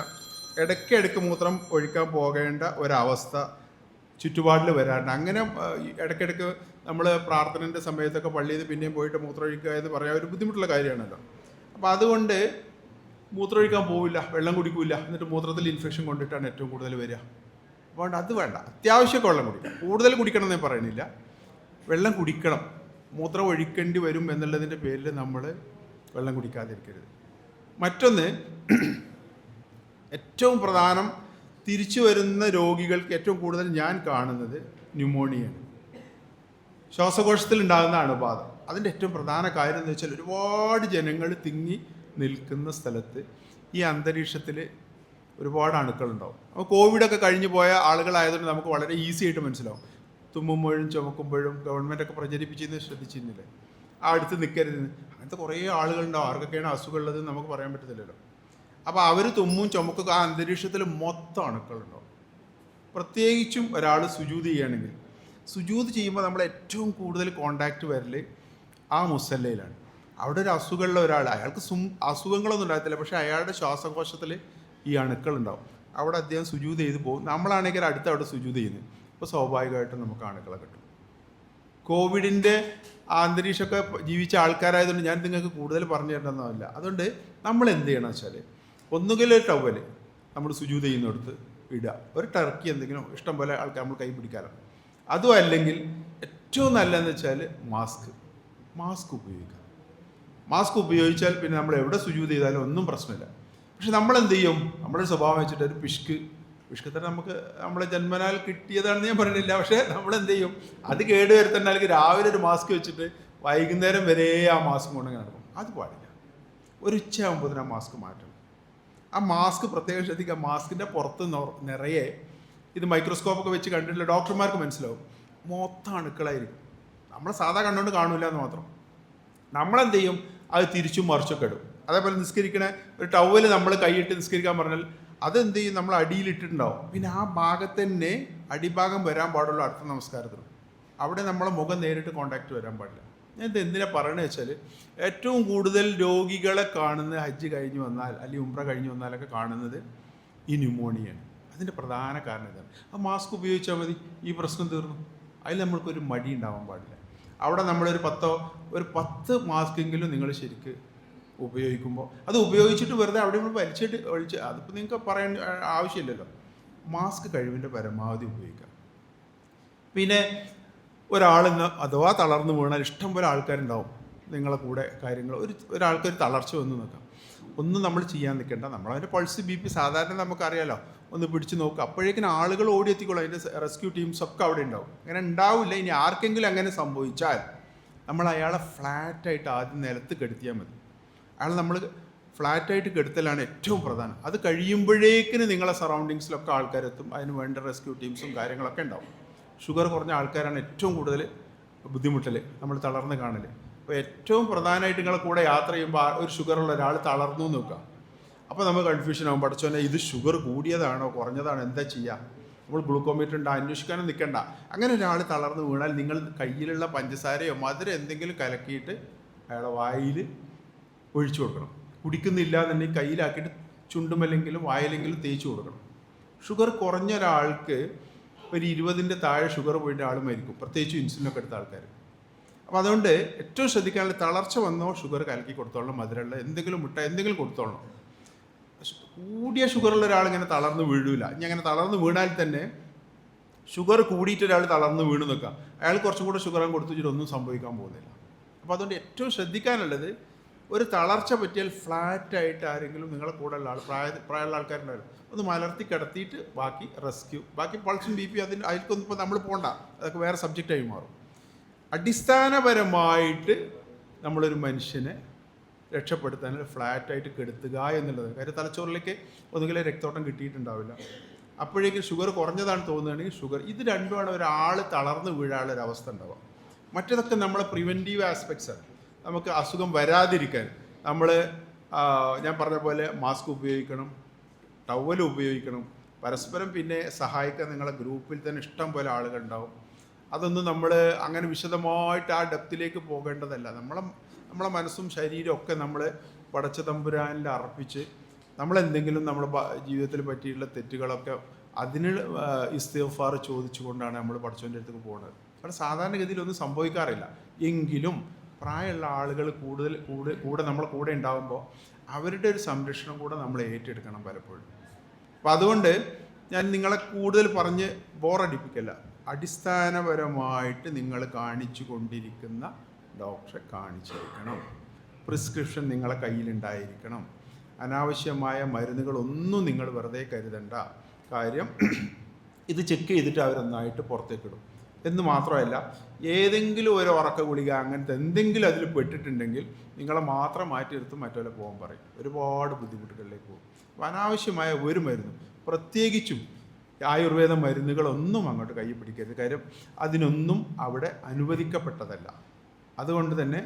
ഇടയ്ക്കിടയ്ക്ക് മൂത്രം ഒഴിക്കാൻ പോകേണ്ട ഒരവസ്ഥ ചുറ്റുപാടിൽ വരാറുണ്ട്. അങ്ങനെ ഇടയ്ക്കിടയ്ക്ക് നമ്മൾ പ്രാർത്ഥനൻ്റെ സമയത്തൊക്കെ പള്ളിയിൽ നിന്ന് പിന്നെയും പോയിട്ട് മൂത്രമൊഴിക്കുക എന്ന് പറയാൻ ഒരു ബുദ്ധിമുട്ടുള്ള കാര്യമാണല്ലോ. അപ്പോൾ അതുകൊണ്ട് മൂത്രമൊഴിക്കാൻ പോവില്ല, വെള്ളം കുടിക്കില്ല, എന്നിട്ട് മൂത്രത്തിൽ ഇൻഫെക്ഷൻ കൊണ്ടിട്ടാണ് ഏറ്റവും കൂടുതൽ വരിക. അതുകൊണ്ട് അത് വേണ്ട. അത്യാവശ്യമൊക്കെ വെള്ളം കുടിക്കണം, കൂടുതൽ കുടിക്കണം എന്ന് ഞാൻ പറയുന്നില്ല, വെള്ളം കുടിക്കണം. മൂത്രം ഒഴിക്കേണ്ടി വരും എന്നുള്ളതിൻ്റെ പേരിൽ നമ്മൾ വെള്ളം കുടിക്കാതിരിക്കരുത്. മറ്റൊന്ന്, ഏറ്റവും പ്രധാനം, തിരിച്ചു വരുന്ന രോഗികൾക്ക് ഏറ്റവും കൂടുതൽ ഞാൻ കാണുന്നത് ന്യൂമോണിയയാണ്, ശ്വാസകോശത്തിൽ ഉണ്ടാകുന്ന അണുബാധ. അതിൻ്റെ ഏറ്റവും പ്രധാന കാര്യം എന്ന് വെച്ചാൽ ഒരുപാട് ജനങ്ങൾ തിങ്ങി നിൽക്കുന്ന സ്ഥലത്ത് ഈ അന്തരീക്ഷത്തിൽ ഒരുപാട് അണുക്കളുണ്ടാവും. അപ്പോൾ കോവിഡൊക്കെ കഴിഞ്ഞു പോയ ആളുകളായതുകൊണ്ട് നമുക്ക് വളരെ ഈസി ആയിട്ട് മനസ്സിലാവും. തുമ്മുമ്പോഴും ചുമക്കുമ്പോഴും ഗവൺമെൻറ്റൊക്കെ പ്രചരിപ്പിച്ചെന്ന് ശ്രദ്ധിച്ചിരുന്നില്ലേ, ആ അടുത്ത് നിൽക്കരുത്, അങ്ങനത്തെ കുറേ ആളുകളുണ്ടാവും. ആർക്കൊക്കെയാണ് അസുഖം ഉള്ളത് നമുക്ക് പറയാൻ പറ്റത്തില്ലല്ലോ. അപ്പോൾ അവർ തുമ്മും ചുമക്കുക, ആ അന്തരീക്ഷത്തിൽ മൊത്തം അണുക്കളുണ്ടാവും. പ്രത്യേകിച്ചും ഒരാൾ സുജൂത് ചെയ്യുകയാണെങ്കിൽ, സുജൂത് ചെയ്യുമ്പോൾ നമ്മൾ ഏറ്റവും കൂടുതൽ കോണ്ടാക്റ്റ് വരൽ ആ മുസല്ലയിലാണ്. അവിടെ ഒരു അസുഖമുള്ള ഒരാൾ, അയാൾക്ക് അസുഖങ്ങളൊന്നും ഉണ്ടാകത്തില്ല, പക്ഷേ അയാളുടെ ശ്വാസകോശത്തിൽ ഈ അണുക്കളുണ്ടാവും. അവിടെ അദ്ദേഹം സുജൂത് ചെയ്ത് പോകും. നമ്മളാണെങ്കിൽ അടുത്ത് അവിടെ സുജൂത് ചെയ്യുന്നത്, അപ്പോൾ സ്വാഭാവികമായിട്ടും നമുക്ക് അണുക്കളെ കിട്ടും. കോവിഡിൻ്റെ അന്തരീക്ഷമൊക്കെ ജീവിച്ച ആൾക്കാരായതുകൊണ്ട് ഞാൻ നിങ്ങൾക്ക് കൂടുതൽ പറഞ്ഞു തരണമെന്നല്ല. അതുകൊണ്ട് നമ്മൾ എന്ത് ചെയ്യണം വെച്ചാൽ, ഒന്നുകിൽ ഒരു ടവൽ നമ്മൾ സുജൂത് ചെയ്യുന്നിടത്ത് ഇടുക, ഒരു ടർക്കി എന്തെങ്കിലും ഇഷ്ടം പോലെ ആൾക്കാർ നമ്മൾ കൈ പിടിക്കാറുണ്ട്. അതും അല്ലെങ്കിൽ ഏറ്റവും നല്ലതെന്ന് വെച്ചാൽ മാസ്ക് ഉപയോഗിക്കുക. മാസ്ക് ഉപയോഗിച്ചാൽ പിന്നെ നമ്മൾ എവിടെ സുജൂത് ചെയ്താലും ഒന്നും പ്രശ്നമില്ല. പക്ഷെ നമ്മളെന്ത് ചെയ്യും, നമ്മുടെ സ്വഭാവം വെച്ചിട്ട് ഒരു പിഷ്ക് തന്നെ നമുക്ക് നമ്മളെ ജന്മനാൽ കിട്ടിയതാണെന്ന് ഞാൻ പറയുന്നില്ല, പക്ഷേ നമ്മളെന്ത് ചെയ്യും, അത് കേടുവരുത്തണ്ടെങ്കിൽ രാവിലെ ഒരു മാസ്ക് വെച്ചിട്ട് വൈകുന്നേരം വരെ ആ മാസ്ക് കൊണ്ടെങ്കിൽ നടക്കും. അത് പാടില്ല. ഒരു ഉച്ചയാകുമ്പോൾ ആ മാസ്ക് മാറ്റണം. ആ മാസ്ക് പ്രത്യേകം ശ്രദ്ധിക്കുക. മാസ്കിൻ്റെ പുറത്ത് നിറയെ, ഇത് മൈക്രോസ്കോപ്പൊക്കെ വെച്ച് കണ്ടിട്ടുള്ള ഡോക്ടർമാർക്ക് മനസ്സിലാവും, മൊത്തം അണുക്കളായിരിക്കും. നമ്മൾ സാധാ കണ്ടുകൊണ്ട് കാണില്ല എന്ന് മാത്രം. നമ്മളെന്ത് ചെയ്യും, അത് തിരിച്ചും മറിച്ചൊക്കെ ഇടും. അതേപോലെ നിസ്കരിക്കണ ഒരു ടവല് നമ്മൾ കൈയിട്ട് നിസ്കരിക്കാൻ പറഞ്ഞാൽ അതെന്ത് ചെയ്യും, നമ്മൾ അടിയിലിട്ടിട്ടുണ്ടാവും. പിന്നെ ആ ഭാഗത്ത് തന്നെ അടിഭാഗം വരാൻ പാടുള്ളൂ അടുത്ത നമസ്കാരത്തിന്. അവിടെ നമ്മളെ മുഖം നേരിട്ട് കോണ്ടാക്റ്റ് വരാൻ പാടില്ല. ഞാൻ ഇത് എന്തിനാ പറയണത് വെച്ചാൽ, ഏറ്റവും കൂടുതൽ രോഗികളെ കാണുന്നത് ഹജ്ജ് കഴിഞ്ഞ് വന്നാൽ അല്ലെങ്കിൽ ഉംറ കഴിഞ്ഞ് വന്നാലൊക്കെ കാണുന്നത് ഈ ന്യൂമോണിയയാണ്. അതിൻ്റെ പ്രധാന കാരണം ഇതാണ്. ആ മാസ്ക് ഉപയോഗിച്ചാൽ മതി, ഈ പ്രശ്നം തീർന്നു. അതിൽ നമ്മൾക്കൊരു മടി ഉണ്ടാവാൻ പാടില്ല. അവിടെ നമ്മളൊരു 10 മാസ്കെങ്കിലും നിങ്ങൾ ശരിക്ക് ഉപയോഗിക്കുമ്പോൾ, അത് ഉപയോഗിച്ചിട്ട് വെറുതെ അവിടെ നമ്മൾ ഒഴിച്ച് അതിപ്പോൾ നിങ്ങൾക്ക് പറയാൻ ആവശ്യമില്ലല്ലോ. മാസ്ക് കഴിവിൻ്റെ പരമാവധി ഉപയോഗിക്കുക. പിന്നെ ഒരാളിന്ന് അഥവാ തളർന്നു വീണാൽ ഇഷ്ടം പോലെ ആൾക്കാരുണ്ടാവും നിങ്ങളെ കൂടെ. ഒരാൾക്കൊരു തളർച്ച വന്ന് നിൽക്കാം, ഒന്നും നമ്മൾ ചെയ്യാൻ നിൽക്കേണ്ട. നമ്മളതിൻ്റെ പൾസ് BP സാധാരണ നമുക്കറിയാലോ, ഒന്ന് പിടിച്ച് നോക്കുക. അപ്പോഴേക്കിനും ആളുകൾ ഓടിയെത്തിക്കോളും. അതിൻ്റെ റെസ്ക്യൂ ടീംസൊക്കെ അവിടെ ഉണ്ടാവും. അങ്ങനെ ഉണ്ടാവില്ല. ഇനി ആർക്കെങ്കിലും അങ്ങനെ സംഭവിച്ചാൽ നമ്മൾ അയാളെ ഫ്ലാറ്റായിട്ട് ആദ്യം നിലത്ത് കെടുത്തിയാൽ മതി. നമ്മൾ ഫ്ലാറ്റായിട്ട് കെടുത്തലാണ് ഏറ്റവും പ്രധാനം. അത് കഴിയുമ്പോഴേക്കിന് നിങ്ങളെ സറൗണ്ടിങ്സിലൊക്കെ ആൾക്കാരെത്തും. അതിന് വേണ്ട റെസ്ക്യൂ ടീംസും കാര്യങ്ങളൊക്കെ ഉണ്ടാവും. ഷുഗർ കുറഞ്ഞ ആൾക്കാരാണ് ഏറ്റവും കൂടുതൽ ബുദ്ധിമുട്ടൽ, നമ്മൾ തളർന്ന് കാണൽ. അപ്പോൾ ഏറ്റവും പ്രധാനമായിട്ട് നിങ്ങളെ കൂടെ യാത്ര ചെയ്യുമ്പോൾ ഒരു ഷുഗറുള്ള ഒരാൾ തളർന്നു നോക്കുക. അപ്പോൾ നമ്മൾ കൺഫ്യൂഷൻ ആകും, പഠിച്ചോനെ ഇത് ഷുഗർ കൂടിയതാണോ കുറഞ്ഞതാണോ എന്താ ചെയ്യുക, നമ്മൾ ഗ്ലൂക്കോമീറ്റർ ഉണ്ട് അന്വേഷിക്കാനും നിൽക്കണ്ട. അങ്ങനെ ഒരാൾ തളർന്ന് വീണാൽ നിങ്ങൾ കയ്യിലുള്ള പഞ്ചസാരയോ മധുരം എന്തെങ്കിലും കലക്കിയിട്ട് അയാളെ വായിൽ ഒഴിച്ചു കൊടുക്കണം. കുടിക്കുന്നില്ല എന്നുണ്ടെങ്കിൽ കയ്യിലാക്കിയിട്ട് ചുണ്ടുമല്ലെങ്കിലും വായിലെങ്കിലും തേച്ച് കൊടുക്കണം. ഷുഗർ കുറഞ്ഞ ഒരാൾക്ക് ഒരു 20ൻ്റെ താഴെ ഷുഗർ പോയിട്ട് ആൾ മരിക്കും, പ്രത്യേകിച്ച് ഇൻസുലിനൊക്കെ എടുത്ത ആൾക്കാർ. അപ്പോൾ അതുകൊണ്ട് ഏറ്റവും ശ്രദ്ധിക്കാനുള്ള, തളർച്ച വന്നോ ഷുഗർ കലക്കി കൊടുത്തോളണം, മധുരമുള്ള എന്തെങ്കിലും മുട്ട എന്തെങ്കിലും കൊടുത്തോളണം. കൂടിയ ഷുഗറുള്ള ഒരാളിങ്ങനെ തളർന്ന് വീഴില്ല. ഇനി അങ്ങനെ തളർന്ന് വീണാൽ തന്നെ ഷുഗർ കൂടിയിട്ട് ഒരാൾ തളർന്ന് വീണ് നിൽക്കുക, അയാൾ കുറച്ചും കൂടെ ഷുഗറും കൊടുത്തു വെച്ചിട്ട് ഒന്നും സംഭവിക്കാൻ പോകുന്നില്ല. അപ്പോൾ അതുകൊണ്ട് ഏറ്റവും ശ്രദ്ധിക്കാനുള്ളത്, ഒരു തളർച്ച പറ്റിയാൽ ഫ്ലാറ്റായിട്ട് ആരെങ്കിലും നിങ്ങളെ കൂടെ ഉള്ള പ്രായമുള്ള ആൾക്കാരുണ്ടായിരുന്നു ഒന്ന് മലർത്തി കിടത്തിയിട്ട് ബാക്കി റെസ്ക്യൂ, ബാക്കി പൾസും BP അതിൽക്കൊന്നും ഇപ്പോൾ നമ്മൾ പോകണ്ട, അതൊക്കെ വേറെ സബ്ജക്റ്റായി മാറും. അടിസ്ഥാനപരമായിട്ട് നമ്മളൊരു മനുഷ്യനെ രക്ഷപ്പെടുത്താൻ ഫ്ലാറ്റായിട്ട് കെടുത്തുക എന്നുള്ളത്. കാര്യം തലച്ചോറിലേക്ക് ഒന്നുകിൽ രക്തോട്ടം കിട്ടിയിട്ടുണ്ടാവില്ല, അപ്പോഴേക്കും ഷുഗർ കുറഞ്ഞതാണ് തോന്നുകയാണെങ്കിൽ ഷുഗർ, ഇത് രണ്ടുമാണ് ഒരാൾ തളർന്ന് വീഴാനുള്ള ഒരു അവസ്ഥ ഉണ്ടാവുക. മറ്റേതൊക്കെ നമ്മളെ പ്രിവെൻറ്റീവ് ആസ്പെക്ട്സാണ്. നമുക്ക് അസുഖം വരാതിരിക്കാൻ നമ്മൾ ഞാൻ പറഞ്ഞ പോലെ മാസ്ക് ഉപയോഗിക്കണം, ടവൽ ഉപയോഗിക്കണം, പരസ്പരം പിന്നെ സഹായിക്കാൻ നിങ്ങളെ ഗ്രൂപ്പിൽ തന്നെ ഇഷ്ടം പോലെ ആളുകളുണ്ടാവും. അതൊന്നും നമ്മൾ അങ്ങനെ വിശദമായിട്ട് ആ ഡെപ്തിലേക്ക് പോകേണ്ടതല്ല. നമ്മളെ മനസ്സും ശരീരവും ഒക്കെ നമ്മൾ പടച്ച തമ്പുരാനിൽ അർപ്പിച്ച് നമ്മളെന്തെങ്കിലും നമ്മുടെ ജീവിതത്തിൽ പറ്റിയിട്ടുള്ള തെറ്റുകളൊക്കെ അതിന് ഇസ്തിഗ്ഫാർ ചോദിച്ചുകൊണ്ടാണ് നമ്മൾ പടച്ചവൻ്റെ അടുത്തേക്ക് പോകുന്നത്. കാരണം സാധാരണഗതിയിൽ ഒന്നും സംഭവിക്കാറില്ല. എങ്കിലും പ്രായമുള്ള ആളുകൾ കൂടെ നമ്മളെ കൂടെ ഉണ്ടാകുമ്പോൾ അവരുടെ ഒരു സംരക്ഷണം കൂടെ നമ്മൾ ഏറ്റെടുക്കണം പലപ്പോഴും. അപ്പം അതുകൊണ്ട് ഞാൻ നിങ്ങളെ കൂടുതൽ പറഞ്ഞ് ബോറടിപ്പിക്കല്ല. അടിസ്ഥാനപരമായിട്ട് നിങ്ങൾ കാണിച്ചു കൊണ്ടിരിക്കുന്ന ഡോക്ടറെ കാണിച്ചിരിക്കണം. പ്രിസ്ക്രിപ്ഷൻ നിങ്ങളെ കയ്യിലുണ്ടായിരിക്കണം. അനാവശ്യമായ മരുന്നുകളൊന്നും നിങ്ങൾ വെറുതെ കരുതണ്ട. കാര്യം ഇത് ചെക്ക് ചെയ്തിട്ട് അവരൊന്നായിട്ട് പുറത്തേക്കിടും എന്ന് മാത്രമല്ല, ഏതെങ്കിലും ഒരു ഉറക്ക ഗുളിക അങ്ങനത്തെ എന്തെങ്കിലും അതിൽ പെട്ടിട്ടുണ്ടെങ്കിൽ നിങ്ങളെ മാത്രം മാറ്റി നിർത്തും, മറ്റവരെ പോകാൻ പറയും. ഒരുപാട് ബുദ്ധിമുട്ടുകളിലേക്ക് പോകും. അപ്പോൾ അനാവശ്യമായ ഒരു മരുന്നും, പ്രത്യേകിച്ചും ആയുർവേദ മരുന്നുകളൊന്നും അങ്ങോട്ട് കൈ പിടിക്കരുത്. കാര്യം അതിനൊന്നും അവിടെ അനുവദിക്കപ്പെട്ടതല്ല. അതുകൊണ്ട് തന്നെ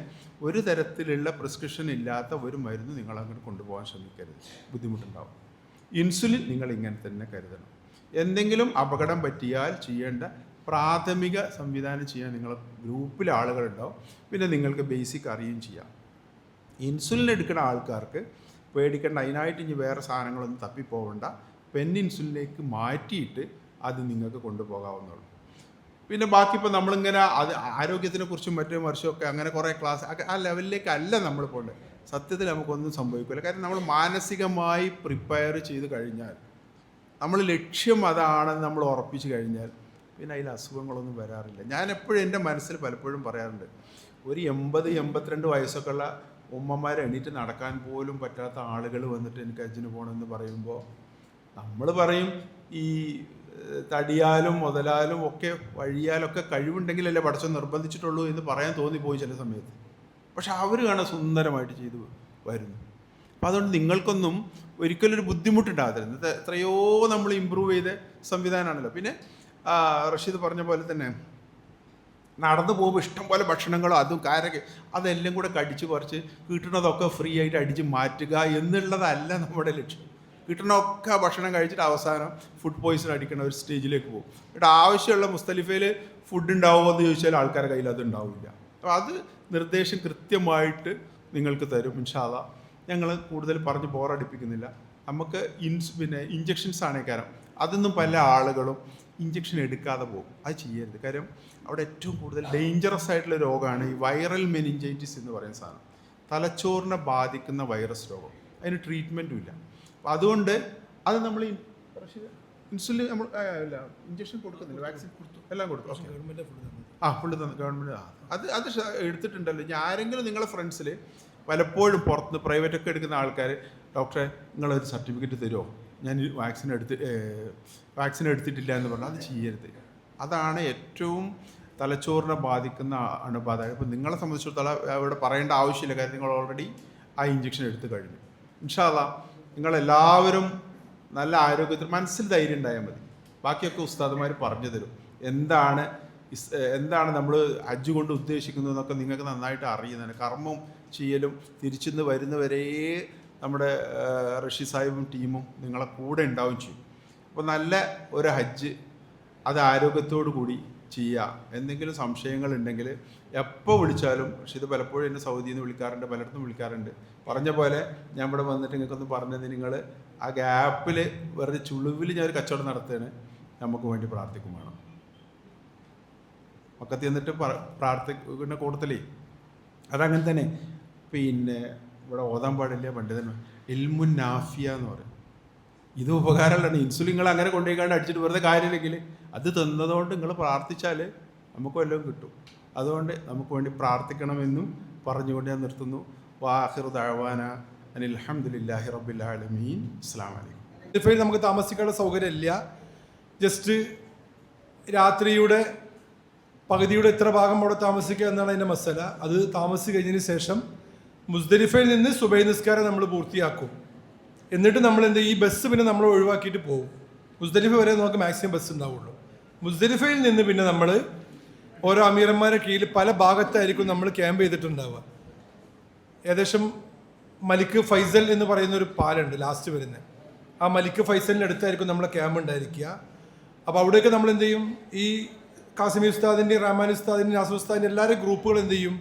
ഒരു തരത്തിലുള്ള പ്രിസ്ക്രിപ്ഷൻ ഇല്ലാത്ത ഒരു മരുന്ന് നിങ്ങൾ അങ്ങോട്ട് കൊണ്ടുപോകാൻ ശ്രമിക്കരുത്, ബുദ്ധിമുട്ടുണ്ടാവും. ഇൻസുലിൻ നിങ്ങൾ ഇങ്ങനെ തന്നെ കരുതണം. എന്തെങ്കിലും അപകടം പറ്റിയാൽ ചെയ്യേണ്ട പ്രാഥമിക സംവിധാനം ചെയ്യാൻ നിങ്ങളെ ഗ്രൂപ്പിൽ ആളുകളുണ്ടാവും. പിന്നെ നിങ്ങൾക്ക് ബേസിക് അറിയുകയും ചെയ്യാം. ഇൻസുലിൻ എടുക്കുന്ന ആൾക്കാർക്ക് പേടിക്കേണ്ട, അതിനായിട്ട് ഇനി വേറെ സാധനങ്ങളൊന്നും തപ്പിപ്പോകണ്ട. പെൻ ഇൻസുലിനിലേക്ക് മാറ്റിയിട്ട് അത് നിങ്ങൾക്ക് കൊണ്ടുപോകാവുന്നുള്ളൂ. പിന്നെ ബാക്കി ഇപ്പോൾ നമ്മളിങ്ങനെ അത് ആരോഗ്യത്തിനെ കുറിച്ചും മറ്റേ മറിച്ചൊക്കെ അങ്ങനെ കുറേ ക്ലാസ് ആ ലെവലിലേക്കല്ല നമ്മൾ പോകേണ്ടത്. സത്യത്തിൽ നമുക്കൊന്നും സംഭവിക്കില്ല. കാര്യം നമ്മൾ മാനസികമായി പ്രിപ്പയർ ചെയ്ത് കഴിഞ്ഞാൽ, നമ്മൾ ലക്ഷ്യം അതാണെന്ന് നമ്മൾ ഉറപ്പിച്ച് കഴിഞ്ഞാൽ പിന്നെ അതിൽ അസുഖങ്ങളൊന്നും വരാറില്ല. ഞാൻ എപ്പോഴും എൻ്റെ മനസ്സിൽ പലപ്പോഴും പറയാറുണ്ട്, ഒരു 80-82 വയസ്സൊക്കെ ഉള്ള ഉമ്മമാരെ എണീറ്റ് നടക്കാൻ പോലും പറ്റാത്ത ആളുകൾ വന്നിട്ട് എനിക്ക് ഹജ്ജിന് പോകണമെന്ന് പറയുമ്പോൾ നമ്മൾ പറയും ഈ തടിയാലും മുതലാലും ഒക്കെ വഴിയാലൊക്കെ കഴിവുണ്ടെങ്കിലല്ലേ പടച്ചോൻ നിർബന്ധിച്ചിട്ടുള്ളൂ എന്ന് പറയാൻ തോന്നിപ്പോയി ചില സമയത്ത്. പക്ഷെ അവർ കാണാൻ സുന്ദരമായിട്ട് ചെയ്തു വരുന്നു. അപ്പം അതുകൊണ്ട് നിങ്ങൾക്കൊന്നും ഒരിക്കലൊരു ബുദ്ധിമുട്ടുണ്ടാകരുത്. എത്രയോ നമ്മൾ ഇമ്പ്രൂവ് ചെയ്ത സംവിധാനമാണല്ലോ. പിന്നെ റഷീദ് പറഞ്ഞ പോലെ തന്നെ നടന്നു പോകുമ്പോൾ ഇഷ്ടം പോലെ ഭക്ഷണങ്ങളോ അതും കാരൊക്കെ അതെല്ലാം കൂടെ കടിച്ച് കുറച്ച് കിട്ടുന്നതൊക്കെ ഫ്രീ ആയിട്ട് അടിച്ച് മാറ്റുക എന്നുള്ളതല്ല നമ്മുടെ ലക്ഷ്യം. കിട്ടണമൊക്കെ ഭക്ഷണം കഴിച്ചിട്ട് അവസാനം ഫുഡ് പോയിസൺ അടിക്കുന്ന ഒരു സ്റ്റേജിലേക്ക് പോകും. എന്നിട്ട് ആവശ്യമുള്ള മുസ്തലിഫയിൽ ഫുഡ് ഉണ്ടാവുമോ എന്ന് ചോദിച്ചാൽ ആൾക്കാരുടെ കയ്യിൽ അത് ഉണ്ടാവില്ല. അപ്പോൾ അത് നിർദ്ദേശം കൃത്യമായിട്ട് നിങ്ങൾക്ക് തരും ഇൻഷാ അല്ലാഹ്. ഞങ്ങൾ കൂടുതൽ പറഞ്ഞ് ബോറടിപ്പിക്കുന്നില്ല. നമുക്ക് പിന്നെ ഇഞ്ചക്ഷൻസ് ആണ് കാരണം അതൊന്നും പല ആളുകളും ഇഞ്ചക്ഷൻ എടുക്കാതെ പോകും. അത് ചെയ്യരുത്. കാര്യം അവിടെ ഏറ്റവും കൂടുതൽ ഡേഞ്ചറസ് ആയിട്ടുള്ള രോഗമാണ് ഈ വൈറൽ മെനിഞ്ചൈറ്റിസ് എന്ന് പറയുന്ന സാധനം. തലച്ചോറിനെ ബാധിക്കുന്ന വൈറസ് രോഗം. അതിന് ട്രീറ്റ്മെൻറ്റും ഇല്ല. അപ്പോൾ അതുകൊണ്ട് അത് നമ്മൾ ഇൻസുലിൻ നമ്മൾ ഇഞ്ചക്ഷൻ കൊടുക്കുന്നില്ല, വാക്സിൻ കൊടുത്തു, എല്ലാം കൊടുത്തു. ഫുള്ള് തന്നു ഗവൺമെൻറ്. അത് എടുത്തിട്ടുണ്ടല്ലോ. ഇനി ആരെങ്കിലും നിങ്ങളുടെ ഫ്രണ്ട്സിൽ പലപ്പോഴും പുറത്ത് പ്രൈവറ്റൊക്കെ എടുക്കുന്ന ആൾക്കാർ ഡോക്ടറെ നിങ്ങളൊരു സർട്ടിഫിക്കറ്റ് തരുമോ, ഞാൻ വാക്സിൻ എടുത്തിട്ടില്ല എന്ന് പറഞ്ഞാൽ അത് ചെയ്യരുത്. അതാണ് ഏറ്റവും തലച്ചോറിനെ ബാധിക്കുന്ന അണുബാധ. ഇപ്പം നിങ്ങളെ സംബന്ധിച്ചിടത്തോളം അവിടെ പറയേണ്ട ആവശ്യമില്ല. കാര്യം നിങ്ങൾ ഓൾറെഡി ആ ഇഞ്ചക്ഷൻ എടുത്തു കഴിഞ്ഞു. ഇൻഷാ അല്ലാഹ് നിങ്ങളെല്ലാവരും നല്ല ആരോഗ്യത്തിൽ മനസ്സിൽ ധൈര്യം ഉണ്ടായാൽ മതി. ബാക്കിയൊക്കെ ഉസ്താദുമാർ പറഞ്ഞു തരും. എന്താണ് നമ്മൾ ഹജ്ജ് കൊണ്ട് ഉദ്ദേശിക്കുന്നതെന്നൊക്കെ നിങ്ങൾക്ക് നന്നായിട്ട് അറിയുന്നതാണ്. കർമ്മം ചെയ്യലും തിരിച്ചുനിന്ന് വരുന്നവരേ നമ്മുടെ റഷീദ് സാഹിബും ടീമും നിങ്ങളെ കൂടെ ഉണ്ടാവും ചെയ്യും. അപ്പോൾ നല്ല ഒരു ഹജ്ജ് അത് ആരോഗ്യത്തോടു കൂടി ചെയ്യുക. എന്തെങ്കിലും സംശയങ്ങളുണ്ടെങ്കിൽ എപ്പോൾ വിളിച്ചാലും, റഷീദ് പലപ്പോഴും എന്നെ സൗദിയിൽ നിന്ന് വിളിക്കാറുണ്ട്, പലയിടത്തും വിളിക്കാറുണ്ട്. പറഞ്ഞ പോലെ ഞാൻ ഇവിടെ വന്നിട്ട് നിങ്ങൾക്കൊന്ന് പറഞ്ഞത് നിങ്ങൾ ആ ഗ്യാപ്പിൽ വെറുതെ ചുളിവിൽ ഞാനൊരു കച്ചവടം നടത്തുകയാണ്. നമുക്ക് വേണ്ടി പ്രാർത്ഥിക്കും വേണം. മക്കത്തി എന്നിട്ട് പ്രാർത്ഥിക്കുന്ന കൂട്ടത്തിലേ അതങ്ങനെ തന്നെ. പിന്നെ ഇവിടെ ഓതാൻ പാടില്ല പണ്ഡിതന്മാർ ഇൽമുൻ നാഫിയ എന്ന് പറയും. ഇത് ഉപകാരമുള്ളതാണ്. ഇൻസുലിൻ നിങ്ങൾ അങ്ങനെ കൊണ്ടുപോയിക്കാണ്ട് അടിച്ചിട്ട് വെറുതെ കാര്യമില്ലെങ്കിൽ അത് തന്നതുകൊണ്ട് നിങ്ങൾ പ്രാർത്ഥിച്ചാൽ നമുക്ക് വല്ലതും കിട്ടും. അതുകൊണ്ട് നമുക്ക് വേണ്ടി പ്രാർത്ഥിക്കണമെന്നും പറഞ്ഞുകൊണ്ട് ഞാൻ നിർത്തുന്നു. വാഹിറു ദഅവാന അനിൽ ഹംദുലില്ലാഹി റബ്ബിൽ ആലമീൻ. അസ്സലാമു അലൈക്കും. ഇഫയിൽ നമുക്ക് താമസിക്കാനുള്ള സൗകര്യമില്ല. ജസ്റ്റ് രാത്രിയുടെ പകുതിയുടെ എത്ര ഭാഗം അവിടെ താമസിക്കുക എന്നാണ് അതിൻ്റെ മസല. അത് താമസിച്ച് കഴിഞ്ഞതിന് ശേഷം മുസ്ദലിഫയിൽ നിന്ന് സുബൈ നിസ്കാരം നമ്മൾ പൂർത്തിയാക്കും. എന്നിട്ട് നമ്മൾ എന്ത് ഈ ബസ് പിന്നെ നമ്മൾ ഒഴിവാക്കിയിട്ട് പോകും. മുസ്ദലിഫ വരെ നമുക്ക് മാക്സിമം ബസ് ഉണ്ടാവുള്ളൂ. മുസ്ദലിഫയിൽ നിന്ന് പിന്നെ നമ്മൾ ഓരോ അമീറന്മാരുടെ കീഴിൽ പല ഭാഗത്തായിരിക്കും നമ്മൾ ക്യാമ്പ് ചെയ്തിട്ടുണ്ടാവുക. ഏകദേശം മലിക് ഫൈസൽ എന്ന് പറയുന്ന ഒരു പാലുണ്ട് ലാസ്റ്റ് വരുന്നത്. ആ മലിക് ഫൈസലിൻ്റെ അടുത്തായിരിക്കും നമ്മളെ ക്യാമ്പ് ഉണ്ടായിരിക്കുക. അപ്പോൾ അവിടെയൊക്കെ നമ്മൾ എന്ത് ചെയ്യും, ഈ കാസിമി ഉസ്താദിൻ്റെ, റഹ്മാൻ ഉസ്താദിൻ്റെ, നാസർ ഉസ്താദിൻ്റെ എല്ലാവരും ഗ്രൂപ്പുകൾ എന്ത് ചെയ്യും,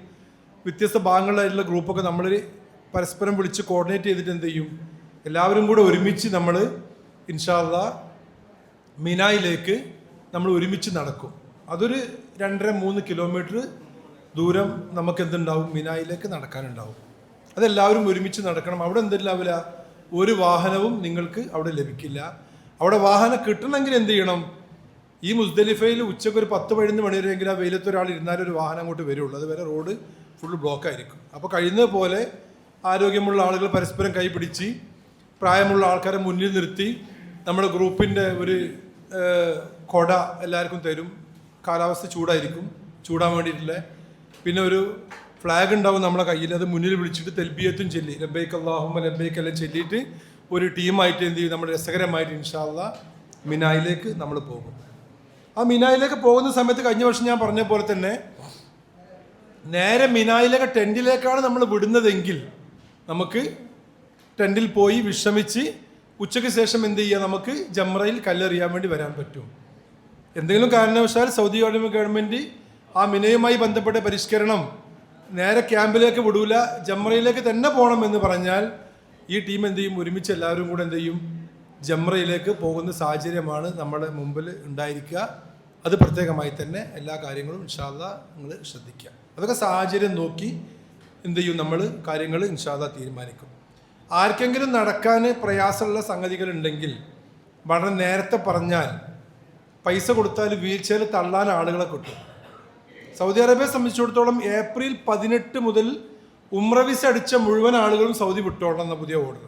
വ്യത്യസ്ത ഭാഗങ്ങളിലായിട്ടുള്ള ഗ്രൂപ്പൊക്കെ നമ്മൾ പരസ്പരം വിളിച്ച് കോർഡിനേറ്റ് ചെയ്തിട്ട് എന്ത് ചെയ്യും, എല്ലാവരും കൂടെ ഒരുമിച്ച് നമ്മൾ ഇൻഷാ അല്ലാഹ് മിനായിലേക്ക് നമ്മൾ ഒരുമിച്ച് നടക്കും. അതൊരു 2.5-3 കിലോമീറ്റർ ദൂരം നമുക്ക് എന്തുണ്ടാവും, മിനായിലേക്ക് നടക്കാനുണ്ടാവും. അതെല്ലാവരും ഒരുമിച്ച് നടക്കണം. അവിടെ എന്തുണ്ടാവില്ല, ഒരു വാഹനവും നിങ്ങൾക്ക് അവിടെ ലഭിക്കില്ല. അവിടെ വാഹനം കിട്ടണമെങ്കിൽ എന്ത് ചെയ്യണം, ഈ മുസ്ദലിഫയിൽ ഉച്ചയ്ക്ക് ഒരു 10-11 മണി വരെയെങ്കിലും ആ വെയിലത്ത് ഒരാൾ ഇരുന്നാലും ഒരു വാഹനം അങ്ങോട്ട് വരുള്ളൂ. അതുവരെ റോഡ് ഫുൾ ബ്ലോക്കായിരിക്കും. അപ്പോൾ കഴിയുന്നത് പോലെ ആരോഗ്യമുള്ള ആളുകൾ പരസ്പരം കൈപിടിച്ച് പ്രായമുള്ള ആൾക്കാരെ മുന്നിൽ നിർത്തി നമ്മുടെ ഗ്രൂപ്പിൻ്റെ ഒരു കൊട എല്ലാവർക്കും തരും. കാലാവസ്ഥ ചൂടായിരിക്കും, ചൂടാൻ വേണ്ടിയിട്ടില്ല. പിന്നെ ഒരു ഫ്ലാഗ് ഉണ്ടാവും നമ്മളെ കയ്യിൽ. അത് മുന്നിൽ വിളിച്ചിട്ട് തെൽബിയത്തും ചൊല്ലി ലബ്ബൈക്ക് അല്ലാഹുമ്മ ലബ്ബൈക്ക് എല്ലാം ചൊല്ലിയിട്ട് ഒരു ടീമായിട്ട് എന്ത് ചെയ്യും, നമ്മൾ രസകരമായിട്ട് ഇൻഷാ അല്ലാഹ് മിനായിലേക്ക് നമ്മൾ പോകും. ആ മിനായിലേക്ക് പോകുന്ന സമയത്ത് കഴിഞ്ഞ വർഷം ഞാൻ പറഞ്ഞ പോലെ തന്നെ നേരെ മിനായിലേക്ക് ടെൻറ്റിലേക്കാണ് നമ്മൾ വിടുന്നതെങ്കിൽ നമുക്ക് ടെൻറ്റിൽ പോയി വിശ്രമിച്ച് ഉച്ചയ്ക്ക് ശേഷം എന്ത് ചെയ്യുക, നമുക്ക് ജംറയിൽ കല്ലെറിയാൻ വേണ്ടി വരാൻ പറ്റും. എന്തെങ്കിലും കാരണവശാൽ സൗദി ഗവൺമെൻറ് ആ മിനയുമായി ബന്ധപ്പെട്ട പരിഷ്കരണം നേരെ ക്യാമ്പിലേക്ക് വിടൂല, ജംറയിലേക്ക് തന്നെ പോകണം എന്ന് പറഞ്ഞാൽ ഈ ടീം എന്ത് ചെയ്യും, ഒരുമിച്ച് എല്ലാവരും കൂടെ എന്ത് ചെയ്യും, ജംറയിലേക്ക് പോകുന്ന സാഹചര്യമാണ് നമ്മുടെ മുമ്പിൽ ഉണ്ടായിരിക്കുക. അത് പ്രത്യേകമായി തന്നെ എല്ലാ കാര്യങ്ങളും ഇൻഷാ അല്ലാഹ് നിങ്ങൾ ശ്രദ്ധിക്കുക. അതൊക്കെ സാഹചര്യം നോക്കി എന്ത് ചെയ്യും, നമ്മൾ കാര്യങ്ങൾ ഇൻഷാ അല്ലാഹ് തീരുമാനിക്കും. ആർക്കെങ്കിലും നടക്കാൻ പ്രയാസമുള്ള സംഗതികളുണ്ടെങ്കിൽ വളരെ നേരത്തെ പറഞ്ഞാൽ പൈസ കൊടുത്താൽ വീൽ ചെയർ തള്ളാൻ ആളുകളെ കിട്ടും. സൗദി അറേബ്യയെ സംബന്ധിച്ചിടത്തോളം ഏപ്രിൽ 18 മുതൽ ഉംറ വിസ അടിച്ച മുഴുവൻ ആളുകളും സൗദി വിട്ടോളണം എന്ന പുതിയ ഓർഡർ.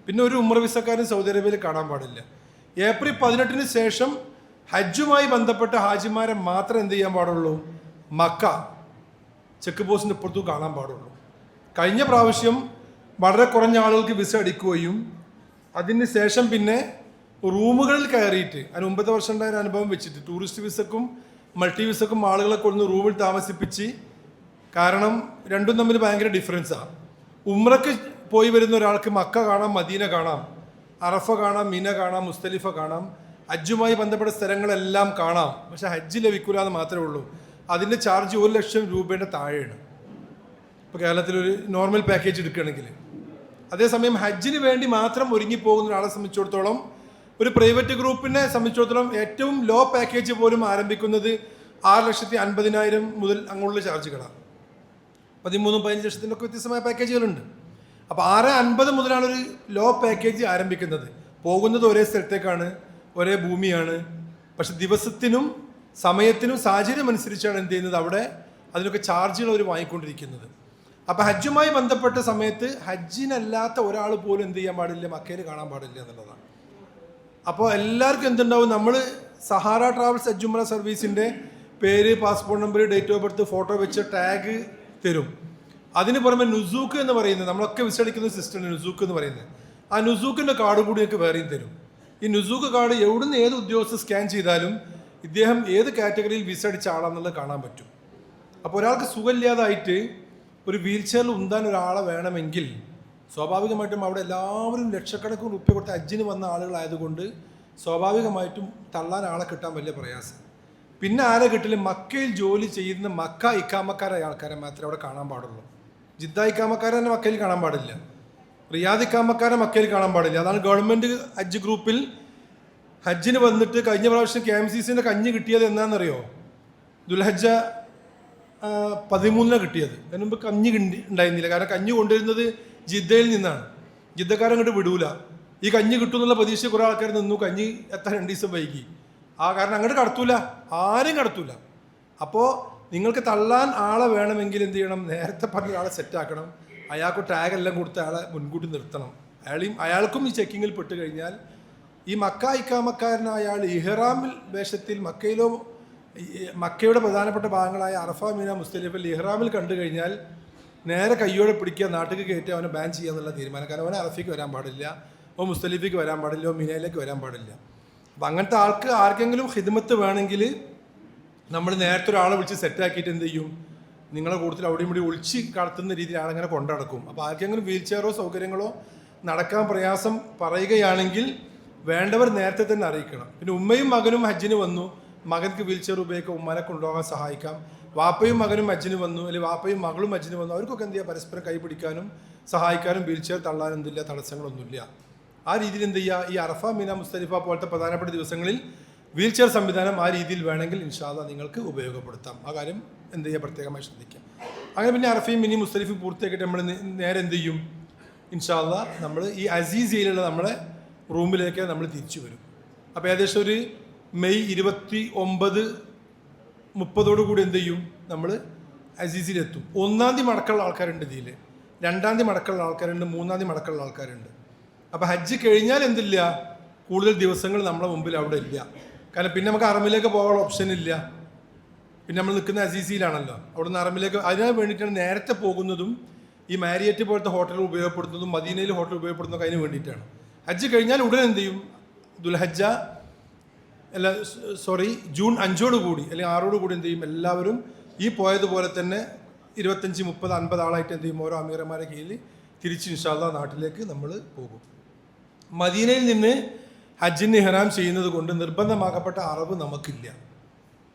പിന്നെ ഒരു ഉംറ വിസക്കാരും സൗദി അറേബ്യയിൽ കാണാൻ പാടില്ല. ഏപ്രിൽ 18 ശേഷം ഹജ്ജുമായി ബന്ധപ്പെട്ട ഹാജിമാരെ മാത്രം എന്ത് ചെയ്യാൻ പാടുള്ളൂ, മക്ക ചെക്ക് പോസ്റ്റിൻ്റെ ഇപ്പുറത്തും കാണാൻ പാടുള്ളൂ. കഴിഞ്ഞ പ്രാവശ്യം വളരെ കുറഞ്ഞ ആളുകൾക്ക് വിസ അടിക്കുകയും അതിന് ശേഷം പിന്നെ റൂമുകളിൽ കയറിയിട്ട്, അതിന് മുമ്പത്തെ വർഷം ഉണ്ടായ അനുഭവം വെച്ചിട്ട് ടൂറിസ്റ്റ് വിസക്കും മൾട്ടി വിസക്കും ആളുകളെ കൊണ്ട് റൂമിൽ താമസിപ്പിച്ച്, കാരണം രണ്ടും തമ്മിൽ ഭയങ്കര ഡിഫറൻസാണ്. ഉംറയ്ക്ക് പോയി വരുന്ന ഒരാൾക്ക് മക്ക കാണാം, മദീന കാണാം, അറഫ കാണാം, മിന കാണാം, മുസ്തലിഫ കാണാം, ഹജ്ജുമായി ബന്ധപ്പെട്ട സ്ഥലങ്ങളെല്ലാം കാണാം. പക്ഷെ ഹജ്ജ് ലഭിക്കില്ല എന്ന് മാത്രമേ ഉള്ളൂ. അതിൻ്റെ ചാർജ് 1 ലക്ഷം രൂപയുടെ താഴെയാണ് ഇപ്പോൾ കേരളത്തിലൊരു നോർമൽ പാക്കേജ് എടുക്കുകയാണെങ്കിൽ. അതേസമയം ഹജ്ജിന് വേണ്ടി മാത്രം ഒരുങ്ങിപ്പോകുന്ന ഒരാളെ സംബന്ധിച്ചിടത്തോളം, ഒരു പ്രൈവറ്റ് ഗ്രൂപ്പിനെ സംബന്ധിച്ചിടത്തോളം ഏറ്റവും ലോ പാക്കേജ് പോലും ആരംഭിക്കുന്നത് 6,50,000 മുതൽ അങ്ങോട്ടുള്ള ചാർജുകളാണ്. 13-15 ലക്ഷത്തിൻ്റെ ഒക്കെ വ്യത്യസ്തമായ പാക്കേജുകളുണ്ട്. അപ്പോൾ 6,50 മുതലാണ് ഒരു ലോ പാക്കേജ് ആരംഭിക്കുന്നത്. പോകുന്നത് ഒരേ സ്ഥലത്തേക്കാണ്, ഒരേ ഭൂമിയാണ്, പക്ഷെ ദിവസത്തിനും സമയത്തിനും സാഹചര്യം അനുസരിച്ചാണ് എന്ത് ചെയ്യുന്നത്, അവിടെ അതിനൊക്കെ ചാർജുകൾ അവർ വാങ്ങിക്കൊണ്ടിരിക്കുന്നത്. അപ്പോൾ ഹജ്ജുമായി ബന്ധപ്പെട്ട സമയത്ത് ഹജ്ജിനല്ലാത്ത ഒരാൾ പോലും എന്ത് ചെയ്യാൻ പാടില്ല, മക്കയിൽ കാണാൻ പാടില്ല എന്നുള്ളതാണ്. അപ്പോൾ എല്ലാവർക്കും എന്തുണ്ടാവും, നമ്മൾ സഹാറ ട്രാവൽസ് ഹജ്ജുംറ സർവീസിൻ്റെ പേര്, passport number, date of birth, photo വെച്ച് ടാഗ് തരും. അതിന് പുറമെ നുസൂക്ക് എന്ന് പറയുന്നത്, നമ്മളൊക്കെ വിസടിക്കുന്ന സിസ്റ്റം നുസൂക്ക് എന്ന് പറയുന്നത്, ആ നുസൂക്കിൻ്റെ കാർഡ് കൂടി നിങ്ങൾക്ക് വേറെയും തരും. ഈ നുസൂക്ക് കാർഡ് എവിടുന്ന് ഏത് ഉദ്യോഗസ്ഥർ സ്കാൻ ചെയ്താലും ഇദ്ദേഹം ഏത് കാറ്റഗറിയിൽ വിസ അടിച്ച ആളാണെന്നുള്ളത് കാണാൻ പറ്റും. അപ്പോൾ ഒരാൾക്ക് സുഖമില്ലാതായിട്ട് ഒരു വീൽ ചെയറിൽ ഉന്താൻ ഒരാളെ വേണമെങ്കിൽ സ്വാഭാവികമായിട്ടും അവിടെ എല്ലാവരും ലക്ഷക്കണക്കിന് റുപ്യ കൊടുത്ത് ഹജ്ജിന് വന്ന ആളുകളായതുകൊണ്ട് സ്വാഭാവികമായിട്ടും തള്ളാൻ ആളെ കിട്ടാൻ വലിയ പ്രയാസം. പിന്നെ ആരെ കിട്ടില്ല, മക്കയിൽ ജോലി ചെയ്യുന്ന മക്ക ഇക്കാമക്കാരായ ആൾക്കാരെ മാത്രമേ അവിടെ കാണാൻ പാടുള്ളൂ. ജിദ്ദ ഇക്കാമക്കാരെ തന്നെ മക്കയിൽ കാണാൻ പാടില്ല, റിയാദ് ഇക്കാമക്കാരെ മക്കയിൽ കാണാൻ പാടില്ല. അതാണ് ഗവൺമെൻറ് ഹജ്ജ് ഗ്രൂപ്പിൽ ഹജ്ജിന് വന്നിട്ട് കഴിഞ്ഞ പ്രാവശ്യം KMCCൻ്റെ കഞ്ഞി കിട്ടിയത് എന്നാണെന്നറിയോ, ദുൽഹജ്ജ 13 കിട്ടിയത്. അതിന് മുമ്പ് കഞ്ഞി ഉണ്ടായിരുന്നില്ല, കാരണം കഞ്ഞി കൊണ്ടുവരുന്നത് ജിദ്ദയിൽ നിന്നാണ്. ജിദ്ദക്കാരൻ അങ്ങോട്ട് വിടൂല. ഈ കഞ്ഞി കിട്ടുമെന്നുള്ള പ്രതീക്ഷ കുറേ ആൾക്കാർ നിന്നു, കഞ്ഞി എത്താൻ 2 ദിവസം വൈകി. ആ കാരണം അങ്ങോട്ട് കടത്തൂല, ആരും കടത്തൂല. അപ്പോൾ നിങ്ങൾക്ക് തള്ളാൻ ആളെ വേണമെങ്കിൽ എന്ത് ചെയ്യണം, നേരത്തെ പറഞ്ഞ ആളെ സെറ്റാക്കണം. അയാൾക്ക് ടാഗ് എല്ലാം കൊടുത്ത് ആളെ മുൻകൂട്ടി നിർത്തണം. അയാൾക്കും ഈ ചെക്കിങ്ങിൽ പെട്ട് കഴിഞ്ഞാൽ ഈ മക്ക ഇക്കാമക്കാരനായ ആൾ ഇഹ്റാമിൽ വേഷത്തിൽ മക്കയിലോ മക്കയുടെ പ്രധാനപ്പെട്ട ഭാഗങ്ങളായ അറഫ, മിന, മുസ്ദലിഫയിൽ ഇഹ്റാമിൽ കണ്ടു കഴിഞ്ഞാൽ നേരെ കയ്യോടെ പിടിക്കുക, നാട്ടിലേക്ക് കയറ്റി അവനെ ബാൻ ചെയ്യുക എന്നുള്ള തീരുമാനം. കാരണം അവനെ അറഫയ്ക്ക് വരാൻ പാടില്ല, ഓ മുസ്ദലിഫയ്ക്ക് വരാൻ പാടില്ല, ഓ മിനയിലേക്ക് വരാൻ പാടില്ല. അപ്പം അങ്ങനത്തെ ആർക്കെങ്കിലും ഹിദ്മത്ത് വേണമെങ്കിൽ നമ്മൾ നേരത്തെ ഒരാളെ വിളിച്ച് സെറ്റാക്കിയിട്ട് എന്ത് ചെയ്യും, നിങ്ങളെ കൂടുതൽ അവിടെയും ഇവിടെ ഒളിച്ച് കടത്തുന്ന രീതിയിൽ ആളങ്ങനെ കൊണ്ടടക്കും. അപ്പോൾ ആർക്കെങ്കിലും വീൽ ചെയറോ സൗകര്യങ്ങളോ നടക്കാൻ പ്രയാസം പറയുകയാണെങ്കിൽ വേണ്ടവർ നേരത്തെ തന്നെ അറിയിക്കണം. പിന്നെ ഉമ്മയും മകനും ഹജ്ജിന് വന്നു, മകൻക്ക് വീൽ ചെയർ ഉപയോഗിക്കാം, ഉമ്മനെ കൊണ്ടുപോകാൻ സഹായിക്കാം. വാപ്പയും മകനും ഹജ്ജിന് വന്നു, അല്ലെങ്കിൽ വാപ്പയും മകളും ഹജ്ജിന് വന്നു, അവർക്കൊക്കെ എന്ത് ചെയ്യുക, പരസ്പരം കൈ പിടിക്കാനും സഹായിക്കാനും വീൽ ചെയർ തള്ളാനും എന്തില്ല, തടസ്സങ്ങളൊന്നുമില്ല. ആ രീതിയിൽ എന്ത് ചെയ്യുക, ഈ അറഫ, മിന, മുസ്ദലിഫ പോലത്തെ പ്രധാനപ്പെട്ട ദിവസങ്ങളിൽ വീൽ ചെയർ സംവിധാനം ആ രീതിയിൽ വേണമെങ്കിൽ ഇൻഷാ അല്ലാഹ് നിങ്ങൾക്ക് ഉപയോഗപ്പെടുത്താം. ആ കാര്യം എന്ത് ചെയ്യുക, പ്രത്യേകമായി ശ്രദ്ധിക്കാം. അങ്ങനെ പിന്നെ അറഫയും മിനി മുസ്ദലിഫും പൂർത്തിയാക്കിയിട്ട് നമ്മൾ നേരെ എന്ത് ചെയ്യും, ഇൻഷാ അല്ലാഹ് നമ്മൾ ഈ അസീസിയയിലുള്ള നമ്മളെ റൂമിലേക്ക് നമ്മൾ തിരിച്ചു വരും. അപ്പോൾ ഏകദേശം ഒരു മെയ് 29-30 കൂടി എന്ത് ചെയ്യും, നമ്മൾ അസീസിലെത്തും. 1-ാം തീയതി മടക്കമുള്ള ആൾക്കാരുണ്ട് ഇതിൽ, 2-ാം തീയതി മടക്കമുള്ള ആൾക്കാരുണ്ട്, 3-ാം തീയതി മടക്കമുള്ള ആൾക്കാരുണ്ട്. അപ്പോൾ ഹജ്ജ് കഴിഞ്ഞാൽ എന്തില്ല, കൂടുതൽ ദിവസങ്ങൾ നമ്മളെ മുമ്പിൽ അവിടെ ഇല്ല. കാരണം പിന്നെ നമുക്ക് അറമിലേക്ക് പോകാനുള്ള ഓപ്ഷൻ ഇല്ല. പിന്നെ നമ്മൾ നിൽക്കുന്ന അസീസിയിലാണല്ലോ, അവിടെ നിന്ന് അറമിലേക്ക്. അതിന് വേണ്ടിയിട്ടാണ് നേരത്തെ പോകുന്നതും ഈ മാരിയറ്റ് പോലത്തെ ഹോട്ടൽ ഉപയോഗപ്പെടുത്തുന്നതും മദീനയിൽ ഹോട്ടൽ ഉപയോഗപ്പെടുത്തുന്നതൊക്കെ അതിന് വേണ്ടിയിട്ടാണ്. ഹജ്ജ് കഴിഞ്ഞാൽ ഉടനെ എന്ത് ചെയ്യും, ദുൽഹജ്ജ ജൂൺ 5 കൂടി അല്ലെങ്കിൽ 6 കൂടി എന്ത് ചെയ്യും, എല്ലാവരും ഈ പോയതുപോലെ തന്നെ 25, 30, 50 ആളായിട്ട് എന്ത് ചെയ്യും, ഓരോ അമീറന്മാരെ കീഴിൽ തിരിച്ച് ഇൻഷാ അല്ലാഹ് നാട്ടിലേക്ക് നമ്മൾ പോകും. മദീനയിൽ നിന്ന് ഹജ്ജിന് ഇഹ്റാം ചെയ്യുന്നത് കൊണ്ട് നിർബന്ധമാക്കപ്പെട്ട അറവ് നമുക്കില്ല.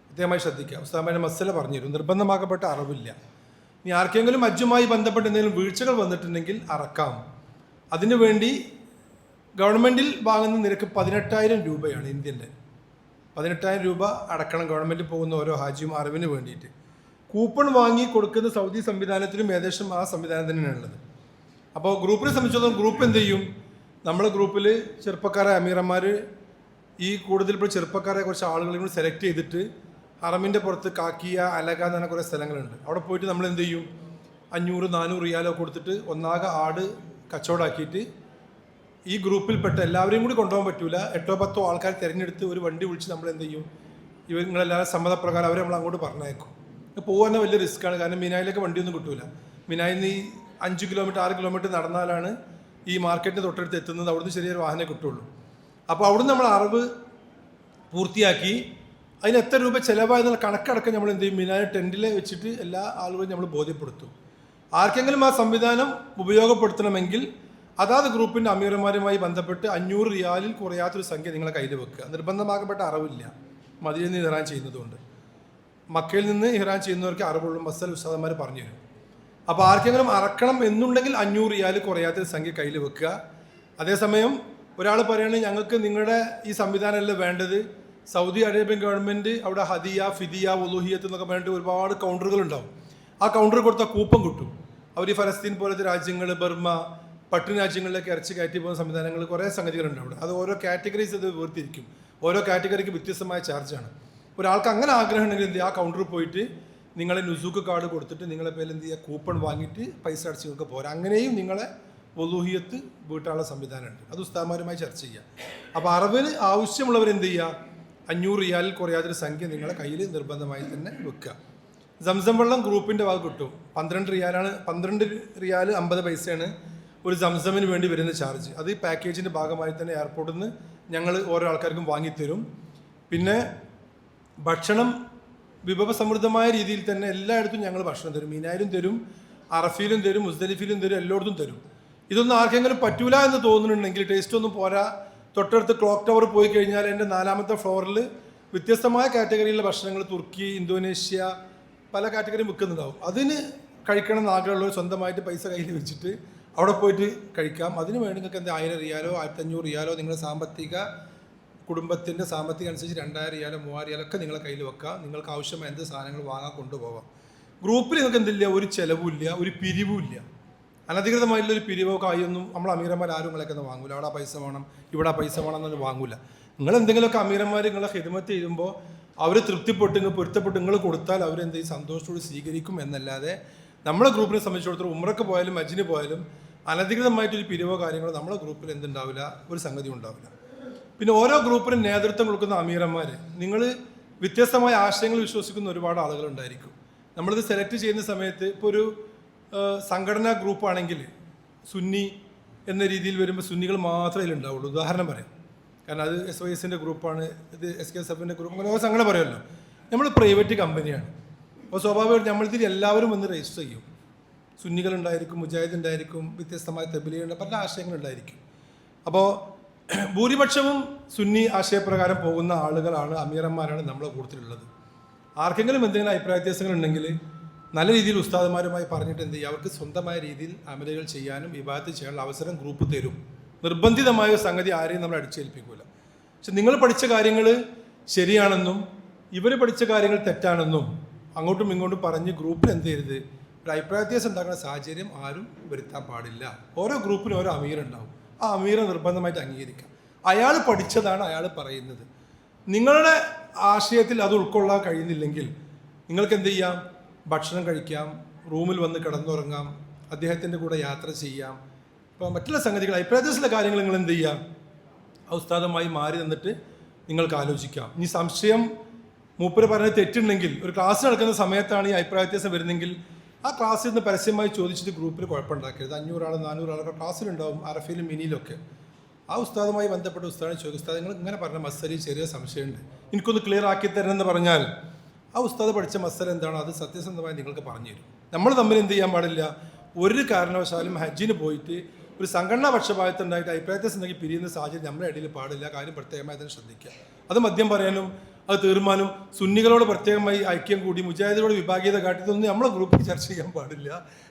കൃത്യമായി ശ്രദ്ധിക്കുക. ഉസ്താദിന്റെ മസല പറഞ്ഞുതരും, നിർബന്ധമാക്കപ്പെട്ട അറവില്ല. ഇനി ആർക്കെങ്കിലും ഹജ്ജുമായി ബന്ധപ്പെട്ട് എന്തെങ്കിലും വീഴ്ചകൾ വന്നിട്ടുണ്ടെങ്കിൽ അറക്കാം. അതിനുവേണ്ടി ഗവൺമെൻറ്റിൽ വാങ്ങുന്ന നിരക്ക് 18,000 രൂപയാണ് ഇന്ത്യൻ്റെ. 18,000 രൂപ അടക്കണം ഗവൺമെൻറ്റിൽ പോകുന്ന ഓരോ ഹാജിയും അറിവിന് വേണ്ടിയിട്ട്. കൂപ്പൺ വാങ്ങി കൊടുക്കുന്ന സൗദി സംവിധാനത്തിലും ഏകദേശം ആ സംവിധാനം തന്നെയാണ് ഉള്ളത്. അപ്പോൾ ഗ്രൂപ്പിനെ സംബന്ധിച്ചിടത്തോളം ഗ്രൂപ്പ് എന്ത് ചെയ്യും, നമ്മുടെ ഗ്രൂപ്പിൽ ചെറുപ്പക്കാരെ അമീറന്മാർ ഈ കൂടുതൽ ഇപ്പോൾ ചെറുപ്പക്കാരെ കുറച്ച് ആളുകളെ കൂടി സെലക്ട് ചെയ്തിട്ട് ഹറമിൻ്റെ പുറത്ത് കാക്കിയ, അലക എന്ന് പറഞ്ഞ കുറേ സ്ഥലങ്ങളുണ്ട്. അവിടെ പോയിട്ട് നമ്മൾ എന്ത് ചെയ്യും, 500-400 റിയാലോ കൊടുത്തിട്ട് ഒന്നാകെ ആട് കച്ചവടമാക്കിയിട്ട് ഈ ഗ്രൂപ്പിൽപ്പെട്ട എല്ലാവരെയും കൂടി കൊണ്ടുപോകാൻ പറ്റൂല, 8-10 ആൾക്കാർ തിരഞ്ഞെടുത്ത് ഒരു വണ്ടി വിളിച്ച് നമ്മൾ എന്ത് ചെയ്യും, നിങ്ങളെല്ലാവരും സമ്മതപ്രകാരം അവരെ നമ്മൾ അങ്ങോട്ട് പറഞ്ഞേക്കും. പോകാൻ വലിയ റിസ്ക്കാണ്. കാരണം മിനായിലേക്ക് വണ്ടിയൊന്നും കിട്ടൂല. മിനായിൽ നിന്ന് 5 കിലോമീറ്റർ 6 കിലോമീറ്റർ നടന്നാലാണ് ഈ മാർക്കറ്റിന് തൊട്ടടുത്ത് എത്തുന്നത്. അവിടുന്ന് ചെറിയൊരു വാഹനമേ കിട്ടുള്ളൂ. അപ്പോൾ അവിടുന്ന് നമ്മൾ അറിവ് പൂർത്തിയാക്കി അതിന് എത്ര രൂപ ചിലവായെന്നുള്ള കണക്കടക്കം നമ്മൾ എന്ത് ചെയ്യും, മിനായ ടെൻറ്റിൽ വെച്ചിട്ട് എല്ലാ ആളുകളും നമ്മൾ ബോധ്യപ്പെടുത്തും. ആർക്കെങ്കിലും ആ സംവിധാനം ഉപയോഗപ്പെടുത്തണമെങ്കിൽ അതാത് ഗ്രൂപ്പിൻ്റെ അമീറന്മാരുമായി ബന്ധപ്പെട്ട് 500 റിയാലിൽ കുറയാത്തൊരു സംഖ്യ നിങ്ങളെ കയ്യിൽ വെക്കുക. നിർബന്ധമാക്കപ്പെട്ട അറിവില്ല മദീനയിൽ നിന്ന് ഇഹ്റാൻ ചെയ്യുന്നതുകൊണ്ട്. മക്കയിൽ നിന്ന് ഇഹ്റാൻ ചെയ്യുന്നവർക്ക് അറിവുള്ള മസൽ ഉസ്താദന്മാർ പറഞ്ഞു തരും. അപ്പോൾ ആർക്കെങ്കിലും അറക്കണം എന്നുണ്ടെങ്കിൽ 500 റിയാൽ കുറയാത്തൊരു സംഖ്യ കയ്യിൽ വെക്കുക. അതേസമയം ഒരാൾ പറയുകയാണെങ്കിൽ ഞങ്ങൾക്ക് നിങ്ങളുടെ ഈ സംവിധാനമല്ല വേണ്ടത്, സൗദി അറേബ്യൻ ഗവൺമെൻറ് അവിടെ ഹദിയ, ഫിദിയ, ഉലൂഹിയത്ത് എന്നൊക്കെ പറഞ്ഞിട്ട് ഒരുപാട് കൗണ്ടറുകൾ ഉണ്ടാവും. ആ കൗണ്ടർ കൊടുത്താൽ കൂപ്പൺ കിട്ടും. അവർ ഈ ഫലസ്തീൻ പോലത്തെ രാജ്യങ്ങൾ, ബർമ്മ, പട്ടിണി രാജ്യങ്ങളിലേക്ക് ഇറച്ചി കയറ്റി പോകുന്ന സംവിധാനങ്ങൾ കുറേ സംഗതികളുണ്ട് അവിടെ. അത് ഓരോ കാറ്റഗറീസ് അത് വേർതിരിക്കും. ഓരോ കാറ്റഗറിക്ക് വ്യത്യസ്തമായ ചാർജാണ്. ഒരാൾക്ക് അങ്ങനെ ആഗ്രഹം ഉണ്ടെങ്കിൽ എന്ത് ചെയ്യുക, ആ കൗണ്ടറിൽ പോയിട്ട് നിങ്ങളെ നുസൂക്ക് കാർഡ് കൊടുത്തിട്ട് നിങ്ങളെ പേരിൽ എന്ത് ചെയ്യുക, കൂപ്പൺ വാങ്ങിയിട്ട് പൈസ അടച്ച് നിങ്ങൾക്ക് പോരാ. അങ്ങനെയും നിങ്ങളെ വലൂഹിയത്ത് വീട്ടാനുള്ള സംവിധാനമുണ്ട്. അത് ഉസ്താദന്മാരുമായി ചർച്ച ചെയ്യുക. അപ്പോൾ അറിവിന് ആവശ്യമുള്ളവരെന്ത് ചെയ്യുക, 500 റിയാലിൽ കുറയാതൊരു സംഖ്യ നിങ്ങളെ കയ്യിൽ നിർബന്ധമായി തന്നെ വെക്കുക. സംസം വെള്ളം ഗ്രൂപ്പിൻ്റെ ഭാഗം കിട്ടും. 12 റിയാലാണ്. 12 റിയാൽ 50 പൈസയാണ് ഒരു സംസമിന് വേണ്ടി വരുന്ന ചാർജ്. അത് ഈ പാക്കേജിൻ്റെ ഭാഗമായി തന്നെ എയർപോർട്ടിൽ നിന്ന് ഞങ്ങൾ ഓരോ ആൾക്കാർക്കും വാങ്ങിത്തരും. പിന്നെ ഭക്ഷണം വിഭവസമൃദ്ധമായ രീതിയിൽ തന്നെ എല്ലായിടത്തും ഞങ്ങൾ ഭക്ഷണം തരും. മീനായിലും തരും, അറഫയിലും തരും, മുസ്ദലിഫിലും തരും, എല്ലായിടത്തും തരും. ഇതൊന്നും ആർക്കെങ്കിലും പറ്റൂല എന്ന് തോന്നുന്നുണ്ടെങ്കിൽ, ടേസ്റ്റ് ഒന്നും പോരാ, തൊട്ടടുത്ത് ക്ലോക്ക് ടവർ പോയി കഴിഞ്ഞാൽ എൻ്റെ 4ാമത്തെ ഫ്ലോറിൽ വ്യത്യസ്തമായ കാറ്റഗറിയിലുള്ള ഭക്ഷണങ്ങൾ തുർക്കി, ഇന്തോനേഷ്യ പല കാറ്റഗറിയും വിൽക്കുന്നുണ്ടാവും. അതിന് കഴിക്കണം എന്ന് ആഗ്രഹമുള്ളവർ സ്വന്തമായിട്ട് പൈസ കയ്യിൽ വെച്ചിട്ട് അവിടെ പോയിട്ട് കഴിക്കാം. അതിന് വേണ്ടി നിങ്ങൾക്ക് എന്താ 1000 റിയാലോ 1500 റിയാലോ നിങ്ങളുടെ കുടുംബത്തിൻ്റെ സാമ്പത്തികം അനുസരിച്ച് 2000 റിയാലോ 3000 റിയാലോ ഒക്കെ നിങ്ങളെ കയ്യിൽ വെക്കാം. നിങ്ങൾക്ക് ആവശ്യമായ എന്ത് സാധനങ്ങൾ വാങ്ങാൻ കൊണ്ടുപോകാം. ഗ്രൂപ്പിൽ നിങ്ങൾക്ക് എന്തില്ല, ഒരു ചിലവുമില്ല, ഒരു പിരിവുമില്ല. അനധികൃതമായിട്ടുള്ളൊരു പിരിവോ കായൊന്നും നമ്മൾ അമീറന്മാർ ആരും നിങ്ങളൊക്കെ ഒന്നും വാങ്ങൂല. അവിടെ പൈസ വേണം, ഇവിടെ പൈസ വേണം എന്നൊന്നും വാങ്ങൂല. നിങ്ങൾ എന്തെങ്കിലുമൊക്കെ അമീറന്മാർ നിങ്ങളെ ഹിദ്മത്ത് ചെയ്യുമ്പോൾ അവർ തൃപ്തിപ്പെട്ട് നിങ്ങൾ പൊരുത്തപ്പെട്ട് നിങ്ങൾ കൊടുത്താൽ അവരെന്ത് ചെയ്യും, സന്തോഷത്തോട് സ്വീകരിക്കും എന്നല്ലാതെ നമ്മളെ ഗ്രൂപ്പിനെ സംബന്ധിച്ചിടത്തോളം ഉംറക്ക് പോയാലും ഹജ്ജിന് പോയാലും അനധികൃതമായിട്ടൊരു പിരിവോ കാര്യങ്ങളോ നമ്മളെ ഗ്രൂപ്പിൽ എന്തുണ്ടാവില്ല, ഒരു സംഗതി ഉണ്ടാവില്ല. പിന്നെ ഓരോ ഗ്രൂപ്പിനും നേതൃത്വം കൊടുക്കുന്ന അമീറന്മാർ, നിങ്ങൾ വ്യത്യസ്തമായ ആശയങ്ങൾ വിശ്വസിക്കുന്ന ഒരുപാട് ആളുകളുണ്ടായിരിക്കും. നമ്മളിത് സെലക്ട് ചെയ്യുന്ന സമയത്ത് ഇപ്പോൾ ഒരു സംഘടനാ ഗ്രൂപ്പാണെങ്കിൽ സുന്നി എന്ന രീതിയിൽ വരുമ്പോൾ സുന്നികൾ മാത്രമേ ഇതിലുണ്ടാവുള്ളൂ. ഉദാഹരണം പറയാം, കാരണം അത് SYSൻ്റെ ഗ്രൂപ്പാണ്, ഇത് SKSFൻ്റെ ഗ്രൂപ്പ്, അങ്ങനെ ഓരോ സംഘടന പറയുമല്ലോ. നമ്മൾ പ്രൈവറ്റ് കമ്പനിയാണ്. അപ്പോൾ സ്വാഭാവികമായിട്ട് നമ്മളിതിൽ എല്ലാവരും വന്ന് രജിസ്റ്റർ ചെയ്യും. സുന്നികളുണ്ടായിരിക്കും, മുജാഹിദ് ഉണ്ടായിരിക്കും, വ്യത്യസ്തമായ തബ്ലീഗുണ്ട്, പല ആശയങ്ങളുണ്ടായിരിക്കും. അപ്പോൾ ഭൂരിപക്ഷവും സുന്നി ആശയപ്രകാരം പോകുന്ന ആളുകളാണ്, അമീറന്മാരാണ് നമ്മളെ കൂട്ടത്തിലുള്ളത്. ആർക്കെങ്കിലും എന്തെങ്കിലും അഭിപ്രായ വ്യത്യാസങ്ങൾ ഉണ്ടെങ്കിൽ നല്ല രീതിയിൽ ഉസ്താദുമാരുമായി പറഞ്ഞിട്ട് എന്ത് ചെയ്യുക, അവർക്ക് സ്വന്തമായ രീതിയിൽ അമലുകൾ ചെയ്യാനും ഇബാദത്ത് ചെയ്യാനുള്ള അവസരം ഗ്രൂപ്പ് തരും. നിർബന്ധിതമായ സംഗതി ആരെയും നമ്മൾ അടിച്ചേൽപ്പിക്കില്ല. പക്ഷെ നിങ്ങൾ പഠിച്ച കാര്യങ്ങൾ ശരിയാണെന്നും ഇവർ പഠിച്ച കാര്യങ്ങൾ തെറ്റാണെന്നും അങ്ങോട്ടും ഇങ്ങോട്ടും പറഞ്ഞ് ഗ്രൂപ്പിൽ എന്ത് ചെയ്യരുത്, ഒരു അഭിപ്രായ വ്യത്യാസം ഉണ്ടാക്കുന്ന സാഹചര്യം ആരും വരുത്താൻ പാടില്ല. ഓരോ ഗ്രൂപ്പിനും ഓരോ അമീറുണ്ടാവും. ആ അമീറെ നിർബന്ധമായിട്ട് അംഗീകരിക്കാം. അയാൾ പഠിച്ചതാണ് അയാൾ പറയുന്നത്. നിങ്ങളുടെ ആശയത്തിൽ അത് ഉൾക്കൊള്ളാൻ കഴിയുന്നില്ലെങ്കിൽ നിങ്ങൾക്ക് എന്ത് ചെയ്യാം, ഭക്ഷണം കഴിക്കാം, റൂമിൽ വന്ന് കിടന്നുറങ്ങാം, അദ്ദേഹത്തിൻ്റെ കൂടെ യാത്ര ചെയ്യാം. ഇപ്പോൾ മറ്റുള്ള സംഗതികൾ, അഭിപ്രായത്തിലുള്ള കാര്യങ്ങൾ നിങ്ങൾ എന്ത് ചെയ്യാം, ആ ഉസ്താദുമായി മാറി നിന്നിട്ട് നിങ്ങൾക്ക് ആലോചിക്കാം. ഇനി സംശയം മൂപ്പര് പറഞ്ഞത് തെറ്റുണ്ടെങ്കിൽ, ഒരു ക്ലാസ് നടക്കുന്ന സമയത്താണ് ഈ അഭിപ്രായ വ്യത്യാസം വരുന്നെങ്കിൽ ആ ക്ലാസ്സിൽ നിന്ന് പരസ്യമായി ചോദിച്ചിട്ട് ഗ്രൂപ്പിൽ കുഴപ്പമുണ്ടാക്കരുത്. 500 ആൾ 400 ആളൊക്കെ ക്ലാസ്സിലുണ്ടാവും, അറഫയിലും മിനിയിലൊക്കെ. ആ ഉസ്താദുമായി ബന്ധപ്പെട്ട ഉസ്താദിനെ ചോദിക്കും, ഉസ്താദ് നിങ്ങൾ ഇങ്ങനെ പറഞ്ഞ മസലയിൽ ചെറിയ സംശയമുണ്ട്, എനിക്കൊന്ന് ക്ലിയർ ആക്കി തരണമെന്ന് പറഞ്ഞാൽ ആ ഉസ്താദ് പഠിച്ച മസല എന്താണോ അത് സത്യസന്ധമായി നിങ്ങൾക്ക് പറഞ്ഞു തരും. നമ്മൾ തമ്മിൽ എന്ത് ചെയ്യാൻ പാടില്ല, ഒരു കാരണവശാലും ഹജ്ജിന് പോയിട്ട് ഒരു സംഘടനാ പക്ഷപാതത്തുണ്ടായിട്ട് അഭിപ്രായത്തിൽ ഉണ്ടെങ്കിൽ പിരിയുന്ന സാഹചര്യം നമ്മുടെ ഇടയിൽ പാടില്ല. കാര്യം പ്രത്യേകമായി തന്നെ ശ്രദ്ധിക്കുക. അത് മദ്യം പറയാനും അത് തീർമാനം സുന്നികളോട് പ്രത്യേകമായി ഐക്യം കൂടി മുജാഹിദിനോട് വിഭാഗീയത കാട്ടിയതൊന്നും നമ്മളെ ഗ്രൂപ്പിൽ ചർച്ച ചെയ്യാൻ പാടില്ല.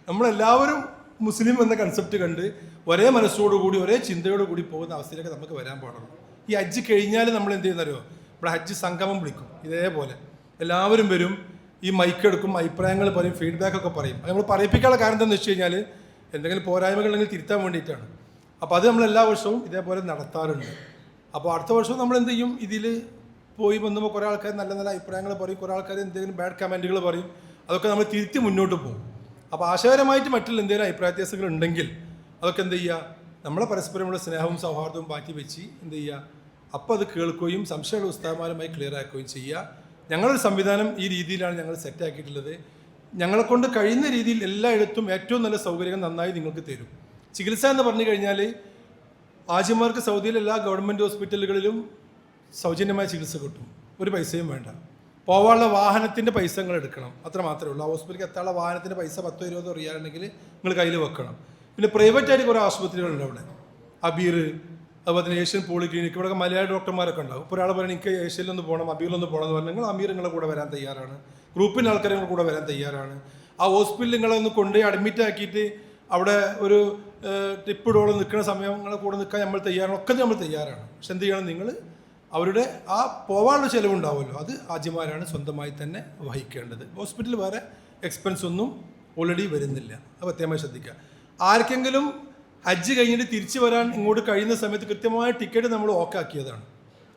നമ്മളെല്ലാവരും മുസ്ലിം എന്ന കൺസെപ്റ്റ് കണ്ട് ഒരേ മനസ്സോടുകൂടി ഒരേ ചിന്തയോടുകൂടി പോകുന്ന അവസ്ഥയിലേക്ക് നമുക്ക് വരാൻ പാടുള്ളൂ. ഈ ഹജ്ജ് കഴിഞ്ഞാൽ നമ്മൾ എന്ത് ചെയ്യുന്നറിയോ, ഇവിടെ ഹജ്ജ് സംഗമം വിളിക്കും. ഇതേപോലെ എല്ലാവരും വരും, ഈ മൈക്ക് എടുക്കും, അഭിപ്രായങ്ങൾ പറയും, ഫീഡ്ബാക്ക് ഒക്കെ പറയും. അത് നമ്മൾ പറയിപ്പിക്കാനുള്ള കാരണം എന്താണെന്ന് വെച്ച് കഴിഞ്ഞാൽ എന്തെങ്കിലും പോരായ്മകൾ ഉണ്ടെങ്കിൽ തിരുത്താൻ വേണ്ടിയിട്ടാണ്. അപ്പോൾ അത് നമ്മൾ എല്ലാ വർഷവും ഇതേപോലെ നടത്താറുണ്ട്. അപ്പോൾ അടുത്ത വർഷവും നമ്മൾ എന്ത് ചെയ്യും, ഇതിൽ പോയി വന്നുമ്പോൾ കുറേ ആൾക്കാർ നല്ല നല്ല അഭിപ്രായങ്ങൾ പറയും, കുറേ ആൾക്കാർ എന്തെങ്കിലും ബാഡ് കമൻറ്റുകൾ പറയും. അതൊക്കെ നമ്മൾ തിരുത്തി മുന്നോട്ട് പോകും. അപ്പോൾ ആശയപരമായിട്ട് മറ്റുള്ള എന്തെങ്കിലും അഭിപ്രായ വ്യത്യാസങ്ങൾ ഉണ്ടെങ്കിൽ അതൊക്കെ എന്ത് ചെയ്യുക, നമ്മളെ പരസ്പരമുള്ള സ്നേഹവും സൗഹാർദ്ദവും മാറ്റി വെച്ച് എന്ത് ചെയ്യുക, അപ്പോൾ അത് കേൾക്കുകയും സംശയമുള്ള ഉസ്താദുമാരുമായി ക്ലിയർ ആക്കുകയും ചെയ്യുക. ഞങ്ങളൊരു സംവിധാനം ഈ രീതിയിലാണ് ഞങ്ങൾ സെറ്റാക്കിയിട്ടുള്ളത്. ഞങ്ങളെ കൊണ്ട് കഴിയുന്ന രീതിയിൽ എല്ലായിടത്തും ഏറ്റവും നല്ല സൗകര്യങ്ങൾ നന്നായി നിങ്ങൾക്ക് തരും. ചികിത്സ എന്ന് പറഞ്ഞു കഴിഞ്ഞാൽ ആജിമാർക്ക് സൗദിയിലെ എല്ലാ ഗവൺമെൻറ് ഹോസ്പിറ്റലുകളിലും സൗജന്യമായ ചികിത്സ കിട്ടും, ഒരു പൈസയും വേണ്ട. പോവാനുള്ള വാഹനത്തിൻ്റെ പൈസ നിങ്ങൾ എടുക്കണം, അത്ര മാത്രമേ ഉള്ളൂ. ആ ഹോസ്പിറ്റലിലേക്ക് എത്താനുള്ള വാഹനത്തിൻ്റെ പൈസ 10-20 റിയാലുണ്ടെങ്കിൽ നിങ്ങൾ കയ്യിൽ വെക്കണം. പിന്നെ പ്രൈവറ്റായിട്ട് കുറേ ആശുപത്രികളുണ്ട് അവിടെ, അബീർ, അതുപോലെ തന്നെ ഏഷ്യൻ പോളിക്ലിനിക്, ഇവിടെ മലയാളി ഡോക്ടർമാരൊക്കെ ഉണ്ടാവും. ഇപ്പോൾ ഒരാൾ പറയുന്നത് എനിക്ക് ഏഷ്യയിലൊന്ന് പോകണം, അബീറിലൊന്ന് പോകണം എന്ന് പറഞ്ഞാൽ നിങ്ങൾ അമീർ നിങ്ങളെ കൂടെ വരാൻ തയ്യാറാണ്, ഗ്രൂപ്പിൻ്റെ ആൾക്കാർ നിങ്ങളുടെ കൂടെ വരാൻ തയ്യാറാണ്. ആ ഹോസ്പിറ്റലിൽ നിങ്ങളൊന്ന് കൊണ്ടുപോയി അഡ്മിറ്റ് ആക്കിയിട്ട് അവിടെ ഒരു ടിപ്പിടോളം നിൽക്കുന്ന സമയം നിങ്ങളെ കൂടെ നിൽക്കാൻ നമ്മൾ തയ്യാറാണ്, ഒക്കെ നമ്മൾ തയ്യാറാണ്. പക്ഷെ എന്ത് ചെയ്യണം, നിങ്ങൾ അവരുടെ ആ പോകാനുള്ള ചിലവുണ്ടാവുമല്ലോ, അത് ആദ്യമാരാണ് സ്വന്തമായി തന്നെ വഹിക്കേണ്ടത്. ഹോസ്പിറ്റലിൽ വേറെ എക്സ്പെൻസ് ഒന്നും ഓൾറെഡി വരുന്നില്ല, അത് പ്രത്യേകമായി ശ്രദ്ധിക്കുക. ആർക്കെങ്കിലും ഹജ്ജ് കഴിഞ്ഞിട്ട് തിരിച്ചു വരാൻ ഇങ്ങോട്ട് കഴിയുന്ന സമയത്ത് കൃത്യമായ ടിക്കറ്റ് നമ്മൾ ഓക്കാക്കിയതാണ്,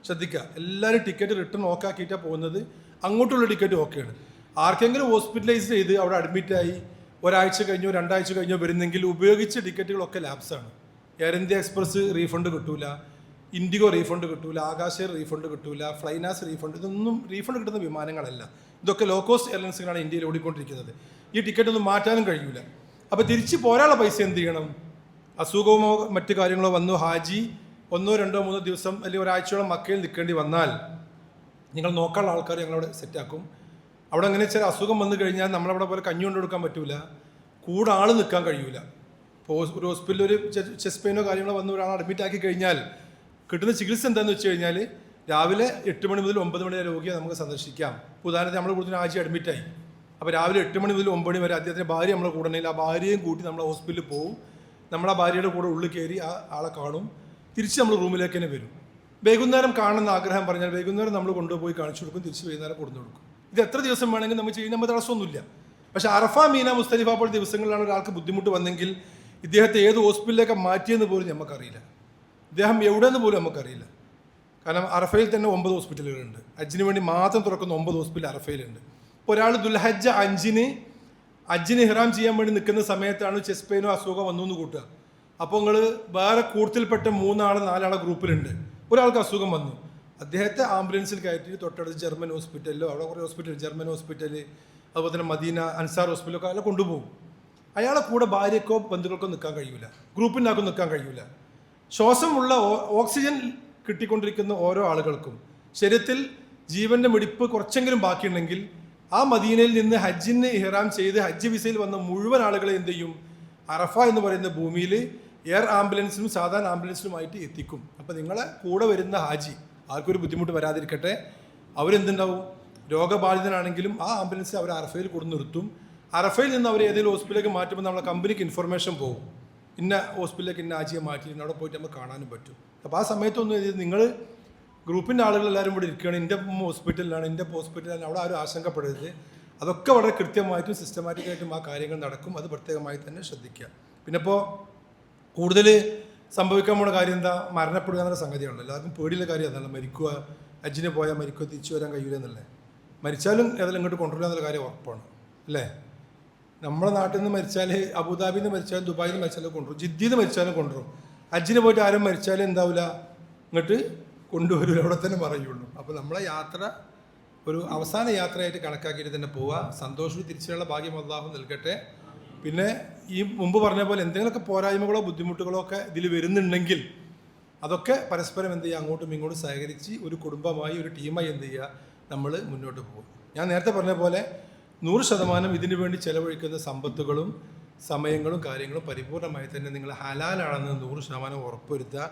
ശ്രദ്ധിക്കുക. എല്ലാവരും ടിക്കറ്റ് റിട്ടേൺ ഓക്കാക്കിയിട്ടാണ് പോകുന്നത്, അങ്ങോട്ടുള്ള ടിക്കറ്റ് ഓക്കെയാണ്. ആർക്കെങ്കിലും ഹോസ്പിറ്റലൈസ് ചെയ്ത് അവിടെ അഡ്മിറ്റായി ഒരാഴ്ച കഴിഞ്ഞോ 2 ആഴ്ച കഴിഞ്ഞോ വരുന്നെങ്കിൽ ഉപയോഗിച്ച ടിക്കറ്റുകളൊക്കെ ലാപ്സാണ്. എയർ ഇന്ത്യ എക്സ്പ്രസ് റീഫണ്ട് കിട്ടൂല, ഇൻഡിഗോ റീഫണ്ട് കിട്ടൂല, ആകാശ റീഫണ്ട് കിട്ടൂല, ഫ്ലൈനാസ് റീഫണ്ട്, ഇതൊന്നും റീഫണ്ട് കിട്ടുന്ന വിമാനങ്ങളല്ല. ഇതൊക്കെ ലോ കോസ്റ്റ് എയർലൈൻസുകളാണ് ഇന്ത്യയിൽ ഓടിക്കൊണ്ടിരിക്കുന്നത്. ഈ ടിക്കറ്റ് ഒന്നും മാറ്റാനും കഴിയൂല. അപ്പോൾ തിരിച്ച് പോരാനുള്ള പൈസ എന്ത് ചെയ്യണം, അസുഖമോ മറ്റു കാര്യങ്ങളോ വന്നു ഹാജി 1, 2, 3 ദിവസം അല്ലെങ്കിൽ ഒരാഴ്ചയോളം മക്കയിൽ നിൽക്കേണ്ടി വന്നാൽ നിങ്ങൾ നോക്കാനുള്ള ആൾക്കാർ ഞങ്ങളവിടെ സെറ്റാക്കും. അവിടെ എങ്ങനെ വെച്ചാൽ അസുഖം വന്നു കഴിഞ്ഞാൽ നമ്മളവിടെ പോലെ കഞ്ഞി കൊണ്ട് കൊടുക്കാൻ പറ്റൂല, കൂടെ ആൾ നിൽക്കാൻ കഴിയൂല. ഇപ്പോൾ ഒരു ഹോസ്പിറ്റലിൽ ഒരു ചെസ്റ്റ് പെയിനോ കാര്യങ്ങളോ വന്ന് ഒരാൾ അഡ്മിറ്റ് ആക്കി കഴിഞ്ഞാൽ കിട്ടുന്ന ചികിത്സ എന്താണെന്ന് വെച്ച് കഴിഞ്ഞാൽ രാവിലെ 8 മണി മുതൽ 9 മണി വരെ രോഗിയെ നമുക്ക് സന്ദർശിക്കാം. ഉദാഹരണത്തിന് നമ്മുടെ കൂടുതൽ ആഴ്ച അഡ്മിറ്റായി, അപ്പോൾ രാവിലെ 8 മണി മുതൽ 9 മണി വരെ അദ്ദേഹത്തിൻ്റെ ഭാര്യ നമ്മളെ കൂടെ ഉണ്ടെങ്കിൽ ആ ഭാര്യയും കൂട്ടി നമ്മൾ ഹോസ്പിറ്റലിൽ പോകും. നമ്മൾ ആ ഭാര്യയുടെ കൂടെ ഉള്ളിൽ കയറി ആ ആളെ കാണും, തിരിച്ച് നമ്മൾ റൂമിലേക്ക് തന്നെ വരും. വൈകുന്നേരം കാണുന്ന ആഗ്രഹം പറഞ്ഞാൽ വൈകുന്നേരം നമ്മൾ കൊണ്ടുപോയി കാണിച്ചു കൊടുക്കും, തിരിച്ച് വൈകുന്നേരം കൊടുത്തു കൊടുക്കും. ഇത് എത്ര ദിവസം വേണമെങ്കിൽ നമുക്ക് ചെയ്യുന്ന നമ്മൾ തടസ്സമൊന്നുമില്ല. പക്ഷേ അറഫ, മീന, മുസ്തലിഫ പോലുള്ള ദിവസങ്ങളിലാണ് ഒരാൾക്ക് ബുദ്ധിമുട്ട് വന്നെങ്കിൽ ഇദ്ദേഹത്തെ ഏത് ഹോസ്പിറ്റലിലേക്ക് മാറ്റിയെന്ന് പോലും നമുക്കറിയില്ല, ഇദ്ദേഹം എവിടെയെന്ന് പോലും നമുക്കറിയില്ല. കാരണം അറഫയിൽ തന്നെ 9 ഹോസ്പിറ്റലുകളുണ്ട്, ഹജ്ജിന് വേണ്ടി മാത്രം തുറക്കുന്ന 9 ഹോസ്പിറ്റൽ അറഫയിലുണ്ട്. ഇപ്പോൾ ഒരാൾ ദുൽഹജ്ജ് 5-ന് ഹജ്ജിന് ഇഹ്റാം ചെയ്യാൻ വേണ്ടി നിൽക്കുന്ന സമയത്താണ് ചെസ്റ്റ് പെയിനോ അസുഖം വന്നു എന്ന് കൂട്ടുക. അപ്പോൾ നിങ്ങൾ വേറെ കൂട്ടത്തിൽപ്പെട്ട 3-4 ഗ്രൂപ്പിലുണ്ട്, ഒരാൾക്ക് അസുഖം വന്നു, അദ്ദേഹത്തെ ആംബുലൻസിൽ കയറ്റി തൊട്ടടുത്ത് ജർമ്മൻ ഹോസ്പിറ്റലിലോ അവിടെ കുറേ ഹോസ്പിറ്റൽ, ജർമ്മൻ ഹോസ്പിറ്റൽ, അതുപോലെ തന്നെ മദീന അൻസാർ ഹോസ്പിറ്റലൊക്കെ അയാളെ കൊണ്ടുപോകും. അയാളെ കൂടെ ഭാര്യക്കോ ബന്ധുക്കൾക്കോ നിൽക്കാൻ കഴിയില്ല, ഗ്രൂപ്പിനാർക്കും നിൽക്കാൻ കഴിയില്ല. ശ്വാസമുള്ള ഓക്സിജൻ കിട്ടിക്കൊണ്ടിരിക്കുന്ന ഓരോ ആളുകൾക്കും ശരീരത്തിൽ ജീവന്റെ മിടിപ്പ് കുറച്ചെങ്കിലും ബാക്കിയുണ്ടെങ്കിൽ ആ മദീനയിൽ നിന്ന് ഹജ്ജിന് ഇഹ്റാം ചെയ്ത് ഹജ്ജ് വിസയിൽ വന്ന മുഴുവൻ ആളുകളെ എന്ത് ചെയ്യും? അറഫ എന്ന് പറയുന്ന ഭൂമിയിൽ എയർ ആംബുലൻസിലും സാധാരണ ആംബുലൻസിലുമായിട്ട് എത്തിക്കും. അപ്പോൾ നിങ്ങളെ കൂടെ വരുന്ന ഹാജി ആർക്കൊരു ബുദ്ധിമുട്ട് വരാതിരിക്കട്ടെ, അവരെന്തുണ്ടാവും? രോഗബാധിതനാണെങ്കിലും ആ ആംബുലൻസ് അവർ അറഫയിൽ കൊടുന്ന് നിർത്തും. അറഫയിൽ നിന്ന് അവർ ഏതെങ്കിലും ഹോസ്പിറ്റലിലേക്ക് മാറ്റുമ്പോൾ നമ്മളെ കമ്പനിക്ക് ഇൻഫർമേഷൻ പോകും, ഇന്ന ഹോസ്പിറ്റലിലേക്ക് ഇന്ന ആജിയെ മാറ്റിയിരുന്നു, അവിടെ പോയിട്ട് നമുക്ക് കാണാനും പറ്റും. അപ്പോൾ ആ സമയത്തൊന്നും നിങ്ങൾ ഗ്രൂപ്പിൻ്റെ ആളുകൾ എല്ലാവരും ഇവിടെ ഇരിക്കുകയാണ്, എൻ്റെ ഹോസ്പിറ്റലിലാണ്, എൻ്റെ ഹോസ്പിറ്റലിലാണ്, അവിടെ ആരും ആശങ്കപ്പെടരുത്. അതൊക്കെ വളരെ കൃത്യമായിട്ടും സിസ്റ്റമാറ്റിക്കായിട്ടും ആ കാര്യങ്ങൾ നടക്കും. അത് പ്രത്യേകമായി തന്നെ ശ്രദ്ധിക്കുക. പിന്നെ ഇപ്പോൾ കൂടുതൽ സംഭവിക്കാൻ പോണ കാര്യം എന്താ? മരണപ്പെടുക എന്നുള്ള സംഗതിയാണല്ലോ. എല്ലാവർക്കും പേടിയുള്ള കാര്യം അതല്ല. മരിക്കുക, ഹജ്ജിന് പോയാൽ മരിക്കുക, തിരിച്ചു വരാൻ കഴിയില്ല എന്നല്ലേ. മരിച്ചാലും ഏതെല്ലാം ഇങ്ങോട്ട് കൊണ്ടുവരിക എന്നുള്ള കാര്യം ഉറപ്പാണ് അല്ലേ. നമ്മുടെ നാട്ടിൽ നിന്ന് മരിച്ചാൽ, അബുദാബിയിൽ നിന്ന് മരിച്ചാലും ദുബായിൽ നിന്ന് മരിച്ചാലും കൊണ്ടുവരും, ജിദ്ദിയിൽ നിന്ന് മരിച്ചാലും കൊണ്ടുവരും. ഹജ്ജിന് പോയിട്ട് ആരും മരിച്ചാലും എന്താവില്ല, ഇങ്ങോട്ട് കൊണ്ടുവരില്ല, അവിടെ തന്നെ പറയുള്ളൂ. അപ്പോൾ നമ്മളെ യാത്ര ഒരു അവസാന യാത്രയായിട്ട് കണക്കാക്കിയിട്ട് തന്നെ പോവുക. സന്തോഷവും തിരിച്ചുള്ള ഭാഗ്യം അല്ലാഹു നൽകട്ടെ. പിന്നെ ഈ മുമ്പ് പറഞ്ഞ പോലെ എന്തെങ്കിലുമൊക്കെ പോരായ്മകളോ ബുദ്ധിമുട്ടുകളോ ഒക്കെ ഇതിൽ വരുന്നുണ്ടെങ്കിൽ അതൊക്കെ പരസ്പരം എന്ത് ചെയ്യുക, അങ്ങോട്ടും ഇങ്ങോട്ടും സഹകരിച്ച് ഒരു കുടുംബമായി ഒരു ടീമായി എന്ത് ചെയ്യുക, നമ്മൾ മുന്നോട്ട് പോകും. ഞാൻ നേരത്തെ പറഞ്ഞ പോലെ 100% ഇതിനു വേണ്ടി ചെലവഴിക്കുന്ന സമ്പത്തുകളും സമയങ്ങളും കാര്യങ്ങളും പരിപൂർണമായി തന്നെ നിങ്ങൾ ഹലാലാണെന്ന് 100% ഉറപ്പുവരുത്തുക.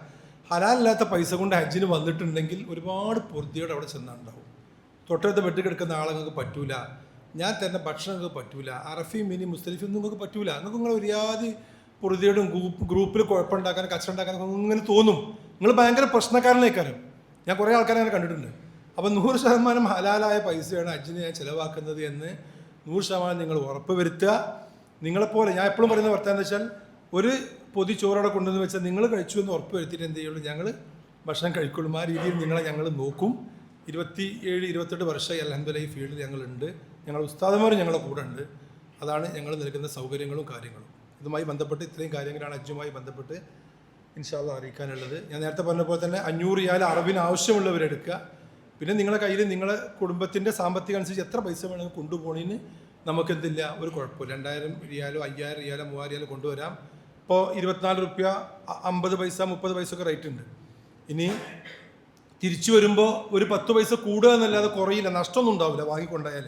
ഹലാലില്ലാത്ത പൈസ കൊണ്ട് ഹജ്ജിന് വന്നിട്ടുണ്ടെങ്കിൽ ഒരുപാട് പൊറുതിയോടെ അവിടെ ചെന്നുണ്ടാവും. തൊട്ടടുത്ത് ബെഡ് കിടക്കുന്ന ആളെ നിങ്ങൾക്ക് പറ്റൂല, ഞാൻ തരുന്ന ഭക്ഷണം നിങ്ങൾക്ക് പറ്റൂല, അറഫി മിനി മുസ്തലിഫും നിങ്ങൾക്ക് പറ്റൂല. നിങ്ങൾക്ക് നിങ്ങൾ ഒരുയാതി പൊറുതിയോടും ഗ്രൂപ്പിൽ കുഴപ്പമുണ്ടാക്കാൻ കച്ചറ ഉണ്ടാക്കാനൊക്കെ ഇങ്ങനെ തോന്നും. നിങ്ങൾ ഭയങ്കര പ്രശ്നക്കാരനേക്കാരും. ഞാൻ കുറേ ആൾക്കാരെ അങ്ങനെ കണ്ടിട്ടുണ്ട്. അപ്പം 100% ഹലാലായ പൈസയാണ് ഹജ്ജിന് ഞാൻ ചിലവാക്കുന്നത് എന്ന് 100% നിങ്ങൾ ഉറപ്പ് വരുത്തുക. നിങ്ങളെപ്പോലെ ഞാൻ എപ്പോഴും പറയുന്ന വർത്താനം വെച്ചാൽ, ഒരു പൊതി ചോറോടെ കൊണ്ടുവന്ന് വെച്ചാൽ നിങ്ങൾ കഴിച്ചു എന്ന് ഉറപ്പ് വരുത്തിയിട്ട് എന്ത് ചെയ്യുള്ളൂ, ഞങ്ങൾ ഭക്ഷണം കഴിക്കുള്ളൂ. ആ രീതിയിൽ നിങ്ങളെ ഞങ്ങൾ നോക്കും. 27-28 വർഷമായി അൽഹംദുലില്ലാഹ് ഈ ഫീൽഡിൽ ഞങ്ങളുണ്ട്. ഞങ്ങൾ ഉസ്താദുമാരും ഞങ്ങളുടെ കൂടെ ഉണ്ട്. അതാണ് ഞങ്ങൾ നൽകുന്ന സൗകര്യങ്ങളും കാര്യങ്ങളും. ഇതുമായി ബന്ധപ്പെട്ട് ഇത്രയും കാര്യങ്ങളാണ് ഹജ്ജുമായി ബന്ധപ്പെട്ട് ഇൻഷാ അല്ലാഹ് അറിയിക്കാനുള്ളത്. ഞാൻ നേരത്തെ പറഞ്ഞ പോലെ തന്നെ 500 റിയാൽ അറബിന് ആവശ്യമുള്ളവരെടുക്കുക. പിന്നെ നിങ്ങളുടെ കയ്യിൽ നിങ്ങളുടെ കുടുംബത്തിൻ്റെ സാമ്പത്തികം അനുസരിച്ച് എത്ര പൈസ വേണമെങ്കിൽ കൊണ്ടുപോകണതിന് നമുക്കെന്തില്ല, ഒരു കുഴപ്പമില്ല. 2000 റിയാലോ 5000 റിയാലോ 3000 റിയാലോ കൊണ്ടുവരാം. ഇപ്പോൾ 24 റുപ്യ 50 പൈസ 30 പൈസ ഒക്കെ റേറ്റ് ഉണ്ട്. ഇനി തിരിച്ചു വരുമ്പോൾ ഒരു 10 പൈസ കൂടുക എന്നല്ലാതെ കുറയില്ല, നഷ്ടമൊന്നും ഉണ്ടാവില്ല വാങ്ങിക്കൊണ്ടായാൽ.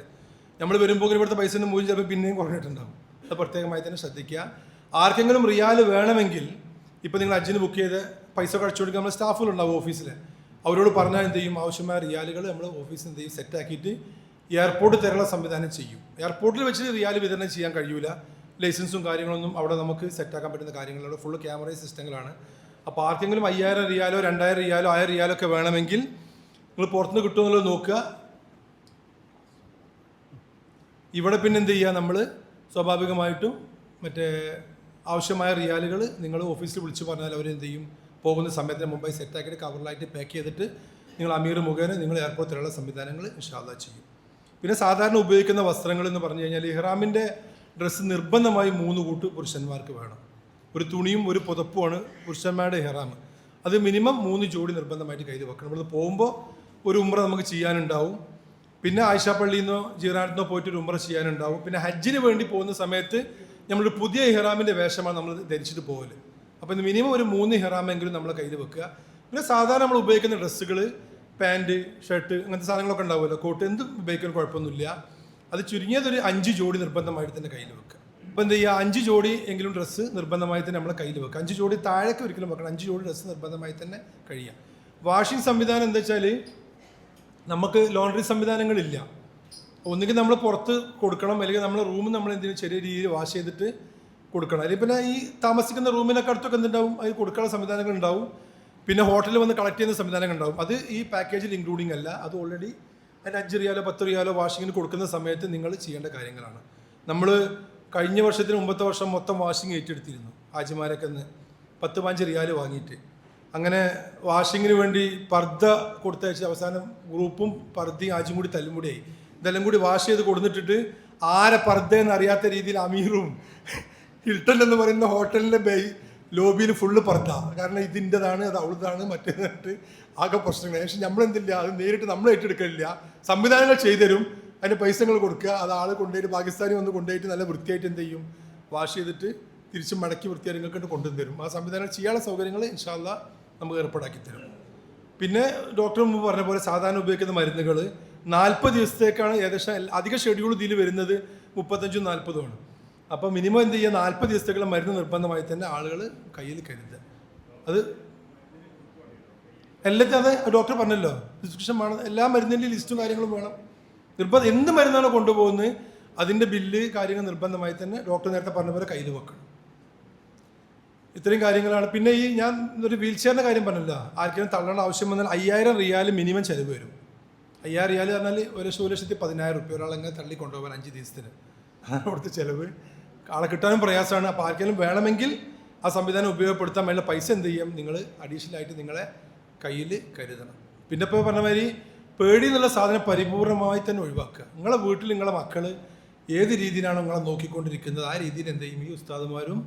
നമ്മൾ വരുമ്പോൾ ഇവിടുത്തെ പൈസൻ്റെ മൂല്യം ചിലപ്പോൾ പിന്നെയും കുറഞ്ഞിട്ടുണ്ടാവും. അത് പ്രത്യേകമായി തന്നെ ശ്രദ്ധിക്കുക. ആർക്കെങ്കിലും റിയാൽ വേണമെങ്കിൽ ഇപ്പോൾ നിങ്ങൾ ഹജ്ജിന് ബുക്ക് ചെയ്ത് പൈസ കഴിച്ചു കൊടുക്കുക, നമ്മുടെ സ്റ്റാഫുകളുണ്ടാവും ഓഫീസിൽ, അവരോട് പറഞ്ഞാൽ എന്ത് ചെയ്യും, ആവശ്യമായ റിയാലുകൾ നമ്മൾ ഓഫീസിൽ എന്ത് ചെയ്യും, സെറ്റാക്കിയിട്ട് എയർപോർട്ടിൽ തരാനുള്ള സംവിധാനം ചെയ്യും. എയർപോർട്ടിൽ വെച്ച് റിയാൽ വിതരണം ചെയ്യാൻ കഴിയൂല, ലൈസൻസും കാര്യങ്ങളൊന്നും അവിടെ നമുക്ക് സെറ്റാക്കാൻ പറ്റുന്ന കാര്യങ്ങളവിടെ ഫുള്ള് ക്യാമറ സിസ്റ്റങ്ങളാണ്. അപ്പോൾ ആർക്കെങ്കിലും 5000 റിയാലോ 2000 റിയാലോ 1000 റിയാലോ ഒക്കെ വേണമെങ്കിൽ നിങ്ങൾ പുറത്തുനിന്ന് കിട്ടുമെന്നുള്ളത് നോക്കുക. ഇവിടെ പിന്നെ എന്ത് ചെയ്യുക, നമ്മൾ സ്വാഭാവികമായിട്ടും മറ്റേ ആവശ്യമായ റിയാലുകൾ നിങ്ങൾ ഓഫീസിൽ വിളിച്ച് പറഞ്ഞാൽ അവരെന്ത് ചെയ്യും, പോകുന്ന സമയത്തിന് മുമ്പായി സെറ്റാക്കിയിട്ട് കവറിലായിട്ട് പാക്ക് ചെയ്തിട്ട് നിങ്ങൾ അമീർ മുഖേന നിങ്ങൾ എയർപോർട്ടിലുള്ള സംവിധാനങ്ങൾ ഇൻഷാ അല്ലാഹ് ചെയ്യും. പിന്നെ സാധാരണ ഉപയോഗിക്കുന്ന വസ്ത്രങ്ങൾ എന്ന് പറഞ്ഞു കഴിഞ്ഞാൽ ഇഹ്റാമിൻ്റെ ഡ്രസ്സ് നിർബന്ധമായി 3 കൂട്ട് പുരുഷന്മാർക്ക് വേണം. ഒരു തുണിയും ഒരു പുതപ്പുമാണ് പുരുഷന്മാരുടെ ഇഹ്റാം. അത് മിനിമം 3 ജോഡി നിർബന്ധമായിട്ട് കയ്യിൽ വെക്കണം. ഇവിടുന്ന് പോകുമ്പോൾ ഒരു ഉംറ നമുക്ക് ചെയ്യാനുണ്ടാവും. പിന്നെ ആയിഷ പള്ളിയിൽ നിന്നോ ജീറാനത്തിൽ നിന്നോ പോയിട്ട് ഒരു ഉംറ ചെയ്യാനുണ്ടാവും. പിന്നെ ഹജ്ജിന് വേണ്ടി പോകുന്ന സമയത്ത് നമ്മളൊരു പുതിയ ഇഹ്റാമിൻ്റെ വേഷമാണ് നമ്മൾ ധരിച്ചിട്ട് പോകല്. അപ്പോൾ ഇത് മിനിമം ഒരു 3 ഇഹ്റാമെങ്കിലും നമ്മളെ കയ്യിൽ വെക്കുക. പിന്നെ സാധാരണ നമ്മൾ ഉപയോഗിക്കുന്ന ഡ്രസ്സുകൾ, പാൻറ്റ്, ഷർട്ട്, അങ്ങനത്തെ സാധനങ്ങളൊക്കെ ഉണ്ടാവുമല്ലോ, കോട്ട്, എന്തും ഉപയോഗിക്കാൻ കുഴപ്പമൊന്നുമില്ല. അത് ചുരുങ്ങിയതൊരു 5 ജോഡി നിർബന്ധമായിട്ട് തന്നെ കയ്യിൽ വെക്കുക. അപ്പോൾ എന്ത് ചെയ്യുക, 5 ജോഡി എങ്കിലും ഡ്രസ്സ് നിർബന്ധമായി തന്നെ നമ്മളെ കയ്യിൽ വെക്കുക. 5 ജോഡി താഴേക്ക് ഒരിക്കലും വെക്കണം. 5 ജോഡി ഡ്രസ്സ് നിർബന്ധമായി തന്നെ കഴിയുക. വാഷിംഗ് സംവിധാനം എന്താ വെച്ചാൽ നമുക്ക് ലോണ്ടറി സംവിധാനങ്ങളില്ല. ഒന്നുകിൽ നമ്മൾ പുറത്ത് കൊടുക്കണം, അല്ലെങ്കിൽ നമ്മളെ റൂമിൽ നമ്മൾ എന്തെങ്കിലും ചെറിയ രീതിയിൽ വാഷ് ചെയ്തിട്ട് കൊടുക്കണം. അല്ലെങ്കിൽ പിന്നെ ഈ താമസിക്കുന്ന റൂമിനൊക്കെ അടുത്തൊക്കെ എന്തുണ്ടാവും, അത് കൊടുക്കാനുള്ള സംവിധാനങ്ങൾ ഉണ്ടാവും. പിന്നെ ഹോട്ടലിൽ വന്ന് കളക്ട് ചെയ്യുന്ന സംവിധാനങ്ങൾ ഉണ്ടാവും. അത് ഈ പാക്കേജിൽ ഇൻക്ലൂഡിങ് അല്ല. അത് ഓൾറെഡി അതിന് 5 റിയാലോ 10 റിയാലോ വാഷിങ്ങിന് കൊടുക്കുന്ന സമയത്ത് നിങ്ങൾ ചെയ്യേണ്ട കാര്യങ്ങളാണ്. നമ്മൾ കഴിഞ്ഞ വർഷത്തിന് മുമ്പത്തെ വർഷം മൊത്തം വാഷിംഗ് ഏറ്റെടുത്തിരുന്നു. ഹാജിമാരൊക്കെ ഒന്ന് 10-15 റിയാൽ വാങ്ങിയിട്ട് അങ്ങനെ വാഷിങ്ങിന് വേണ്ടി പർദ്ദ കൊടുത്തയച്ച് അവസാനം ഗ്രൂപ്പും പർദ്ദയും ഹാജിയും കൂടി തല്ലുമുടിയായി. ഇതെല്ലാം കൂടി വാഷ് ചെയ്ത് കൊടുത്തിട്ടിട്ട് ആരെ പർദ്ദ എന്ന് അറിയാത്ത രീതിയിൽ അമീറും ഹിൽട്ടൺ എന്ന് പറയുന്ന ഹോട്ടലിൻ്റെ ലോബിയിൽ ഫുള്ള് പറഞ്ഞ, കാരണം ഇതിൻ്റെതാണ്, അത് അവളതാണ്, മറ്റേതായിട്ട് ആകെ പ്രശ്നങ്ങൾ. പക്ഷെ നമ്മളെന്തില്ല, അത് നേരിട്ട് നമ്മൾ ഏറ്റെടുക്കലില്ല. സംവിധാനങ്ങൾ ചെയ്തുതരും, അതിൻ്റെ പൈസകൾ കൊടുക്കുക, അത് ആൾ കൊണ്ടുപോയിട്ട് പാകിസ്ഥാനി വന്ന് കൊണ്ടുപോയിട്ട് നല്ല വൃത്തിയായിട്ട് എന്ത് ചെയ്യും, വാഷ് ചെയ്തിട്ട് തിരിച്ച് മടക്കി വൃത്തിയായി നിങ്ങൾക്ക് കൊണ്ടുതരും. ആ സംവിധാനം ചെയ്യാനുള്ള സൗകര്യങ്ങൾ ഇൻഷാ അല്ലാ നമുക്ക് ഏർപ്പാടാക്കി തരും. പിന്നെ ഡോക്ടർ മുമ്പ് പറഞ്ഞ പോലെ സാധാരണ ഉപയോഗിക്കുന്ന മരുന്നുകൾ 40 ദിവസത്തേക്കാണ് ഏകദേശം. അധിക ഷെഡ്യൂൾ ഇതിൽ വരുന്നത് 35ഉം 40ഉമാണ്. അപ്പോൾ മിനിമം എന്ത് ചെയ്യുക, 40 ദിവസത്തേക്കുള്ള മരുന്ന് നിർബന്ധമായി തന്നെ ആളുകൾ കയ്യിൽ കരുതുക. അത് എല്ലാത്തിനും അത് ഡോക്ടർ പറഞ്ഞല്ലോ, പ്രിസ്ക്രിപ്ഷൻ വേണം, എല്ലാ മരുന്നിൻ്റെയും ലിസ്റ്റും കാര്യങ്ങളും വേണം. എന്ത് മരുന്നാണ് കൊണ്ടുപോകുന്നത് അതിൻ്റെ ബില്ല് കാര്യങ്ങൾ നിർബന്ധമായി തന്നെ ഡോക്ടർ നേരത്തെ പറഞ്ഞ പോലെ കയ്യിൽ വെക്കണം. ഇത്രയും കാര്യങ്ങളാണ്. പിന്നെ ഈ ഞാൻ ഒരു വീൽ ചെയറിൻ്റെ കാര്യം പറഞ്ഞില്ല, ആർക്കെങ്കിലും തള്ളേണ്ട ആവശ്യം വന്നാൽ 5000 റിയാൽ മിനിമം ചിലവ് വരും. 5000 റിയാൽ പറഞ്ഞാൽ 1,10,000 റുപ്യ ഒരാളെങ്ങനെ തള്ളി കൊണ്ടുപോകാൻ 5 ദിവസത്തിന്. അതാണ് അവിടുത്തെ ചിലവ്. ആളെ കിട്ടാനും പ്രയാസമാണ്. അപ്പോൾ ആർക്കെങ്കിലും വേണമെങ്കിൽ ആ സംവിധാനം ഉപയോഗപ്പെടുത്താൻ വേണ്ട പൈസ എന്ത് ചെയ്യും, നിങ്ങൾ അഡീഷണൽ ആയിട്ട് നിങ്ങളെ കയ്യിൽ കരുതണം. പിന്നെ ഇപ്പോൾ പറഞ്ഞ മാതിരി പേടി എന്നുള്ള സാധനം പരിപൂർണമായി തന്നെ ഒഴിവാക്കുക. നിങ്ങളെ വീട്ടിൽ നിങ്ങളെ മക്കൾ ഏത് രീതിയിലാണോ നിങ്ങളെ നോക്കിക്കൊണ്ടിരിക്കുന്നത് ആ രീതിയിൽ എന്ത് ചെയ്യും, ഈ ഉസ്താദുമാരും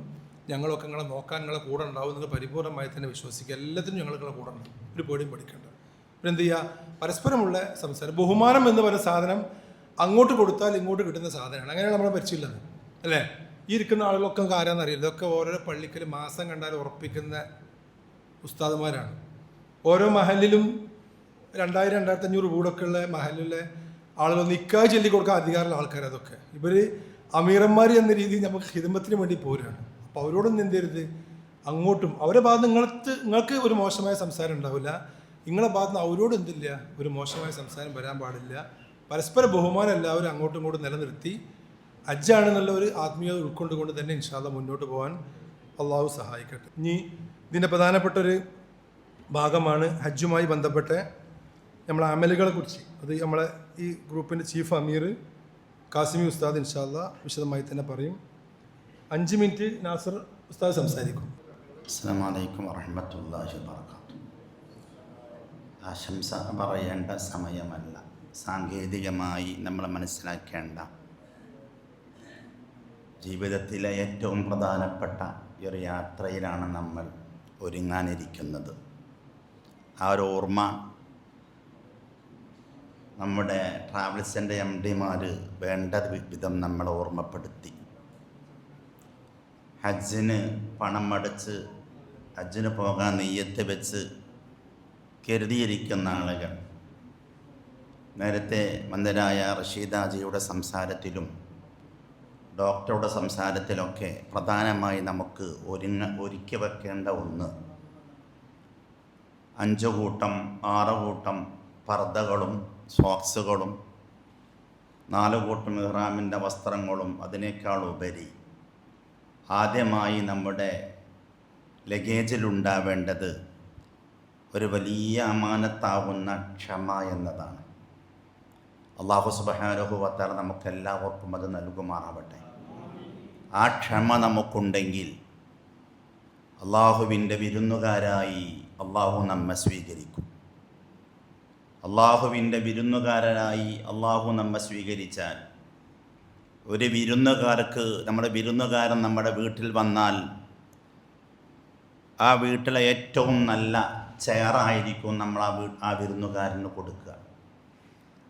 ഞങ്ങളൊക്കെ നിങ്ങളെ നോക്കാൻ നിങ്ങളെ കൂടെ ഉണ്ടാവും. നിങ്ങൾ പരിപൂർണമായി തന്നെ വിശ്വസിക്കുക. എല്ലാത്തിനും ഞങ്ങൾ നിങ്ങളെ കൂടെ ഉണ്ടാവും, ഒരു പേടിയും പഠിക്കേണ്ട. പിന്നെ എന്ത് ചെയ്യുക, പരസ്പരമുള്ള സംസാരം. ബഹുമാനം എന്ന് പറയുന്ന സാധനം അങ്ങോട്ട് കൊടുത്താൽ ഇങ്ങോട്ട് കിട്ടുന്ന സാധനമാണ്. അങ്ങനെയാണ് നമ്മളെ പരിചയമുള്ളത് അല്ലേ? ഈ ഇരിക്കുന്ന ആളുകളൊക്കെ ആരാന്ന് അറിയില്ല. ഇതൊക്കെ ഓരോ പള്ളിക്കൽ മാസം കണ്ടാൽ ഉറപ്പിക്കുന്ന ഉസ്താദുമാരാണ്. ഓരോ മഹലിലും 2000-2500 വീടൊക്കെ ഉള്ള മഹലിലെ ആളുകൾ നിക്കാഹ് ചൊല്ലി കൊടുക്കാൻ അധികാരമുള്ള ആൾക്കാർ. അതൊക്കെ ഇവർ അമീറന്മാർ എന്ന രീതിയിൽ നമുക്ക് ഹിദമത്തിന് വേണ്ടി പോരുകയാണ്. അപ്പോൾ അവരോടൊന്നും എന്ത് ചെയ്യരുത്, അങ്ങോട്ടും അവരുടെ ഭാഗത്ത് നിങ്ങൾക്ക് ഒരു മോശമായ സംസാരം ഉണ്ടാവില്ല, നിങ്ങളുടെ ഭാഗത്ത് നിന്ന് അവരോട് എന്തില്ല, ഒരു മോശമായ സംസാരം വരാൻ പാടില്ല. പരസ്പര ബഹുമാനം എല്ലാവരും അങ്ങോട്ടും ഇങ്ങോട്ടും നിലനിർത്തി ഹജ്ജാണെന്നുള്ള ഒരു ആത്മീയത ഉൾക്കൊണ്ടുകൊണ്ട് തന്നെ ഇൻഷാ അല്ലാഹ് മുന്നോട്ട് പോകാൻ അള്ളാഹു സഹായിക്കട്ടെ. ഇനി ഇതിൻ്റെ പ്രധാനപ്പെട്ടൊരു ഭാഗമാണ് ഹജ്ജുമായി ബന്ധപ്പെട്ട നമ്മളെ അമലുകളെ കുറിച്ച്. അത് നമ്മളെ ഈ ഗ്രൂപ്പിൻ്റെ ചീഫ് അമീർ കാസിമി ഉസ്താദ് ഇൻഷാ അല്ലാഹ് വിശദമായി തന്നെ പറയും. 5 മിനിറ്റ് നാസർ ഉസ്താദ് സംസാരിക്കും. അസ്സലാമു അലൈക്കും വറഹ്മത്തുള്ളാഹി വബറകാതുഹു. ആശംസ പറയേണ്ട സമയമല്ല, സാങ്കേതികമായി നമ്മൾ മനസ്സിലാക്കേണ്ട ജീവിതത്തിലെ ഏറ്റവും പ്രധാനപ്പെട്ട ഒരു യാത്രയിലാണ് നമ്മൾ ഒരുങ്ങാനിരിക്കുന്നത്. ആ ഒരു ഓർമ്മ നമ്മുടെ ട്രാവൽസിൻ്റെ MD-മാർ വേണ്ട വിധം നമ്മളെ ഓർമ്മപ്പെടുത്തി. ഹജ്ജിന് പണം അടച്ച് ഹജ്ജിന് പോകാൻ നെയ്യത്ത് വെച്ച് കരുതിയിരിക്കുന്ന ആളുകൾ നേരത്തെ മന്ദരായ റഷീദാജിയുടെ സംസാരത്തിലും ഡോക്ടറുടെ സംസാരത്തിലൊക്കെ പ്രധാനമായി നമുക്ക് ഒരുക്കി വെക്കേണ്ട ഒന്ന് 5 കൂട്ടം 6 കൂട്ടം പർദ്ദകളും സോക്സുകളും 4 കൂട്ടം ഇഹ്റാമിൻ്റെ വസ്ത്രങ്ങളും അതിനേക്കാൾ ഉപരി ആദ്യമായി നമ്മുടെ ലഗേജിലുണ്ടാവേണ്ടത് ഒരു വലിയ അമാനത്താവുന്ന ക്ഷമ എന്നതാണ്. അല്ലാഹു സുബ്ഹാനഹു വ തആല നമുക്കെല്ലാവർക്കും അത് നൽകുമാറാവട്ടെ. ആ ക്ഷമ നമുക്കുണ്ടെങ്കിൽ അള്ളാഹുവിൻ്റെ വിരുന്നുകാരായി അള്ളാഹു നമ്മെ സ്വീകരിക്കും. അള്ളാഹുവിൻ്റെ വിരുന്നുകാരനായി അള്ളാഹു നമ്മെ സ്വീകരിച്ചാൽ, ഒരു വിരുന്നുകാർക്ക് നമ്മുടെ വിരുന്നുകാരൻ നമ്മുടെ വീട്ടിൽ വന്നാൽ ആ വീട്ടിലെ ഏറ്റവും നല്ല ചെയറായിരിക്കും നമ്മൾ ആ വിരുന്നുകാരന് കൊടുക്കുക.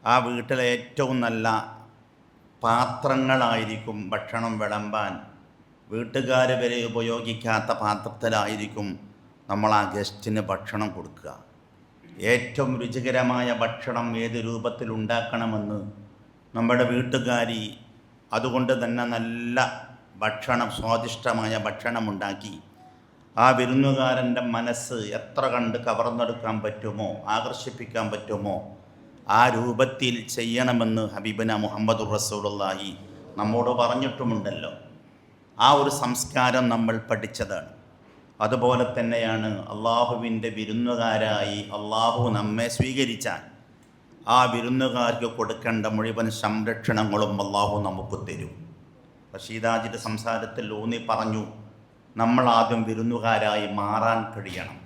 ആ വീട്ടിലെ ഏറ്റവും നല്ല പാത്രങ്ങളായിരിക്കും ഭക്ഷണം വിളമ്പാൻ. വീട്ടുകാർ വരെ ഉപയോഗിക്കാത്ത പാത്രത്തിലായിരിക്കും നമ്മൾ ആ ഗസ്റ്റിന് ഭക്ഷണം കൊടുക്കുക. ഏറ്റവും രുചികരമായ ഭക്ഷണം ഏത് രൂപത്തിൽ ഉണ്ടാക്കണമെന്ന് നമ്മുടെ വീട്ടുകാരി അതുകൊണ്ട് തന്നെ നല്ല ഭക്ഷണം, സ്വാദിഷ്ടമായ ഭക്ഷണം ഉണ്ടാക്കി ആ വിരുന്നുകാരൻ്റെ മനസ്സ് എത്ര കണ്ട് കവർന്നെടുക്കാൻ പറ്റുമോ, ആകർഷിപ്പിക്കാൻ പറ്റുമോ ആ രൂപത്തിൽ ചെയ്യണമെന്ന് ഹബീബന മുഹമ്മദുർ റസൂലുള്ളാഹി നമ്മോട് പറഞ്ഞിട്ടുമുണ്ടല്ലോ. ആ ഒരു സംസ്കാരം നമ്മൾ പഠിച്ചതാണ്. അതുപോലെ തന്നെയാണ് അള്ളാഹുവിൻ്റെ വിരുന്നുകാരായി അള്ളാഹു നമ്മെ സ്വീകരിച്ചാൽ ആ വിരുന്നുകാർക്ക് കൊടുക്കേണ്ട മുഴുവൻ സംരക്ഷണങ്ങളും അള്ളാഹു നമുക്ക് തരും. റഷീദാജിയുടെ സംസാരത്തിൽ ഊന്നി പറഞ്ഞു, നമ്മൾ ആദ്യം വിരുന്നുകാരായി മാറാൻ കഴിയണം.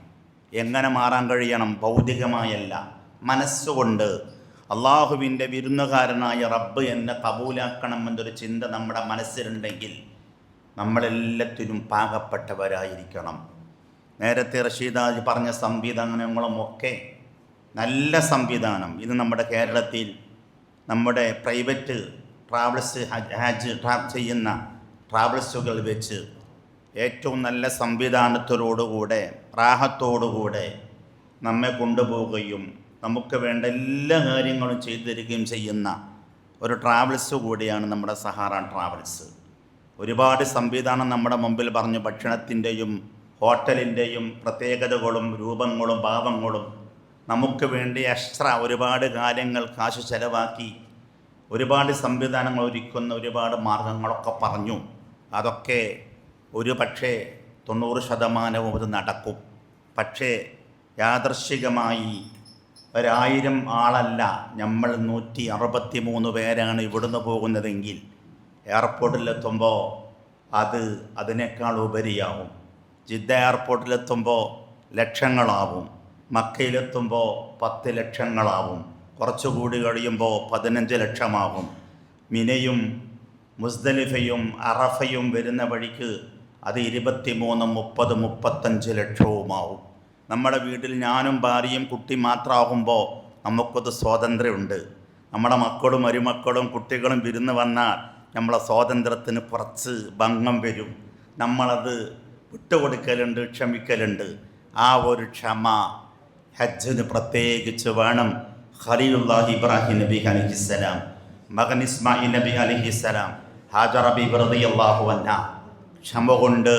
എങ്ങനെ മാറാൻ കഴിയണം? ഭൗതികമായല്ല, മനസ്സുകൊണ്ട് അള്ളാഹുവിൻ്റെ വിരുന്നുകാരനായ റബ്ബ് എന്നെ കബൂലാക്കണം എന്നൊരു ചിന്ത നമ്മുടെ മനസ്സിലുണ്ടെങ്കിൽ നമ്മളെല്ലാത്തിനും പാകപ്പെട്ടവരായിരിക്കണം. നേരത്തെ റഷീദാജി പറഞ്ഞ സംവിധാനങ്ങളുമൊക്കെ നല്ല സംവിധാനം. ഇത് നമ്മുടെ കേരളത്തിൽ നമ്മുടെ പ്രൈവറ്റ് ട്രാവൽസ് ഹജ്ജ് ചെയ്യുന്ന ട്രാവൽസുകൾ വെച്ച് ഏറ്റവും നല്ല സംവിധാനത്തോടുകൂടെ റാഹത്തോടുകൂടെ നമ്മെ കൊണ്ടുപോവുകയും നമുക്ക് വേണ്ട എല്ലാ കാര്യങ്ങളും ചെയ്തു തരികയും ചെയ്യുന്ന ഒരു ട്രാവൽസ് കൂടിയാണ് നമ്മുടെ സഹാറ ട്രാവൽസ്. ഒരുപാട് സംവിധാനം നമ്മുടെ മുമ്പിൽ പറഞ്ഞു. ഭക്ഷണത്തിൻ്റെയും ഹോട്ടലിൻ്റെയും പ്രത്യേകതകളും രൂപങ്ങളും ഭാവങ്ങളും നമുക്ക് വേണ്ടി എക്സ്ട്രാ ഒരുപാട് കാര്യങ്ങൾ കാശ് ചെലവാക്കി ഒരുപാട് സംവിധാനങ്ങൾ ഒരുക്കുന്ന ഒരുപാട് മാർഗങ്ങളൊക്കെ പറഞ്ഞു. അതൊക്കെ ഒരു പക്ഷേ 90% അത് നടക്കും. പക്ഷേ യാദൃശ്ചികമായി 1000 ആളല്ല, നമ്മൾ 163 പേരാണ് ഇവിടുന്ന് പോകുന്നതെങ്കിൽ എയർപോർട്ടിലെത്തുമ്പോൾ അതിനേക്കാൾ ഉപരിയാവും. ജിദ്ദ എയർപോർട്ടിലെത്തുമ്പോൾ ലക്ഷങ്ങളാവും, മക്കയിലെത്തുമ്പോൾ 10 ലക്ഷങ്ങളാവും, കുറച്ചുകൂടി കഴിയുമ്പോൾ 15 ലക്ഷമാകും. മിനയും മുസ്ദലിഫയും അറഫയും വരുന്ന വഴിക്ക് അത് 23, 30, 35 ലക്ഷവുമാവും. നമ്മുടെ വീട്ടിൽ ഞാനും ഭാര്യയും കുട്ടി മാത്രമാകുമ്പോൾ നമുക്കത് സ്വാതന്ത്ര്യമുണ്ട്. നമ്മുടെ മക്കളും മരുമക്കളും കുട്ടികളും വിരുന്ന് വന്നാൽ നമ്മളെ സ്വാതന്ത്ര്യത്തിന് കുറച്ച് ഭംഗം വരും. നമ്മളത് വിട്ടുകൊടുക്കലുണ്ട്, ക്ഷമിക്കലുണ്ട്. ആ ഒരു ക്ഷമ ഹജ്ജിന് പ്രത്യേകിച്ച് വേണം. ഖലീലുല്ലാഹി ഇബ്രാഹിം നബി അലൈഹിസ്സലാം, മകൻ ഇസ്മായിൽ നബി അലൈഹിസ്സലാം, ഹാജറ ബീബി റളിയല്ലാഹു അൻഹാ ക്ഷമ കൊണ്ട്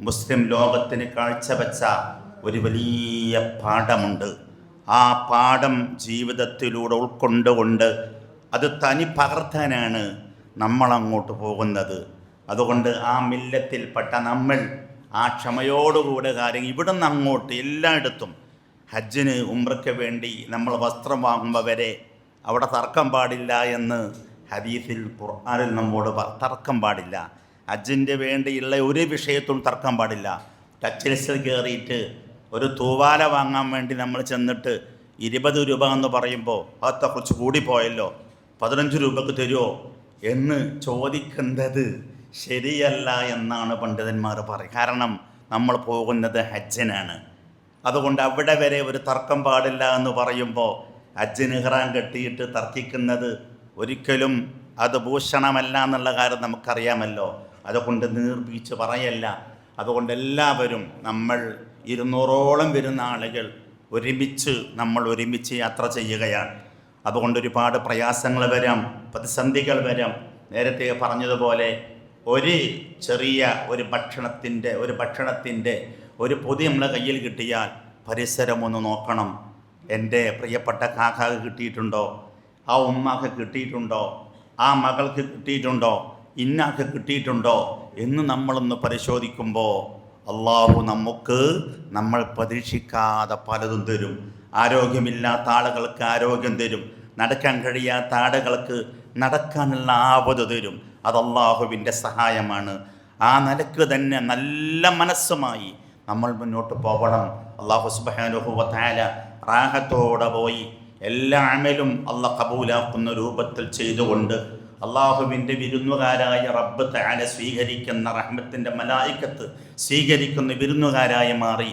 മുസ്ലിം ലോകത്തിന് കാഴ്ചവെച്ച ഒരു വലിയ പാഠമുണ്ട്. ആ പാഠം ജീവിതത്തിലൂടെ ഉൾക്കൊണ്ടുകൊണ്ട് അത് തനി പകർത്താനാണ് നമ്മളങ്ങോട്ട് പോകുന്നത്. അതുകൊണ്ട് ആ മില്ലത്തിൽപ്പെട്ട നമ്മൾ ആ ക്ഷമയോടുകൂടെ കാര്യം ഇവിടുന്ന് അങ്ങോട്ട് എല്ലായിടത്തും ഹജ്ജിന് ഉംറയ്ക്ക് വേണ്ടി നമ്മൾ വസ്ത്രം വാങ്ങുമ്പോൾ വരെ അവിടെ തർക്കം പാടില്ല എന്ന് ഹദീസിൽ ഖുർആനിൽ നമ്മോട് തർക്കം പാടില്ല. ഹജ്ജിൻ്റെ വേണ്ടിയുള്ള ഒരു വിഷയത്തും തർക്കം പാടില്ല. ടച്ചിൽസിൽ കയറിയിട്ട് ഒരു തൂവാല വാങ്ങാൻ വേണ്ടി നമ്മൾ ചെന്നിട്ട് 20 രൂപ എന്ന് പറയുമ്പോൾ അതൊക്കെ കുറച്ച് കൂടിപ്പോയല്ലോ, 15 രൂപക്ക് തരുമോ എന്ന് ചോദിക്കുന്നത് ശരിയല്ല എന്നാണ് പണ്ഡിതന്മാർ പറയും. കാരണം നമ്മൾ പോകുന്നത് ഹജ്ജിനാണ്. അതുകൊണ്ട് അവിടെ വരെ ഒരു തർക്കം പാടില്ല എന്ന് പറയുമ്പോൾ ഹജ്ജിന് ഇഹ്റാം കെട്ടിയിട്ട് തർക്കിക്കുന്നത് ഒരിക്കലും അത് ഭൂഷണമല്ല എന്നുള്ള കാര്യം നമുക്കറിയാമല്ലോ. അതുകൊണ്ട് നീർപ്പിച്ച് പറയല്ല. അതുകൊണ്ട് എല്ലാവരും നമ്മൾ 200ഓളം വരുന്ന ആളുകൾ നമ്മൾ ഒരുമിച്ച് യാത്ര ചെയ്യുകയാണ്. അതുകൊണ്ട് ഒരുപാട് പ്രയാസങ്ങൾ വരാം, പ്രതിസന്ധികൾ വരാം. നേരത്തെ പറഞ്ഞതുപോലെ ഒരു ചെറിയ ഭക്ഷണത്തിൻ്റെ ഒരു പൊതി നമ്മളെ കയ്യിൽ കിട്ടിയാൽ പരിസരം ഒന്ന് നോക്കണം. എൻ്റെ പ്രിയപ്പെട്ട കാക്കാക്ക് കിട്ടിയിട്ടുണ്ടോ, ആ ഉമ്മാക്ക് കിട്ടിയിട്ടുണ്ടോ, ആ മകൾക്ക് കിട്ടിയിട്ടുണ്ടോ, ഇന്നാക്ക് കിട്ടിയിട്ടുണ്ടോ എന്ന് നമ്മളൊന്ന് പരിശോധിക്കുമ്പോൾ അള്ളാഹു നമ്മൾ പ്രതീക്ഷിക്കാതെ പലതും തരും. ആരോഗ്യമില്ലാത്ത ആളുകൾക്ക് ആരോഗ്യം തരും, നടക്കാൻ കഴിയാത്ത ആളുകൾക്ക് നടക്കാനുള്ള ആവത് തരും. അത് അള്ളാഹുവിൻ്റെ സഹായമാണ്. ആ നിലക്ക് തന്നെ നല്ല മനസ്സുമായി നമ്മൾ മുന്നോട്ട് പോകണം. അള്ളാഹു സുബ്ഹാനഹു വ തആല റാഹത്തോടെ പോയി എല്ലാ അമലും അള്ളാഹ് കബൂലാക്കുന്ന രൂപത്തിൽ ചെയ്തുകൊണ്ട് അള്ളാഹുവിൻ്റെ വിരുന്നുകാരായ റബ്ബ് തആല സ്വീകരിക്കുന്ന റഹ്മത്തിൻ്റെ മലായിക്കത്ത് സ്വീകരിക്കുന്ന വിരുന്നുകാരായി മാറി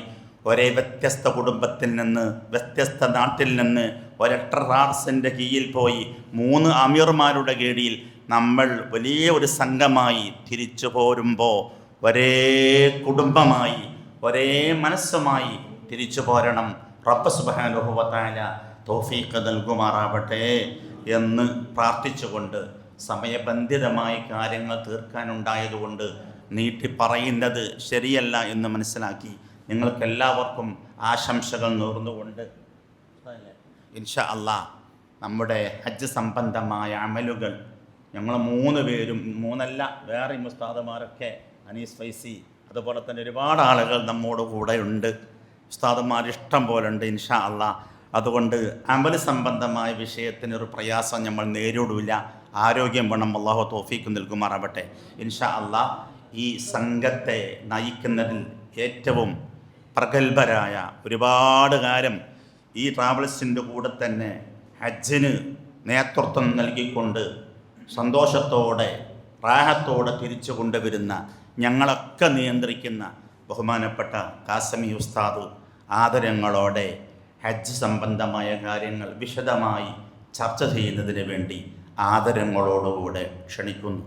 ഒരേ വ്യത്യസ്ത കുടുംബത്തിൽ നിന്ന് വ്യത്യസ്ത നാട്ടിൽ നിന്ന് ഒരൊറ്റ റാസിൻ്റെ കീഴിൽ പോയി 3 അമീർമാരുടെ കീഴിൽ നമ്മൾ വലിയ ഒരു സംഘമായി തിരിച്ചു പോരുമ്പോൾ ഒരേ കുടുംബമായി ഒരേ മനസ്സുമായി തിരിച്ചു പോരണം. റബ്ബ് സുബ്ഹാനഹു വ തആല തൗഫീഖ് നൽകുമാറാവട്ടെ എന്ന് പ്രാർത്ഥിച്ചുകൊണ്ട് സമയബന്ധിതമായി കാര്യങ്ങൾ തീർക്കാനുണ്ടായതുകൊണ്ട് നീട്ടി പറയുന്നത് ശരിയല്ല എന്ന് മനസ്സിലാക്കി നിങ്ങൾക്കെല്ലാവർക്കും ആശംസകൾ നേർന്നുകൊണ്ട് ഇൻഷാ അല്ലാഹ് നമ്മുടെ ഹജ്ജ് സംബന്ധമായ അമലുകൾ ഞങ്ങൾ 3 പേരും, 3 വേറെ ഉസ്താദുമാരൊക്കെ, അനീസ് ഫൈസി, അതുപോലെ തന്നെ ഒരുപാട് ആളുകൾ നമ്മോട് കൂടെ ഉണ്ട്. ഉസ്താദുമാർ ഇഷ്ടം പോലെ ഉണ്ട് ഇൻഷാ അല്ലാഹ്. അതുകൊണ്ട് അമൽ സംബന്ധമായ വിഷയത്തിനൊരു പ്രയാസം നമ്മൾ നേരിടില്ല. ആരോഗ്യം വേണം, അള്ളാഹു തൗഫീഖ് നൽകുമാറാവട്ടെ ഇൻഷാ അല്ലാഹ്. ഈ സംഘത്തെ നയിക്കുന്നതിൽ ഏറ്റവും പ്രഗത്ഭരായ ഒരുപാട് കാര്യം ഈ ട്രാവൽസിൻ്റെ കൂടെ തന്നെ ഹജ്ജിന് നേതൃത്വം നൽകിക്കൊണ്ട് സന്തോഷത്തോടെ റാഹത്തോടെ തിരിച്ചു കൊണ്ടുവരുന്ന ഞങ്ങളൊക്കെ നിയന്ത്രിക്കുന്ന ബഹുമാനപ്പെട്ട കാസമി ഉസ്താദ് ആദരങ്ങളോടെ ഹജ്ജ് സംബന്ധമായ കാര്യങ്ങൾ വിശദമായി ചർച്ച ചെയ്യുന്നതിന് വേണ്ടി ആദരങ്ങളോടുകൂടെ ക്ഷണിക്കുന്നു.